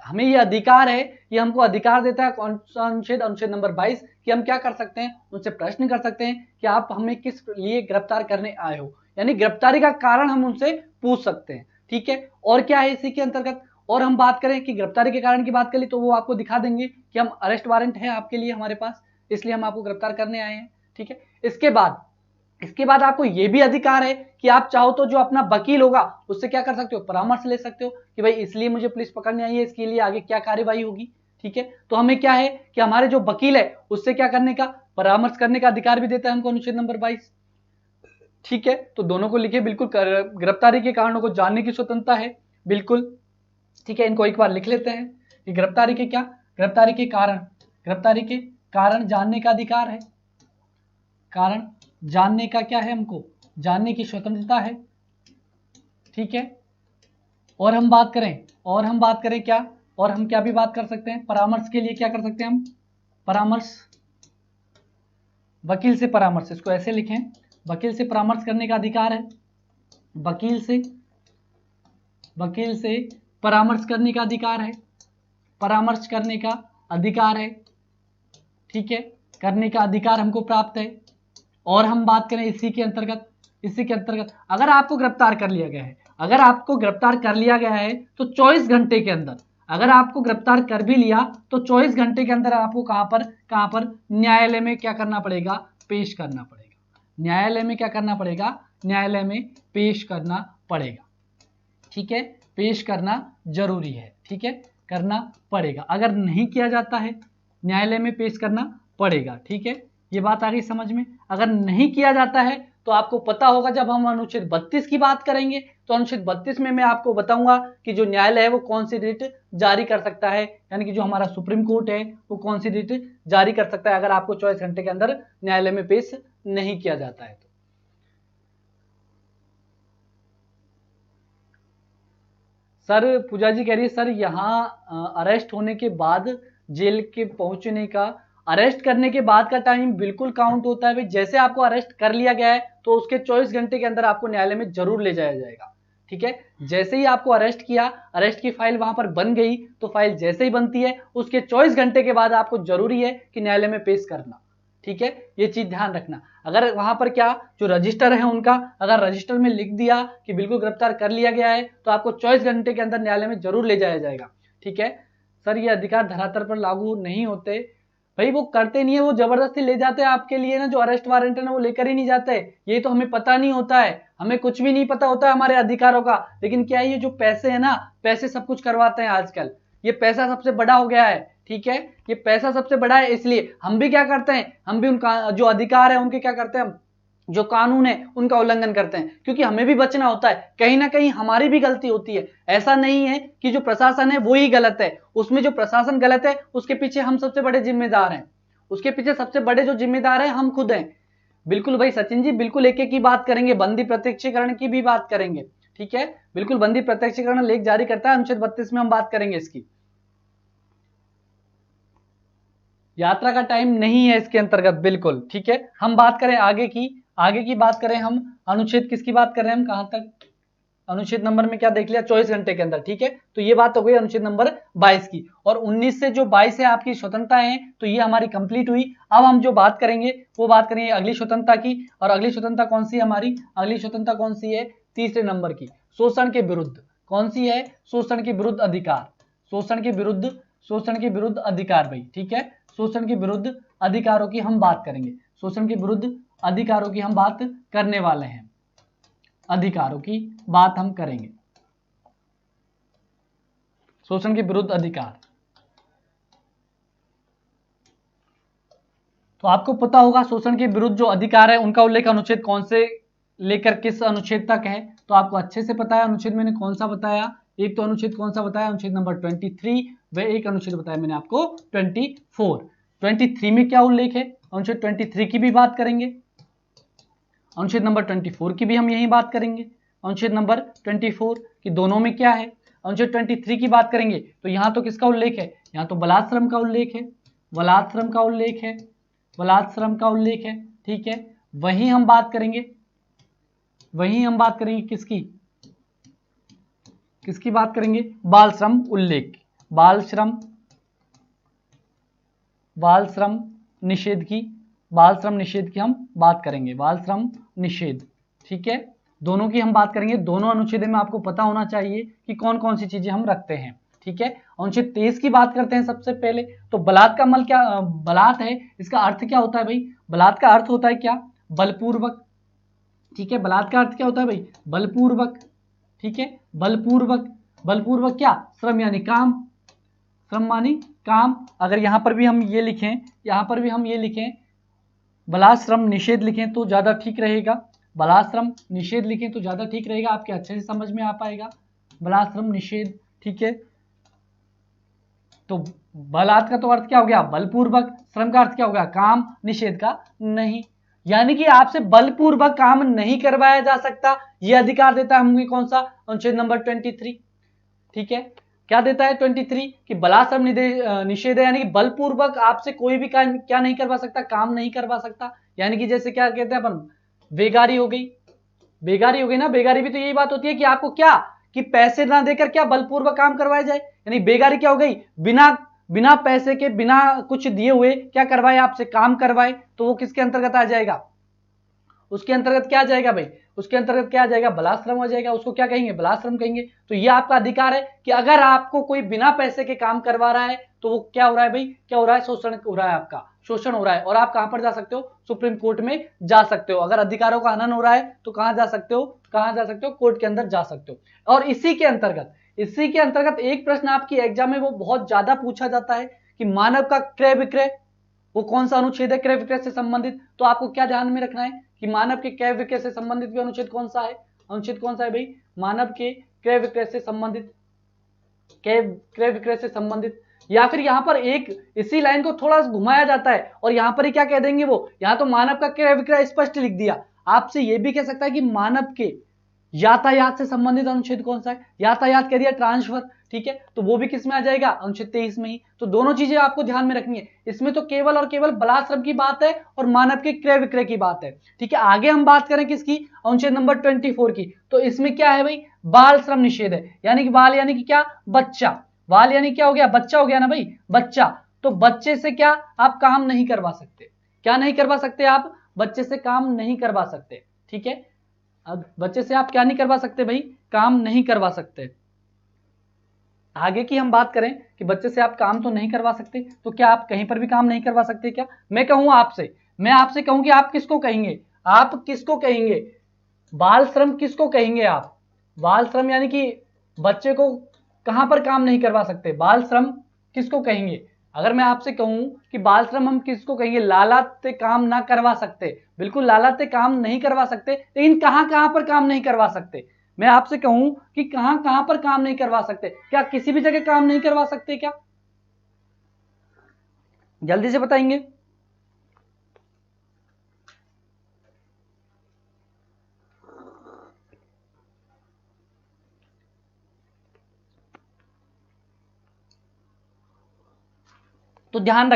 हमें ये अधिकार है, ये हमको अधिकार देता है कौन सा अनुच्छेद, अनुच्छेद नंबर 22, कि हम क्या कर सकते हैं, उनसे प्रश्न कर सकते हैं कि आप हमें किस लिए गिरफ्तार करने आए हो, यानी गिरफ्तारी का कारण हम उनसे पूछ सकते हैं। ठीक है, और क्या है इसी के अंतर्गत, और हम बात करें कि गिरफ्तारी के कारण की बात करें तो वो आपको दिखा देंगे कि हम अरेस्ट वारंट है आपके लिए हमारे पास, इसलिए हम आपको गिरफ्तार करने आए हैं। ठीक है, इसके बाद आपको यह भी अधिकार है कि आप चाहो तो जो अपना वकील होगा उससे क्या कर सकते हो, परामर्श ले सकते हो कि भाई इसलिए मुझे पुलिस पकड़ने आई है, इसके लिए आगे क्या कार्यवाही होगी। ठीक है, तो हमें क्या है कि हमारे जो वकील है उससे क्या करने का, परामर्श करने का अधिकार भी देता है हमको अनुच्छेद नंबर 22। ठीक है, तो दोनों को लिखे, बिल्कुल गिरफ्तारी के कारणों को जानने की स्वतंत्रता है, बिल्कुल। ठीक है, इनको एक बार लिख लेते हैं कि गिरफ्तारी के क्या, गिरफ्तारी के कारण जानने का अधिकार है, कारण जानने का क्या है, हमको जानने की स्वतंत्रता है। ठीक है, और हम बात करें क्या, और हम क्या भी बात कर सकते हैं, परामर्श के लिए क्या कर सकते हैं हम, परामर्श, वकील से परामर्श, इसको ऐसे लिखें, वकील से परामर्श करने का अधिकार है, वकील से परामर्श करने का अधिकार है, परामर्श करने का अधिकार है। ठीक है, करने का अधिकार हमको प्राप्त है। और हम बात करें इसी के अंतर्गत अगर आपको गिरफ्तार कर लिया गया है, तो 24 घंटे के अंदर, अगर आपको गिरफ्तार कर भी लिया तो 24 घंटे के अंदर आपको कहां पर न्यायालय में क्या करना पड़ेगा, पेश करना पड़ेगा। न्यायालय में क्या करना पड़ेगा, न्यायालय में पेश करना पड़ेगा। ठीक है, पेश करना जरूरी है। ठीक है, करना पड़ेगा, अगर नहीं किया जाता है न्यायालय में पेश करना पड़ेगा। ठीक है, ये बात आ गई समझ में। अगर नहीं किया जाता है तो आपको पता होगा, जब हम अनुच्छेद 32 की बात करेंगे तो अनुच्छेद 32 में मैं आपको बताऊंगा कि जो न्यायालय है वो कौन सी रिट जारी कर सकता है, यानी कि जो हमारा सुप्रीम कोर्ट है वो कौन सी रिट जारी कर सकता है अगर आपको 24 घंटे के अंदर न्यायालय में पेश नहीं किया जाता है तो। सर पूजा जी कह रही है सर यहाँ अरेस्ट होने के बाद जेल के पहुंचने का, अरेस्ट करने के बाद का टाइम बिल्कुल काउंट होता है भाई। जैसे आपको अरेस्ट कर लिया गया है तो उसके 24 घंटे के अंदर आपको न्यायालय में जरूर ले जाया जाएगा। ठीक है, जैसे ही आपको अरेस्ट किया, अरेस्ट की फाइल वहां पर बन गई, तो फाइल जैसे ही बनती है उसके 24 घंटे के बाद आपको जरूरी है कि न्यायालय में पेश करना। ठीक है, ये चीज ध्यान रखना। अगर वहां पर क्या जो रजिस्टर है उनका, अगर रजिस्टर में लिख दिया कि बिल्कुल गिरफ्तार कर लिया गया है तो आपको 24 घंटे के अंदर न्यायालय में जरूर ले जाया जाएगा। ठीक है, सर ये अधिकार धरातल पर लागू नहीं होते, भाई वो करते नहीं है, वो जबरदस्ती ले जाते हैं आपके लिए ना, जो अरेस्ट वारंट है ना वो लेकर ही नहीं जाते। ये तो हमें पता नहीं होता है, हमें कुछ भी नहीं पता होता है हमारे अधिकारों का, लेकिन क्या है ये जो पैसे है ना, पैसे सब कुछ करवाते हैं आजकल। ये पैसा सबसे बड़ा हो गया है, ठीक है, ये पैसा सबसे बड़ा है, इसलिए हम भी क्या करते हैं, हम भी उनका जो अधिकार है उनके क्या करते हैं, जो कानून है उनका उल्लंघन करते हैं, क्योंकि हमें भी बचना होता है, कहीं ना कहीं हमारी भी गलती होती है। ऐसा नहीं है कि जो प्रशासन है वो ही गलत है, उसमें जो प्रशासन गलत है उसके पीछे हम सबसे बड़े जिम्मेदार हैं, उसके पीछे सबसे बड़े जो जिम्मेदार हैं हम खुद हैं। बिल्कुल भाई सचिन जी, बिल्कुल एक एक की बात करेंगे, बंदी प्रत्यक्षीकरण की भी बात करेंगे, ठीक है, बिल्कुल बंदी प्रत्यक्षीकरण लेख जारी करता है, अनुच्छेद 32 में हम बात करेंगे इसकी। यात्रा का टाइम नहीं है इसके अंतर्गत, बिल्कुल ठीक है। हम बात करें आगे की बात करें हम, अनुच्छेद किसकी बात कर रहे हैं हम, कहां तक, अनुच्छेद नंबर में क्या देख लिया, 24 घंटे के अंदर, ठीक है। तो ये बात हो गई अनुच्छेद नंबर 22 की, और 19 से जो 22 है आपकी स्वतंत्रता है, तो ये हमारी कंप्लीट हुई। अब हम जो बात करेंगे वो बात करेंगे अगली स्वतंत्रता की, और अगली स्वतंत्रता कौन सी है हमारी, अगली स्वतंत्रता कौन सी है, तीसरे नंबर की, शोषण के विरुद्ध। कौन सी है, शोषण के विरुद्ध अधिकार, शोषण के विरुद्ध अधिकार भाई, ठीक है, शोषण के विरुद्ध अधिकारों की हम बात करेंगे, शोषण के विरुद्ध अधिकारों की हम बात करने वाले हैं, अधिकारों की बात हम करेंगे, शोषण के विरुद्ध अधिकार। तो आपको पता होगा शोषण के विरुद्ध जो अधिकार है उनका उल्लेख अनुच्छेद कौन से लेकर किस अनुच्छेद तक है, तो आपको अच्छे से पता है अनुच्छेद मैंने कौन सा बताया, एक तो अनुच्छेद कौन सा बताया, अनुच्छेद नंबर 23, व एक अनुच्छेद बताया मैंने आपको 24। 23 में क्या उल्लेख है, अनुच्छेद 23 की भी बात करेंगे, अनुच्छेद नंबर 24 की भी हम यही बात करेंगे, अनुच्छेद नंबर 24 की दोनों में क्या है, अनुच्छेद 23 की बात करेंगे तो यहाँ तो किसका उल्लेख है, यहाँ तो बलात्श्रम का उल्लेख है, बलात्श्रम का उल्लेख है, बलात्श्रम का उल्लेख है, ठीक है। वहीं हम बात करेंगे, वहीं हम बात करेंगे किसकी, किसकी बात करेंगे, बाल श्रम उल्लेख, बाल श्रम निषेध की, बाल श्रम निषेध की हम बात करेंगे, बाल श्रम निषेध, ठीक है, दोनों की हम बात करेंगे। दोनों अनुच्छेद में आपको पता होना चाहिए कि कौन कौन सी चीजें हम रखते हैं, ठीक है। अनुच्छेद 23 की बात करते हैं सबसे पहले। तो बलात् का मल क्या, बलात् है, इसका अर्थ क्या होता है भाई, बलात् का अर्थ होता है क्या, बलपूर्वक, ठीक है, बलात् का अर्थ क्या होता है भाई, बलपूर्वक, ठीक है, बलपूर्वक, बलपूर्वक क्या, श्रम यानी काम, श्रम मानी काम। अगर यहां पर भी हम ये लिखें, यहां पर भी हम ये लिखें बलात्श्रम निषेध लिखें तो ज्यादा ठीक रहेगा, बलात्श्रम निषेध लिखें तो ज्यादा ठीक रहेगा, आपके अच्छे से समझ में आ पाएगा, बलात्श्रम निषेध, ठीक है। तो बलात् का तो अर्थ क्या हो गया, बलपूर्वक, श्रम का अर्थ क्या हो गया, काम, निषेध का नहीं, यानी कि आपसे बलपूर्वक काम नहीं करवाया जा सकता, यह अधिकार देता है हमें कौन सा, अनुच्छेद नंबर 23, ठीक है। क्या देता है 23 कि बलात्श्रम निषेध है, यानी कि बलपूर्वक आपसे कोई भी काम क्या नहीं करवा सकता, काम नहीं करवा सकता, यानी कि जैसे क्या कहते हैं अपन, बेगारी हो गई, बेगारी हो गई ना, बेगारी भी तो यही बात होती है कि आपको क्या, कि पैसे ना देकर क्या बलपूर्वक काम करवाया जाए, यानी बेगारी क्या हो गई, बिना पैसे के, बिना कुछ दिए हुए क्या करवाए, आपसे काम करवाए, तो वो किसके अंतर्गत आ जाएगा, उसके अंतर्गत क्या आ जाएगा भाई, उसके अंतर्गत क्या आ जाएगा, बलात्श्रम हो जाएगा, उसको क्या कहेंगे, बलात्श्रम कहेंगे। तो ये आपका अधिकार है कि अगर आपको कोई बिना पैसे के काम करवा रहा है तो वो क्या हो रहा है भाई, क्या हो रहा है, शोषण हो रहा है, आपका शोषण हो रहा है, और आप कहां पर जा सकते हो, सुप्रीम कोर्ट में जा सकते हो। अगर अधिकारों का हनन हो रहा है तो कहां जा सकते हो, कहां जा सकते हो, कोर्ट के अंदर जा सकते हो। और इसी के अंतर्गत एक प्रश्न आपकी एग्जाम में वो बहुत ज्यादा पूछा जाता है कि मानव का क्रय विक्रय, वो कौन सा अनुच्छेद है क्रय विक्रय से संबंधित, तो आपको क्या ध्यान में रखना है कि मानव के क्रय विक्रय से संबंधित भी अनुच्छेद कौन सा है, अनुच्छेद कौन सा है भाई, मानव के क्रय विक्रय से संबंधित, क्रय विक्रय से संबंधित। या फिर यहां पर एक इसी लाइन को थोड़ा घुमाया जाता है और यहां पर ही क्या कह देंगे वो, यहां तो मानव का क्रय विक्रय स्पष्ट लिख दिया, आपसे यह भी कह सकता है कि मानव के यातायात से संबंधित अनुच्छेद कौन सा है, यातायात कह दिया, ट्रांसफर, ठीक है, तो वो भी किस में आ जाएगा, अनुच्छेद 23 में ही। तो दोनों चीजें आपको ध्यान में रखनी है, इसमें तो केवल और केवल बलात्श्रम की बात है और मानव के क्रय विक्रय की बात है, ठीक है। आगे हम बात करें किसकी, अनुच्छेद नंबर 24 की, तो इसमें क्या है भाई, बाल श्रम निषेध है, यानी कि बाल यानी कि क्या, बच्चा, बाल यानी क्या हो गया, बच्चा हो गया ना भाई, बच्चा। तो बच्चे से क्या आप काम नहीं करवा सकते, क्या नहीं करवा सकते, आप बच्चे से काम नहीं करवा सकते, ठीक है। अब बच्चे से आप क्या नहीं करवा सकते भाई, काम नहीं करवा सकते। आगे की हम बात करें कि बच्चे से आप काम तो नहीं करवा सकते, तो क्या आप कहीं पर भी काम नहीं करवा सकते क्या, मैं कहूं आपसे, मैं आपसे कहूं कि आप किसको कहेंगे, आप किसको कहेंगे, बाल श्रम किसको कहेंगे आप, बाल श्रम यानी कि बच्चे को कहां पर काम नहीं करवा सकते? बाल श्रम किसको कहेंगे? अगर मैं आपसे कहूं कि बाल श्रम हम किसको कहेंगे? लालाते काम ना करवा सकते, बिल्कुल लालाते काम नहीं करवा सकते, लेकिन कहां कहां पर काम नहीं करवा सकते? मैं आपसे कहूं कि कहां कहां पर काम नहीं करवा सकते, क्या किसी भी जगह काम नहीं करवा सकते क्या? जल्दी से बताएंगे। तो ध्यान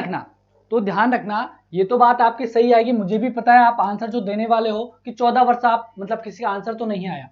रखना, ये तो बात आपकी सही आएगी, मुझे भी पता है आप आंसर जो देने वाले हो कि 14 वर्ष, आप मतलब किसी का आंसर तो नहीं आया,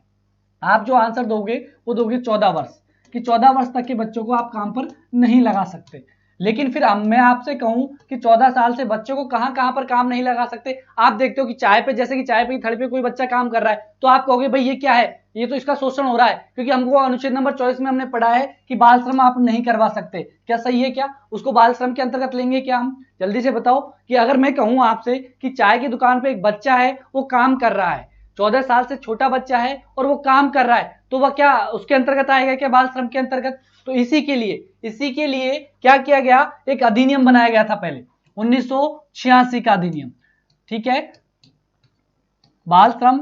आप जो आंसर दोगे वो दोगे 14 वर्ष, कि 14 वर्ष तक के बच्चों को आप काम पर नहीं लगा सकते। लेकिन फिर मैं आपसे कहूं कि 14 साल से बच्चों को कहां कहां पर काम नहीं लगा सकते? आप देखते हो कि चाय पे, जैसे कि चाय पे थड़ी पे कोई बच्चा काम कर रहा है, तो आप कहोगे भाई ये क्या है, ये तो इसका शोषण हो रहा है, क्योंकि हमको अनुच्छेद नंबर 24 में हमने पढ़ा है कि बाल श्रम आप नहीं करवा सकते। क्या सही है? क्या उसको बाल श्रम के अंतर्गत लेंगे क्या हम? जल्दी से बताओ कि अगर मैं कहूं आपसे कि चाय की दुकान पे एक बच्चा है, वो काम कर रहा है, 14 साल से छोटा बच्चा है और वो काम कर रहा है, तो वह क्या उसके अंतर्गत आएगा क्या, बाल श्रम के अंतर्गत? तो इसी के लिए क्या किया गया, एक अधिनियम बनाया गया था पहले, 1986 का अधिनियम, ठीक है, बाल श्रम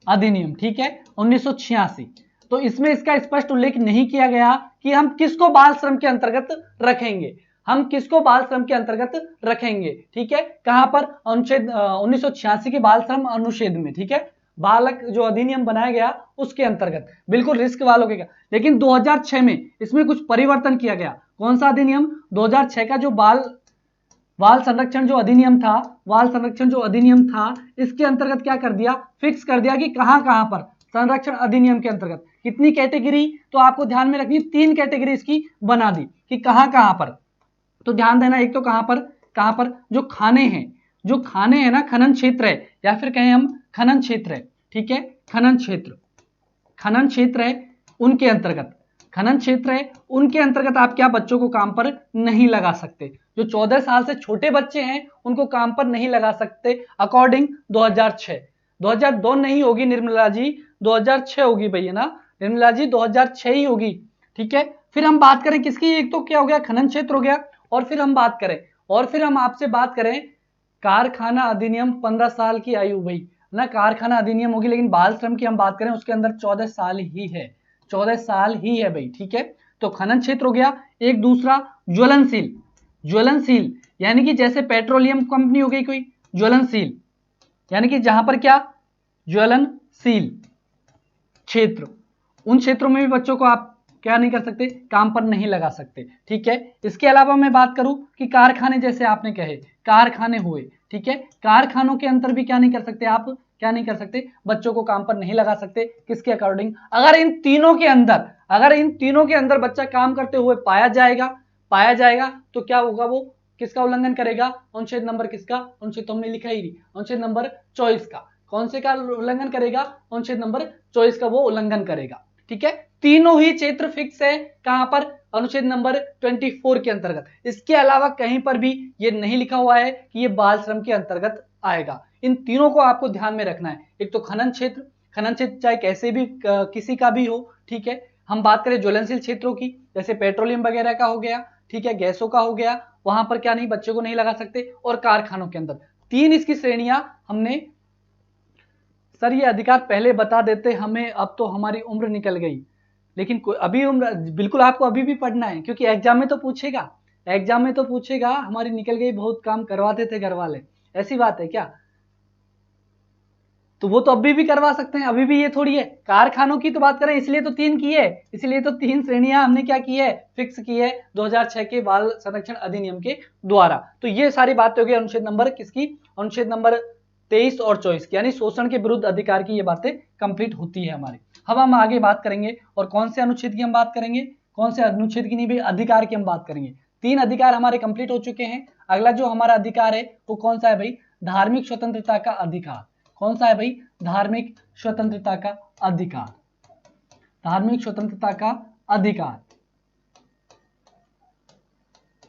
अधिनियम, ठीक है, 1986। तो इसमें इसका स्पष्ट उल्लेख नहीं किया गया कि हम किसको बाल श्रम के अंतर्गत रखेंगे, हम किसको बाल श्रम के अंतर्गत रखेंगे, ठीक है, कहां पर? अनुच्छेद 1986 के बाल श्रम अनुच्छेद में, ठीक है, बालक जो अधिनियम बनाया गया उसके अंतर्गत, बिल्कुल रिस्क वालों के। लेकिन 2006 में इसमें कुछ परिवर्तन किया गया। कौन सा अधिनियम? 2006 का जो बाल संरक्षण जो अधिनियम था, बाल संरक्षण जो अधिनियम था, इसके अंतर्गत क्या कर दिया, फिक्स कर दिया कि कहां कहां पर संरक्षण अधिनियम के अंतर्गत कितनी कैटेगरी, तो आपको ध्यान में रखनी, 3 कैटेगरी इसकी बना दी कि कहां कहां पर। तो ध्यान देना, एक तो कहां पर जो खाने हैं ना, खनन क्षेत्र है, या फिर कहें हम खनन क्षेत्र है, ठीक है, खनन क्षेत्र है, उनके अंतर्गत आप क्या बच्चों को काम पर नहीं लगा सकते। जो 14 साल से छोटे बच्चे हैं उनको काम पर नहीं लगा सकते अकॉर्डिंग 2006। 2002 नहीं होगी निर्मला जी, 2006 होगी भैया ना निर्मला जी, 2006 ही होगी, ठीक है। फिर हम बात करें किसकी, एक तो क्या हो गया, खनन क्षेत्र हो गया, और फिर हम आपसे बात करें कारखाना अधिनियम, 15 साल की आयु भाई ना, कारखाना अधिनियम होगी, लेकिन बाल श्रम की हम बात करें उसके अंदर 14 साल ही है, 14 साल ही है भाई, ठीक है। तो खनन क्षेत्र हो गया। एक दूसरा ज्वलनशील यानी कि जैसे पेट्रोलियम कंपनी हो गई कोई, ज्वलनशील यानी कि जहां पर क्या, ज्वलनशील क्षेत्र, उन क्षेत्रों में भी बच्चों को आप क्या नहीं कर सकते, काम पर नहीं लगा सकते, ठीक है। इसके अलावा मैं बात करूं कि कारखाने, जैसे आपने कहे कारखाने हुए, ठीक है, कारखानों के अंदर भी क्या नहीं कर सकते, आप क्या नहीं कर सकते, बच्चों को काम पर नहीं लगा सकते, किसके अकॉर्डिंग? अगर इन तीनों के अंदर बच्चा काम करते हुए पाया जाएगा तो क्या होगा, वो किसका उल्लंघन करेगा, अनुच्छेद नंबर किसका, अनुच्छेद तो हमने लिखा ही नहीं, अनुच्छेद नंबर 24 का। कौन से का उल्लंघन करेगा, अनुच्छेद नंबर 24 का वो उल्लंघन करेगा, ठीक है। तीनों ही क्षेत्र फिक्स है कहां पर, अनुच्छेद नंबर 24 के अंतर्गत। इसके अलावा कहीं पर भी ये नहीं लिखा हुआ है कि ये बाल श्रम के अंतर्गत आएगा। इन तीनों को आपको ध्यान में रखना है। एक तो खनन क्षेत्र चाहे कैसे भी किसी का भी हो, ठीक है। हम बात करें ज्वलनशील क्षेत्रों की, जैसे पेट्रोलियम वगैरह का हो गया, ठीक है, गैसों का हो गया, वहां पर क्या नहीं, बच्चों को नहीं लगा सकते। और कारखानों के अंदर 3 इसकी श्रेणियां हमने, सर ये अधिकार पहले बता देते हमें, अब तो हमारी उम्र निकल गई, लेकिन अभी उम्र, बिल्कुल आपको अभी भी पढ़ना है, क्योंकि एग्जाम में तो पूछेगा, हमारी निकल गई, बहुत काम करवाते थे घर वाले, ऐसी बात है क्या? तो वो तो अभी भी करवा सकते हैं, अभी भी ये थोड़ी है। कारखानों की तो बात करें, इसलिए तो 3 की है, इसलिए तो 3 श्रेणियां हमने क्या की है, फिक्स की है 2006 के बाल संरक्षण अधिनियम के द्वारा। तो ये सारी बातें हो गई अनुच्छेद नंबर किसकी, अनुच्छेद नंबर 23 और 24 यानी शोषण के विरुद्ध अधिकार की ये बातें कंप्लीट होती है हमारी। अब हम आगे बात करेंगे, और कौन से अनुच्छेद की हम बात करेंगे, कौन से अनुच्छेद की नहीं भाई, अधिकार की हम बात करेंगे। 3 अधिकार हमारे कंप्लीट हो चुके हैं। अगला जो हमारा अधिकार है वो कौन सा है भाई, धार्मिक स्वतंत्रता का अधिकार। कौन सा है भाई, धार्मिक स्वतंत्रता का अधिकार, धार्मिक स्वतंत्रता का अधिकार।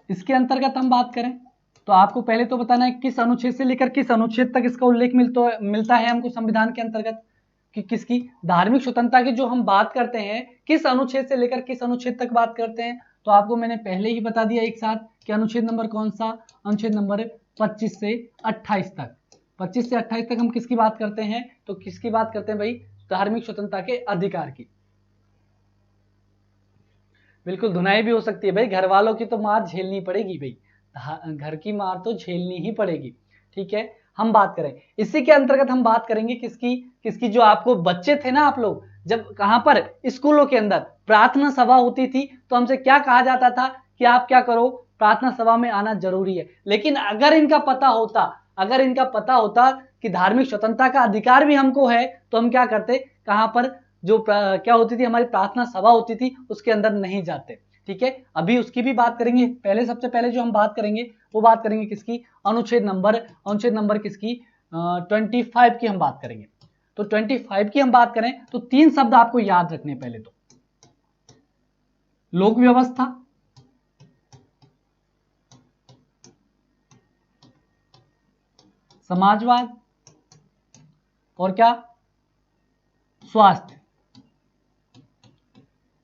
इसके अंतर्गत हम बात करें तो आपको पहले तो बताना है किस अनुच्छेद से लेकर किस अनुच्छेद तक इसका उल्लेख मिलता है हमको संविधान के अंतर्गत। कि किसकी, धार्मिक स्वतंत्रता की जो हम बात करते हैं किस अनुच्छेद से लेकर किस अनुच्छेद तक बात करते हैं, तो आपको मैंने पहले ही बता दिया एक साथ कि अनुच्छेद नंबर कौन सा, अनुच्छेद नंबर 25 से 28 तक। 25 से 28 तक हम किसकी बात करते हैं, तो किसकी बात करते हैं भाई, धार्मिक स्वतंत्रता के अधिकार की। बिल्कुल धुनाई भी हो सकती है भाई, घर वालों की तो मार झेलनी पड़ेगी भाई, घर की मार तो झेलनी ही पड़ेगी, ठीक है। हम बात करें इसी के अंतर्गत, हम बात करेंगे किसकी, किसकी, जो आपको बच्चे थे ना आप लोग, जब कहां पर स्कूलों के अंदर प्रार्थना सभा होती थी तो हमसे क्या कहा जाता था कि आप क्या करो, प्रार्थना सभा में आना जरूरी है। लेकिन अगर इनका पता होता कि धार्मिक स्वतंत्रता का अधिकार भी हमको है तो हम क्या करते, कहां पर जो क्या होती थी हमारी प्रार्थना सभा होती थी उसके अंदर नहीं जाते, ठीक है। अभी उसकी भी बात करेंगे, पहले सबसे पहले जो हम बात करेंगे वो बात करेंगे किसकी, अनुच्छेद नंबर किसकी 25 की हम बात करेंगे। तो 25 की हम बात करें तो 3 शब्द आपको याद रखने, पहले तो लोक व्यवस्था, समाजवाद और क्या, स्वास्थ्य।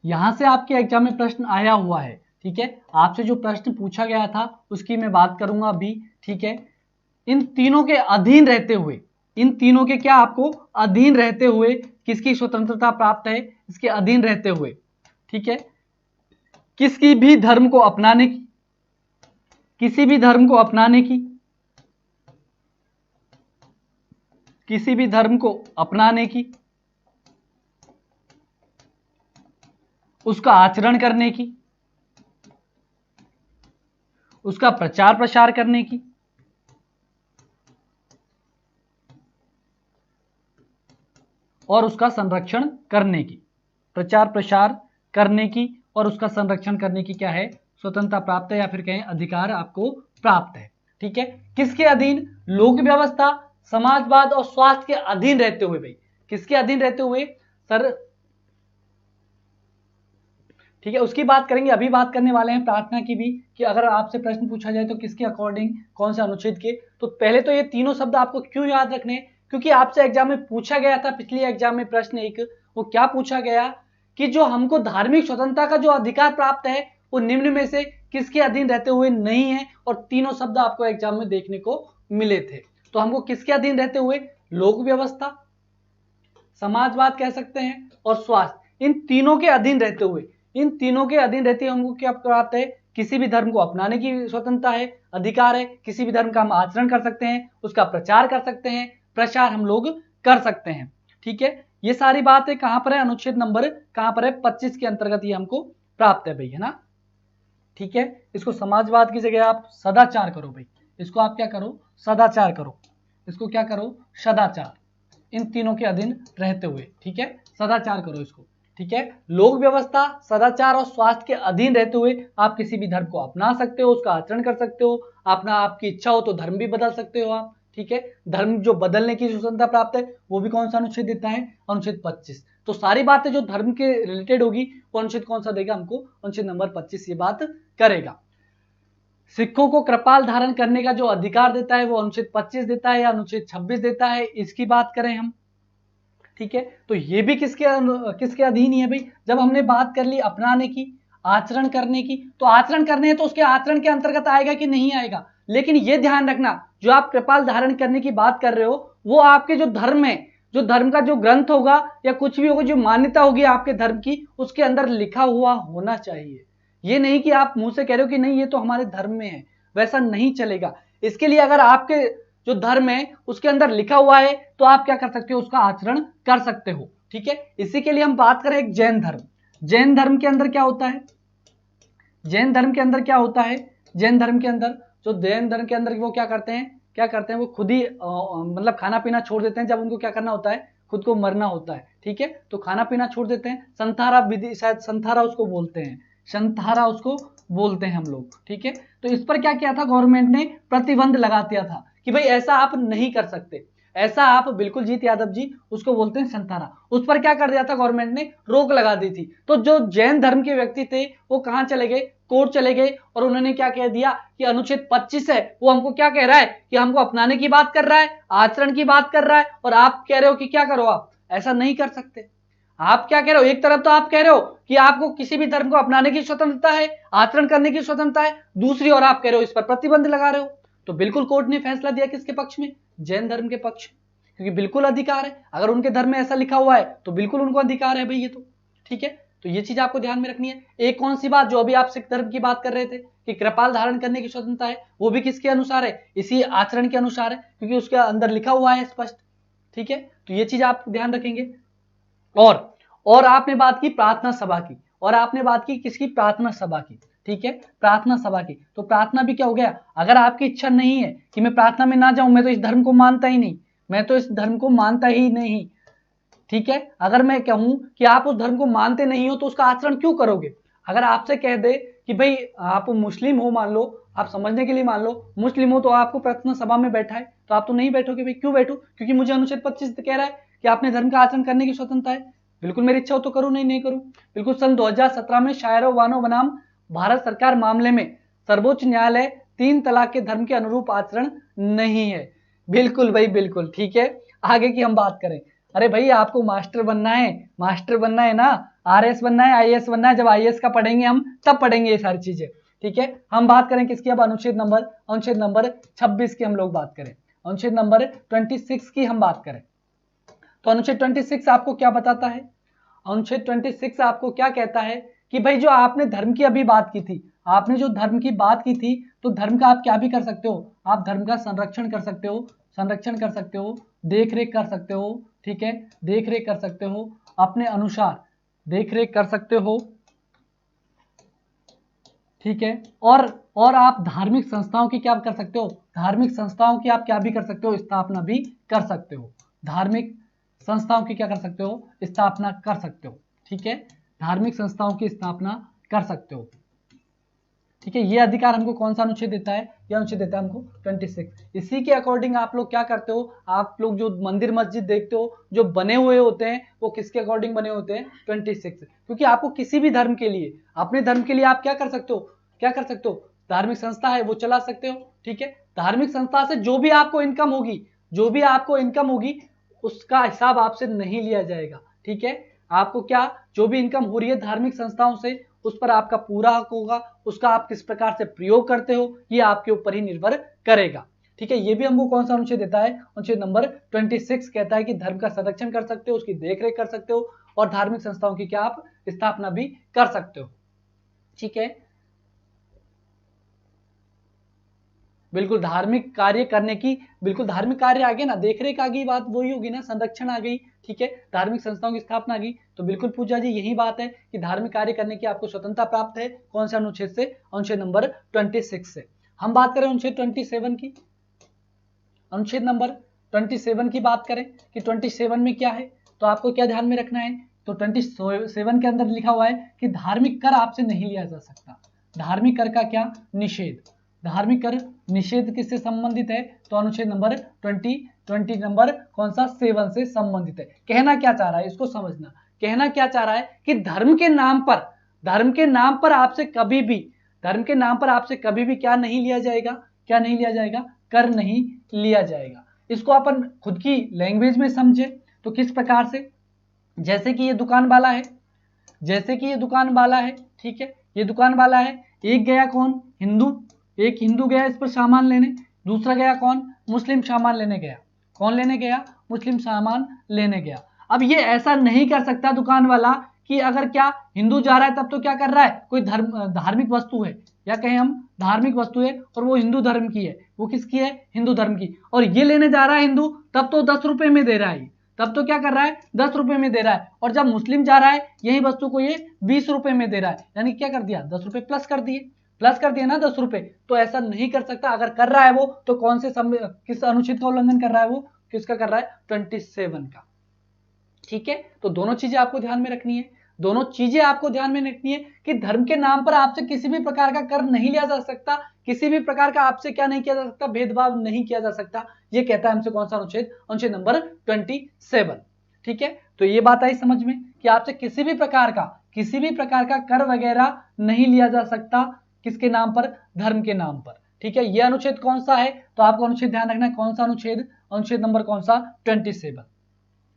यहां से आपके एग्जाम में प्रश्न आया हुआ है, ठीक है। आपसे जो प्रश्न पूछा गया था उसकी मैं बात करूंगा अभी, ठीक है। इन तीनों के अधीन रहते हुए, इन तीनों के क्या आपको अधीन रहते हुए किसकी स्वतंत्रता प्राप्त है, इसके अधीन रहते हुए, ठीक है। किसी भी धर्म को अपनाने की, किसी भी धर्म को अपनाने की, किसी भी धर्म को अपनाने की, उसका आचरण करने की, उसका प्रचार प्रसार करने की, और उसका संरक्षण करने की, प्रचार प्रसार करने की और उसका संरक्षण करने की क्या है, स्वतंत्रता प्राप्त है, या फिर कहें अधिकार आपको प्राप्त है, ठीक है। किसके अधीन, लोक व्यवस्था, समाजवाद और स्वास्थ्य के अधीन रहते हुए भाई, किसके अधीन रहते हुए सर, ठीक है। उसकी बात करेंगे, अभी बात करने वाले हैं प्रार्थना की भी, कि अगर आपसे प्रश्न पूछा जाए तो किसके अकॉर्डिंग, कौन से अनुच्छेद के। तो पहले तो ये तीनों शब्द आपको क्यों याद रखने, क्योंकि आपसे एग्जाम में पूछा गया था, पिछले एग्जाम में प्रश्न एक, वो क्या पूछा गया कि जो हमको धार्मिक स्वतंत्रता का जो अधिकार प्राप्त है वो निम्न में से किसके अधीन रहते हुए नहीं है, और तीनों शब्द आपको एग्जाम में देखने को मिले थे। तो हमको किसके अधीन रहते हुए, लोक व्यवस्था, समाजवाद कह सकते हैं, और स्वास्थ्य, इन तीनों के अधीन रहते हुए, इन तीनों के अधीन रहते हुए हमको क्या प्राप्त है, किसी भी धर्म को अपनाने की स्वतंत्रता है, अधिकार है, किसी भी धर्म का हम आचरण कर सकते हैं, उसका प्रचार कर सकते हैं, प्रसार हम लोग कर सकते हैं, ठीक है। ये सारी बातें कहां पर है, अनुच्छेद नंबर कहां पर है, 25 के अंतर्गत ये हमको प्राप्त है भाई, है ना, ठीक है। इसको समाजवाद की जगह आप सदाचार करो भाई, इसको आप क्या करो, सदाचार करो, इसको क्या करो, सदाचार, इन तीनों के अधीन रहते हुए, ठीक है, सदाचार करो इसको, ठीक है। लोक व्यवस्था, सदाचार और स्वास्थ्य के अधीन रहते हुए आप किसी भी धर्म को अपना सकते हो, उसका आचरण कर सकते हो, अपना आपकी इच्छा हो तो धर्म भी बदल सकते हो आप, ठीक है। धर्म जो बदलने की स्वतंत्रता प्राप्त है वो भी कौन सा अनुच्छेद देता है, अनुच्छेद 25। तो सारी बातें जो धर्म के रिलेटेड होगी वो अनुच्छेद कौन सा देगा हमको, अनुच्छेद नंबर 25 ये बात करेगा। सिखों को कृपाल धारण करने का जो अधिकार देता है वो अनुच्छेद 25 देता है या अनुच्छेद 26 देता है, इसकी बात करें हम, ठीक है। तो ये भी किसके अधीन ही है भाई, जब हमने बात कर ली अपनाने की, आचरण करने की, तो आचरण करने हैं तो उसके आचरण के अंतर्गत आएगा कि नहीं आएगा। लेकिन ये ध्यान रखना, जो आप कृपाल धारण करने की बात कर रहे हो वो आपके जो धर्म है, जो धर्म का जो ग्रंथ होगा या कुछ भी होगा, जो मान्यता होगी आपके धर्म की, उसके अंदर लिखा हुआ होना चाहिए। ये नहीं कि आप मुंह से कह रहे हो कि नहीं ये तो हमारे धर्म में है, वैसा नहीं चलेगा। इसके लिए अगर आपके जो धर्म है उसके अंदर लिखा हुआ है तो आप क्या कर सकते हो, उसका आचरण कर सकते हो, ठीक है। इसी के लिए हम बात करें एक जैन धर्म, जैन धर्म के अंदर क्या होता है, जैन धर्म के अंदर क्या होता है, जैन धर्म के अंदर, जो जैन धर्म के अंदर वो क्या करते हैं, वो खुद ही मतलब खाना पीना छोड़ देते हैं, जब उनको क्या करना होता है, खुद को मरना होता है, ठीक है। तो खाना पीना छोड़ देते हैं, संथारा विधि, शायद संथारा उसको बोलते हैं, संथारा उसको बोलते हैं हम लोग, ठीक है। तो इस पर क्या किया था, गवर्नमेंट ने प्रतिबंध लगा दिया था कि भाई ऐसा आप नहीं कर सकते, ऐसा आप बिल्कुल, जीत यादव जी उसको बोलते हैं संथारा, उस पर क्या कर दिया था गवर्नमेंट ने, रोक लगा दी थी। तो जो जैन धर्म के व्यक्ति थे वो कहां चले गए, कोर्ट चले गए, और उन्होंने क्या कह दिया कि अनुच्छेद 25 है वो हमको क्या कह रहा है कि हमको अपनाने की बात कर रहा है, आचरण की बात कर रहा है, और आप कह रहे हो कि क्या करो, आप ऐसा नहीं कर सकते। आप क्या कह रहे हो, एक तरफ तो आप कह रहे हो कि आपको किसी भी धर्म को अपनाने की स्वतंत्रता है, आचरण करने की स्वतंत्रता है, दूसरी ओर आप कह रहे हो इस पर प्रतिबंध लगा रहे हो। तो बिल्कुल कोर्ट ने फैसला दिया किसके पक्ष में, जैन धर्म के पक्ष में, क्योंकि बिल्कुल अधिकार है, अगर उनके धर्म में ऐसा लिखा हुआ है तो बिल्कुल उनको अधिकार है भाई ये तो, ठीक है। तो ये चीज आपको ध्यान में रखनी है। एक कौन सी बात, जो अभी आप सिख धर्म की बात कर रहे थे कि कृपाल धारण करने की स्वतंत्रता है, वो भी किसके अनुसार है, इसी आचरण के अनुसार है, क्योंकि उसके अंदर लिखा हुआ है स्पष्ट, ठीक है। तो ये चीज आप ध्यान रखेंगे। और आपने बात की प्रार्थना सभा की, और आपने बात की किसकी, प्रार्थना सभा की, ठीक है, प्रार्थना सभा की। तो प्रार्थना भी क्या हो गया, अगर आपकी इच्छा नहीं है कि मैं प्रार्थना में ना जाऊं, मैं तो इस धर्म को मानता ही नहीं, मैं तो इस धर्म को मानता ही नहीं, ठीक है। अगर मैं कहूं कि आप उस धर्म को मानते नहीं हो तो उसका आचरण क्यों करोगे। अगर आपसे कह दे कि भाई आप मुस्लिम हो, मान लो, आप समझने के लिए मान लो मुस्लिम हो, तो आपको प्रार्थना सभा में बैठा है तो आप तो नहीं बैठोगे। भाई क्यों बैठो, क्योंकि मुझे अनुच्छेद 25 कह रहा है कि अपने धर्म का आचरण करने की स्वतंत्रता है। बिल्कुल मेरी इच्छा हो तो करूं, नहीं करूं। बिल्कुल सन 2017 में शायरो वानो बनाम भारत सरकार मामले में सर्वोच्च न्यायालय 3 तलाक के धर्म के अनुरूप आचरण नहीं है। बिल्कुल भाई बिल्कुल, ठीक है। आगे की हम बात करें, अरे भाई आपको मास्टर बनना है, मास्टर बनना है ना, आरएस बनना है, आईएएस बनना है, जब आईएएस का पढ़ेंगे हम तब पढ़ेंगे ये सारी चीजें, ठीक है। हम बात करें किसकी, अब अनुच्छेद नंबर 26 की हम लोग बात करें, अनुच्छेद नंबर 26 की हम बात करें। तो अनुच्छेद 26 आपको क्या बताता है, अनुच्छेद 26 आपको क्या कहता है कि भाई जो आपने धर्म की अभी बात की थी, आपने जो धर्म की बात की थी, तो धर्म का आप क्या भी कर सकते हो, आप धर्म का संरक्षण कर सकते हो, संरक्षण कर सकते हो, देख रेख कर सकते हो, ठीक है, देख रेख कर सकते हो, अपने अनुसार देख रेख कर सकते हो, ठीक है। और आप धार्मिक संस्थाओं की क्या कर सकते हो, धार्मिक संस्थाओं की आप क्या भी कर सकते हो, स्थापना भी कर सकते हो, धार्मिक संस्थाओं की क्या कर सकते हो, स्थापना कर सकते हो, ठीक है, धार्मिक संस्थाओं की स्थापना कर सकते हो, ठीक है। ये अधिकार हमको कौन सा अनुच्छेद देता है, यह अनुच्छेद देता है हमको 26। इसी के अकॉर्डिंग आप लोग क्या करते हो, आप लोग जो मंदिर मस्जिद देखते हो जो बने हुए होते हैं वो किसके अकॉर्डिंग बने होते हैं, 26। क्योंकि आपको किसी भी धर्म के लिए, अपने धर्म के लिए आप क्या कर सकते हो, क्या कर सकते हो, धार्मिक संस्था है वो चला सकते हो, ठीक है। धार्मिक संस्था से जो भी आपको इनकम होगी, जो भी आपको इनकम होगी उसका हिसाब आपसे नहीं लिया जाएगा, ठीक है। आपको क्या, जो भी इनकम हो रही है धार्मिक संस्थाओं से उस पर आपका पूरा हक होगा, उसका आप किस प्रकार से प्रयोग करते हो ये आपके ऊपर ही निर्भर करेगा, ठीक है। ये भी हमको कौन सा अनुच्छेद देता है, अनुच्छेद नंबर 26 कहता है कि धर्म का संरक्षण कर सकते हो, उसकी देखरेख कर सकते हो, और धार्मिक संस्थाओं की क्या आप स्थापना भी कर सकते हो, ठीक है। बिल्कुल धार्मिक कार्य करने की, बिल्कुल धार्मिक कार्य आ गए ना, देखरेख आ गई, बात वही होगी ना, संरक्षण आ गई, ठीक है, धार्मिक संस्थाओं की स्थापना आ गई। तो बिल्कुल पूजा जी यही बात है कि धार्मिक कार्य करने की आपको स्वतंत्रता प्राप्त है, कौन से अनुच्छेद से, अनुच्छेद नंबर 26 से। हम बात करें अनुच्छेद 27 की, अनुच्छेद नंबर 27 की बात करें कि 27 में क्या है, तो आपको क्या ध्यान में रखना है, तो 27 के अंदर लिखा हुआ है कि धार्मिक कर आपसे नहीं लिया जा सकता। धार्मिक कर का क्या, निषेध, धार्मिक कर निषेध किससे संबंधित है, तो अनुच्छेद नंबर 20 नंबर कौन सा, 7 से संबंधित है। कहना क्या चाह रहा है, इसको समझना, कहना क्या चाह रहा है कि धर्म के नाम पर, धर्म के नाम पर आपसे कभी भी, धर्म के नाम पर आपसे कभी भी क्या नहीं लिया जाएगा, क्या नहीं लिया जाएगा, कर नहीं लिया जाएगा। इसको अपन खुद की लैंग्वेज में समझे तो किस प्रकार से, जैसे कि ये दुकान वाला है, जैसे कि ये दुकान वाला है, ठीक है, ये दुकान वाला है, एक गया कौन, हिंदू, एक हिंदू गया इस पर सामान लेने, दूसरा गया कौन, मुस्लिम सामान लेने गया, कौन लेने गया, मुस्लिम सामान लेने गया। अब ये ऐसा नहीं कर सकता दुकान वाला कि अगर क्या हिंदू जा रहा है तब तो क्या कर रहा है, कोई धार्मिक वस्तु है, या कहें हम धार्मिक वस्तु है और वो हिंदू धर्म की है, वो किसकी है, हिंदू धर्म की, और ये लेने जा रहा है हिंदू, तब तो 10 रुपए में दे रहा है, तब तो क्या कर रहा है, 10 रुपए में दे रहा है, और जब मुस्लिम जा रहा है यही वस्तु को ये 20 रुपए में दे रहा है, यानी क्या कर दिया, 10 रुपए प्लस कर दिए, प्लस कर दिया ना 10 रुपए। तो ऐसा नहीं कर सकता, अगर कर रहा है वो तो कौन से किस अनुच्छेद का उल्लंघन कर रहा है, वो किसका कर रहा है, 27 का, ठीक है। तो दोनों चीजें आपको ध्यान में रखनी है, दोनों चीजें आपको ध्यान में रखनी है कि धर्म के नाम पर आपसे किसी भी प्रकार का कर नहीं लिया जा सकता, किसी भी प्रकार का आपसे क्या नहीं किया जा सकता, भेदभाव नहीं किया जा सकता। ये कहता है हमसे कौन सा अनुच्छेद, अनुच्छेद नंबर 27, ठीक है। तो ये बात आई समझ में कि आपसे किसी भी प्रकार का कर वगैरह नहीं लिया जा सकता, किसके नाम पर, धर्म के नाम पर, ठीक है। ये अनुच्छेद कौन सा है, तो आपको अनुच्छेद ध्यान रखना है, कौन सा अनुच्छेद, अनुच्छेद नंबर कौन सा, 27,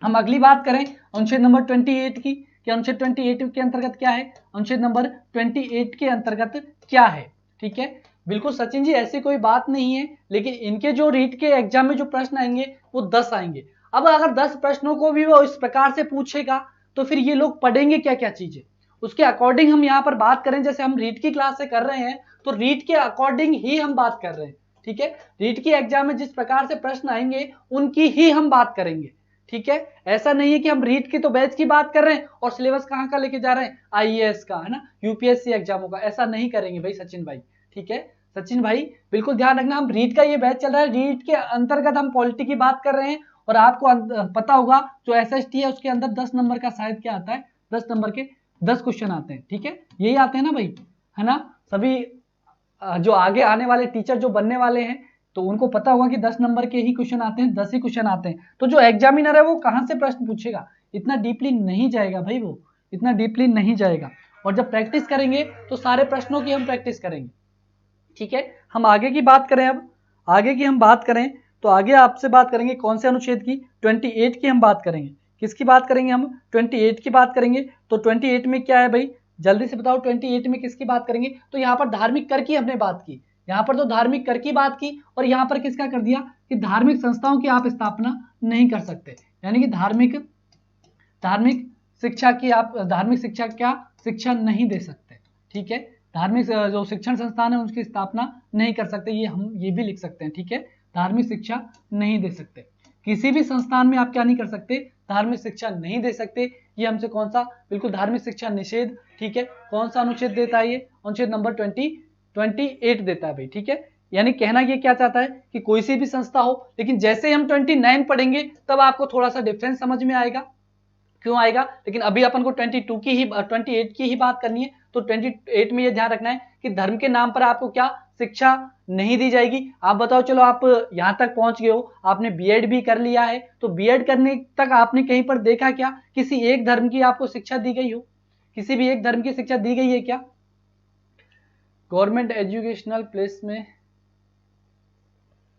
हम अगली बात करें अनुच्छेद नंबर 28 की, कि अनुच्छेद 28 के अंतर्गत क्या है, अनुच्छेद नंबर 28 के अंतर्गत क्या है। ठीक है, बिल्कुल सचिन जी ऐसी कोई बात नहीं है, लेकिन इनके जो रीट के एग्जाम में जो प्रश्न आएंगे वो 10 आएंगे। अब अगर 10 प्रश्नों को भी वो इस प्रकार से पूछेगा तो फिर ये लोग पढ़ेंगे क्या क्या चीजें, उसके अकॉर्डिंग हम यहाँ पर बात करें। जैसे हम रीट की क्लास से कर रहे हैं तो रीट के अकॉर्डिंग ही हम बात कर रहे हैं। ठीक है, रीट की एग्जाम में जिस प्रकार से प्रश्न आएंगे उनकी ही हम बात करेंगे। ठीक है, ऐसा नहीं है कि हम रीट की तो बैच की बात कर रहे हैं और सिलेबस कहाँ का लेके जा रहे हैं, आईएएस का, है ना, यूपीएससी एग्जामों का। ऐसा नहीं करेंगे भाई सचिन भाई। ठीक है सचिन भाई, बिल्कुल ध्यान रखना, हम रीट का ये बैच चल रहा है, रीट के अंतर्गत हम पॉलिटी की बात कर रहे हैं। और आपको पता होगा जो एसएसटी है उसके अंदर 10 नंबर का शायद क्या आता है, 10 नंबर के 10 क्वेश्चन आते हैं। ठीक है, यही आते हैं ना भाई, है ना। सभी जो आगे आने वाले टीचर जो बनने वाले हैं तो उनको पता होगा कि 10 नंबर के ही क्वेश्चन आते हैं, 10 ही क्वेश्चन आते हैं। तो जो एग्जामिनर है वो कहां से प्रश्न पूछेगा, इतना डीपली नहीं जाएगा भाई, वो इतना डीपली नहीं जाएगा। और जब प्रैक्टिस करेंगे तो सारे प्रश्नों की हम प्रैक्टिस करेंगे। ठीक है, हम आगे की बात करें, अब आगे की हम बात करें तो आगे आपसे बात करेंगे कौन से अनुच्छेद की, 28 की हम बात करेंगे। किसकी बात करेंगे हम, 28 की बात करेंगे। तो 28 में क्या है भाई, जल्दी से बताओ 28 में किसकी बात करेंगे। तो यहाँ पर धार्मिक कर की हमने बात की, यहाँ पर तो धार्मिक कर की बात की, और यहाँ पर किसका कर दिया कि धार्मिक संस्थाओं की आप स्थापना नहीं कर सकते, यानी कि धार्मिक शिक्षा की आप धार्मिक शिक्षा क्या शिक्षा नहीं दे सकते। ठीक है, धार्मिक जो शिक्षण संस्थान है उसकी स्थापना नहीं कर सकते, ये हम ये भी लिख सकते हैं। ठीक है, धार्मिक शिक्षा नहीं दे सकते, किसी भी संस्थान में आप क्या नहीं कर सकते, धार्मिक शिक्षा नहीं दे सकते। ये हमसे कौन सा, बिल्कुल धार्मिक शिक्षा निषेध। ठीक है, कौन सा अनुच्छेद देता है ये, अनुच्छेद नंबर 28 देता है भाई। ठीक है, यानी कहना ये क्या चाहता है कि कोई सी भी संस्था हो, लेकिन जैसे हम 29 पढ़ेंगे तब आपको थोड़ा सा डिफरेंस समझ में आएगा, क्यों आएगा। लेकिन अभी अपन को 28 की ही बात करनी है। तो 28 में ये ध्यान रखना है कि धर्म के नाम पर आपको क्या शिक्षा नहीं दी जाएगी। आप बताओ, चलो आप यहां तक पहुंच गए हो, आपने बीएड भी कर लिया है, तो बीएड करने तक आपने कहीं पर देखा क्या किसी एक धर्म की आपको शिक्षा दी गई हो, किसी भी एक धर्म की शिक्षा दी गई है क्या, गवर्नमेंट एजुकेशनल प्लेस में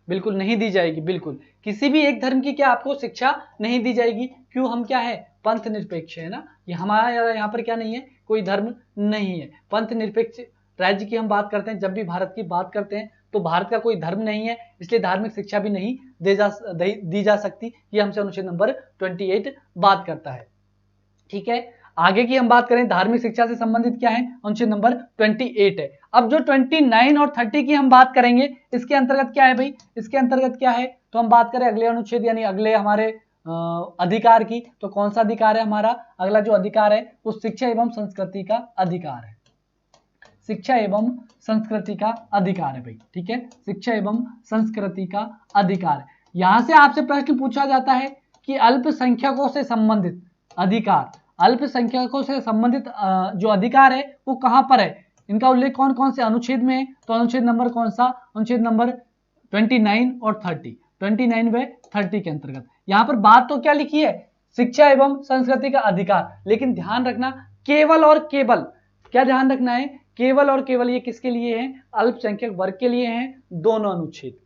बिल्कुल नहीं दी जाएगी, बिल्कुल किसी भी एक धर्म की क्या आपको शिक्षा नहीं दी जाएगी। क्यों, हम क्या है, पंथ निरपेक्ष है ना, ये हमारा यहाँ पर क्या नहीं है, कोई धर्म नहीं है, पंथ निरपेक्ष राज्य की हम बात करते हैं। जब भी भारत की बात करते हैं तो भारत का कोई धर्म नहीं है, इसलिए धार्मिक शिक्षा भी नहीं दी जा सकती। ये हमसे अनुच्छेद नंबर 28 बात करता है। ठीक है, आगे की हम बात करें धार्मिक शिक्षा से संबंधित क्या है, अनुच्छेद नंबर 28 है। अब जो 29 और 30 की हम बात करेंगे, इसके अंतर्गत क्या है भाई, इसके अंतर्गत क्या है, तो हम बात करें अगले अनुच्छेद यानी अगले हमारे अधिकार की। तो कौन सा अधिकार है हमारा, अगला जो अधिकार है वो शिक्षा एवं संस्कृति का अधिकार है, शिक्षा एवं संस्कृति का अधिकार है भाई। ठीक है, शिक्षा एवं संस्कृति का अधिकार। यहां से आपसे प्रश्न पूछा जाता है कि अल्पसंख्यकों से संबंधित अधिकार, अल्पसंख्यकों से संबंधित जो अधिकार है वो कहां पर है, इनका उल्लेख कौन कौन से अनुच्छेद में है। तो अनुच्छेद नंबर कौन सा, अनुच्छेद नंबर 29 और 30, 29 व 30 के अंतर्गत। यहां पर बात तो क्या लिखी है, शिक्षा एवं संस्कृति का अधिकार, लेकिन ध्यान रखना केवल और केवल, क्या ध्यान रखना है, केवल और केवल ये किसके लिए है, अल्पसंख्यक वर्ग के लिए हैं दोनों अनुच्छेद।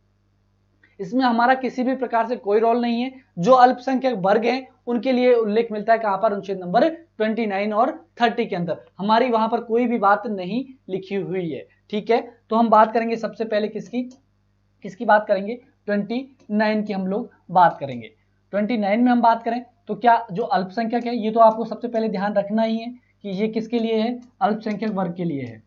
इसमें हमारा किसी भी प्रकार से कोई रोल नहीं है, जो अल्पसंख्यक वर्ग हैं उनके लिए उल्लेख मिलता है कहां पर, अनुच्छेद नंबर 29 और 30 के अंदर। हमारी वहां पर कोई भी बात नहीं लिखी हुई है। ठीक है, तो हम बात करेंगे सबसे पहले किसकी बात करेंगे, 29 की हम लोग बात करेंगे। 29 में हम बात करें तो क्या जो अल्पसंख्यक है, ये तो आपको सबसे पहले ध्यान रखना ही है कि ये किसके लिए है, अल्पसंख्यक वर्ग के लिए है।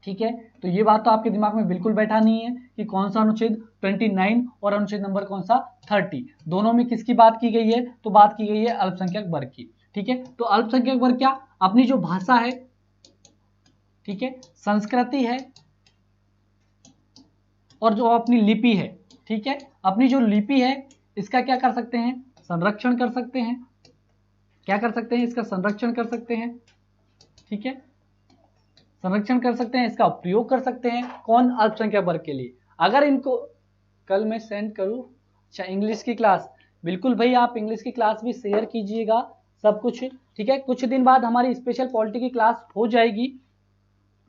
ठीक है, तो ये बात तो आपके दिमाग में बिल्कुल बैठानी है कि कौन सा अनुच्छेद 29 और अनुच्छेद नंबर कौन सा 30, दोनों में किसकी बात की गई है, तो बात की गई है अल्पसंख्यक वर्ग की। ठीक है, तो अल्पसंख्यक वर्ग क्या, अपनी जो भाषा है, ठीक है, संस्कृति है और जो अपनी लिपि है, ठीक है, अपनी जो लिपि है इसका क्या कर सकते हैं, संरक्षण कर सकते हैं, क्या कर सकते हैं, इसका संरक्षण कर सकते हैं। ठीक है, संरक्षण कर सकते हैं, इसका उपयोग कर सकते हैं, कौन, अल्पसंख्यक वर्ग के लिए। अगर इनको कल मैं सेंड करूं, अच्छा इंग्लिश की क्लास, बिल्कुल भाई आप इंग्लिश की क्लास भी शेयर कीजिएगा सब कुछ। ठीक है, कुछ दिन बाद हमारी स्पेशल पॉलिटी की क्लास हो जाएगी।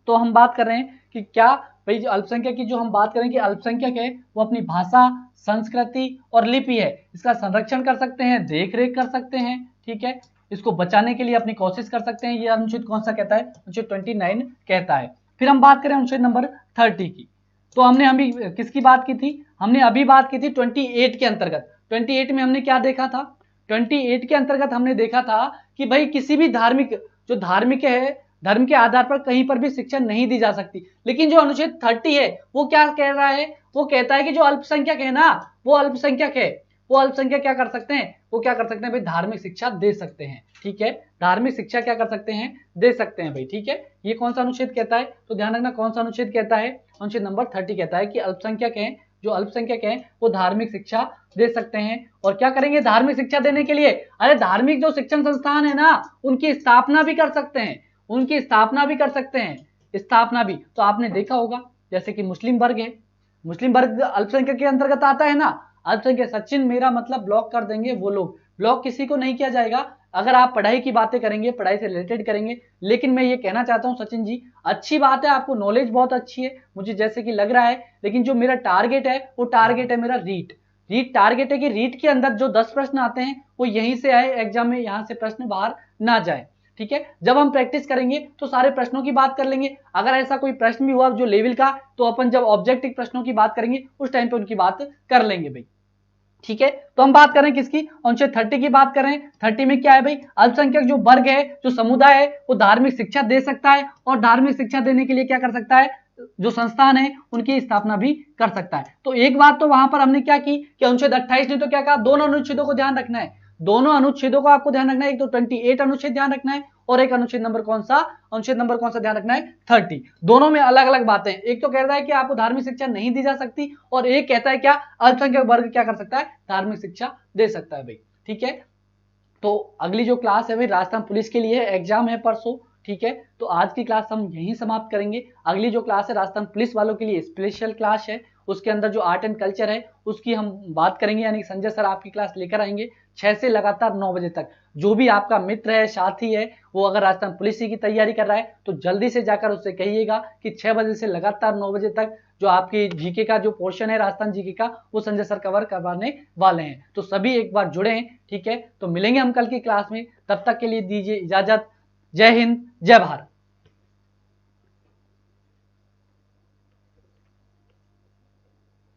तो हम बात कर रहे हैं कि क्या भाई जो अल्पसंख्यक की जो हम बात करें कि अल्पसंख्यक है वो अपनी भाषा, संस्कृति और लिपि है इसका संरक्षण कर सकते हैं, देख रेख कर सकते हैं, ठीक है, इसको बचाने के लिए अपनी कोशिश कर सकते हैं। ये अनुच्छेद कौन सा कहता है? अनुच्छेद 29 कहता है। फिर हम बात करें अनुच्छेद नंबर 30 की, तो हमने अभी किसकी बात की थी? हमने अभी बात की थी 28 के अंतर्गत। 28 में हमने क्या देखा था? 28 के अंतर्गत हमने देखा था कि भाई किसी भी धार्मिक, जो धार्मिक है, धर्म के आधार पर कहीं पर भी शिक्षा नहीं दी जा सकती। लेकिन जो अनुच्छेद 30 है वो क्या कह रहा है? वो कहता है कि जो अल्पसंख्यक है ना, वो अल्पसंख्यक है, वो अल्पसंख्यक क्या कर सकते हैं? वो क्या कर सकते हैं भाई? धार्मिक शिक्षा दे सकते हैं, ठीक है, धार्मिक शिक्षा क्या कर सकते हैं? दे सकते हैं भाई, ठीक है। ये कौन सा अनुच्छेद कहता है? तो ध्यान रखना कौन सा अनुच्छेद कहता है? अनुच्छेद नंबर 30 कहता है कि अल्पसंख्यक है, जो अल्पसंख्यक है वो धार्मिक शिक्षा दे सकते हैं। और क्या करेंगे धार्मिक शिक्षा देने के लिए? अरे धार्मिक जो शिक्षण संस्थान है ना, उनकी स्थापना भी कर सकते हैं, उनकी स्थापना भी कर सकते हैं, स्थापना भी। तो आपने देखा होगा जैसे कि मुस्लिम वर्ग है, मुस्लिम वर्ग अल्पसंख्यक के अंतर्गत आता है ना। अल्पसंख्यक, सचिन मेरा मतलब ब्लॉक कर देंगे वो लोग, ब्लॉक किसी को नहीं किया जाएगा अगर आप पढ़ाई की बातें करेंगे, पढ़ाई से रिलेटेड करेंगे। लेकिन मैं ये कहना चाहता हूं सचिन जी, अच्छी बात है, आपको नॉलेज बहुत अच्छी है मुझे जैसे कि लग रहा है, लेकिन जो मेरा टारगेट है वो टारगेट है मेरा रीट टारगेट है कि रीट के अंदर जो 10 प्रश्न आते हैं वो यहीं से आए, एग्जाम में यहां से प्रश्न बाहर ना जाए, ठीक है। जब हम प्रैक्टिस करेंगे तो सारे प्रश्नों की बात कर लेंगे। अगर ऐसा कोई प्रश्न भी हुआ जो लेवल का, तो अपन जब ऑब्जेक्टिव प्रश्नों की बात करेंगे उस टाइम पे उनकी बात कर लेंगे भाई, ठीक है। तो हम बात करें किसकी? अनुच्छेद 30 की बात करें। 30 में क्या है भाई? अल्पसंख्यक जो वर्ग है, जो समुदाय है, वो धार्मिक शिक्षा दे सकता है, और धार्मिक शिक्षा देने के लिए क्या कर सकता है? जो संस्थान है उनकी स्थापना भी कर सकता है। तो एक बात तो वहां पर हमने क्या की कि अनुच्छेद 28 ने तो क्या कहा? दोनों अनुच्छेदों को ध्यान रखना है, दोनों अनुच्छेदों को आपको ध्यान रखना है। एक तो 28 अनुच्छेद ध्यान रखना है, और एक अनुच्छेद नंबर कौन सा? अनुच्छेद नंबर कौन सा ध्यान रखना है? 30। दोनों में अलग अलग बातें, एक तो कहता है कि आपको धार्मिक शिक्षा नहीं दी जा सकती, और एक कहता है क्या? अल्पसंख्यक वर्ग क्या कर सकता है? धार्मिक शिक्षा दे सकता है भाई, ठीक है। तो अगली जो क्लास है भाई राजस्थान पुलिस के लिए, एग्जाम है परसों, ठीक है। तो आज की क्लास हम यहीं समाप्त करेंगे। अगली जो क्लास है राजस्थान पुलिस वालों के लिए स्पेशल क्लास है, उसके अंदर जो आर्ट एंड कल्चर है उसकी हम बात करेंगे, यानी संजय सर आपकी क्लास लेकर आएंगे 6 से लगातार 9 बजे तक। जो भी आपका मित्र है, साथी है, वो अगर राजस्थान पुलिस की तैयारी कर रहा है तो जल्दी से जाकर उससे कहिएगा कि 6 बजे से लगातार 9 बजे तक जो आपकी जीके का जो पोर्शन है राजस्थान जीके का, वो संजय सर कवर करवाने वाले हैं। तो सभी एक बार जुड़े हैं, ठीक है। तो मिलेंगे हम कल की क्लास में, तब तक के लिए दीजिए इजाजत। जय हिंद, जय भारत।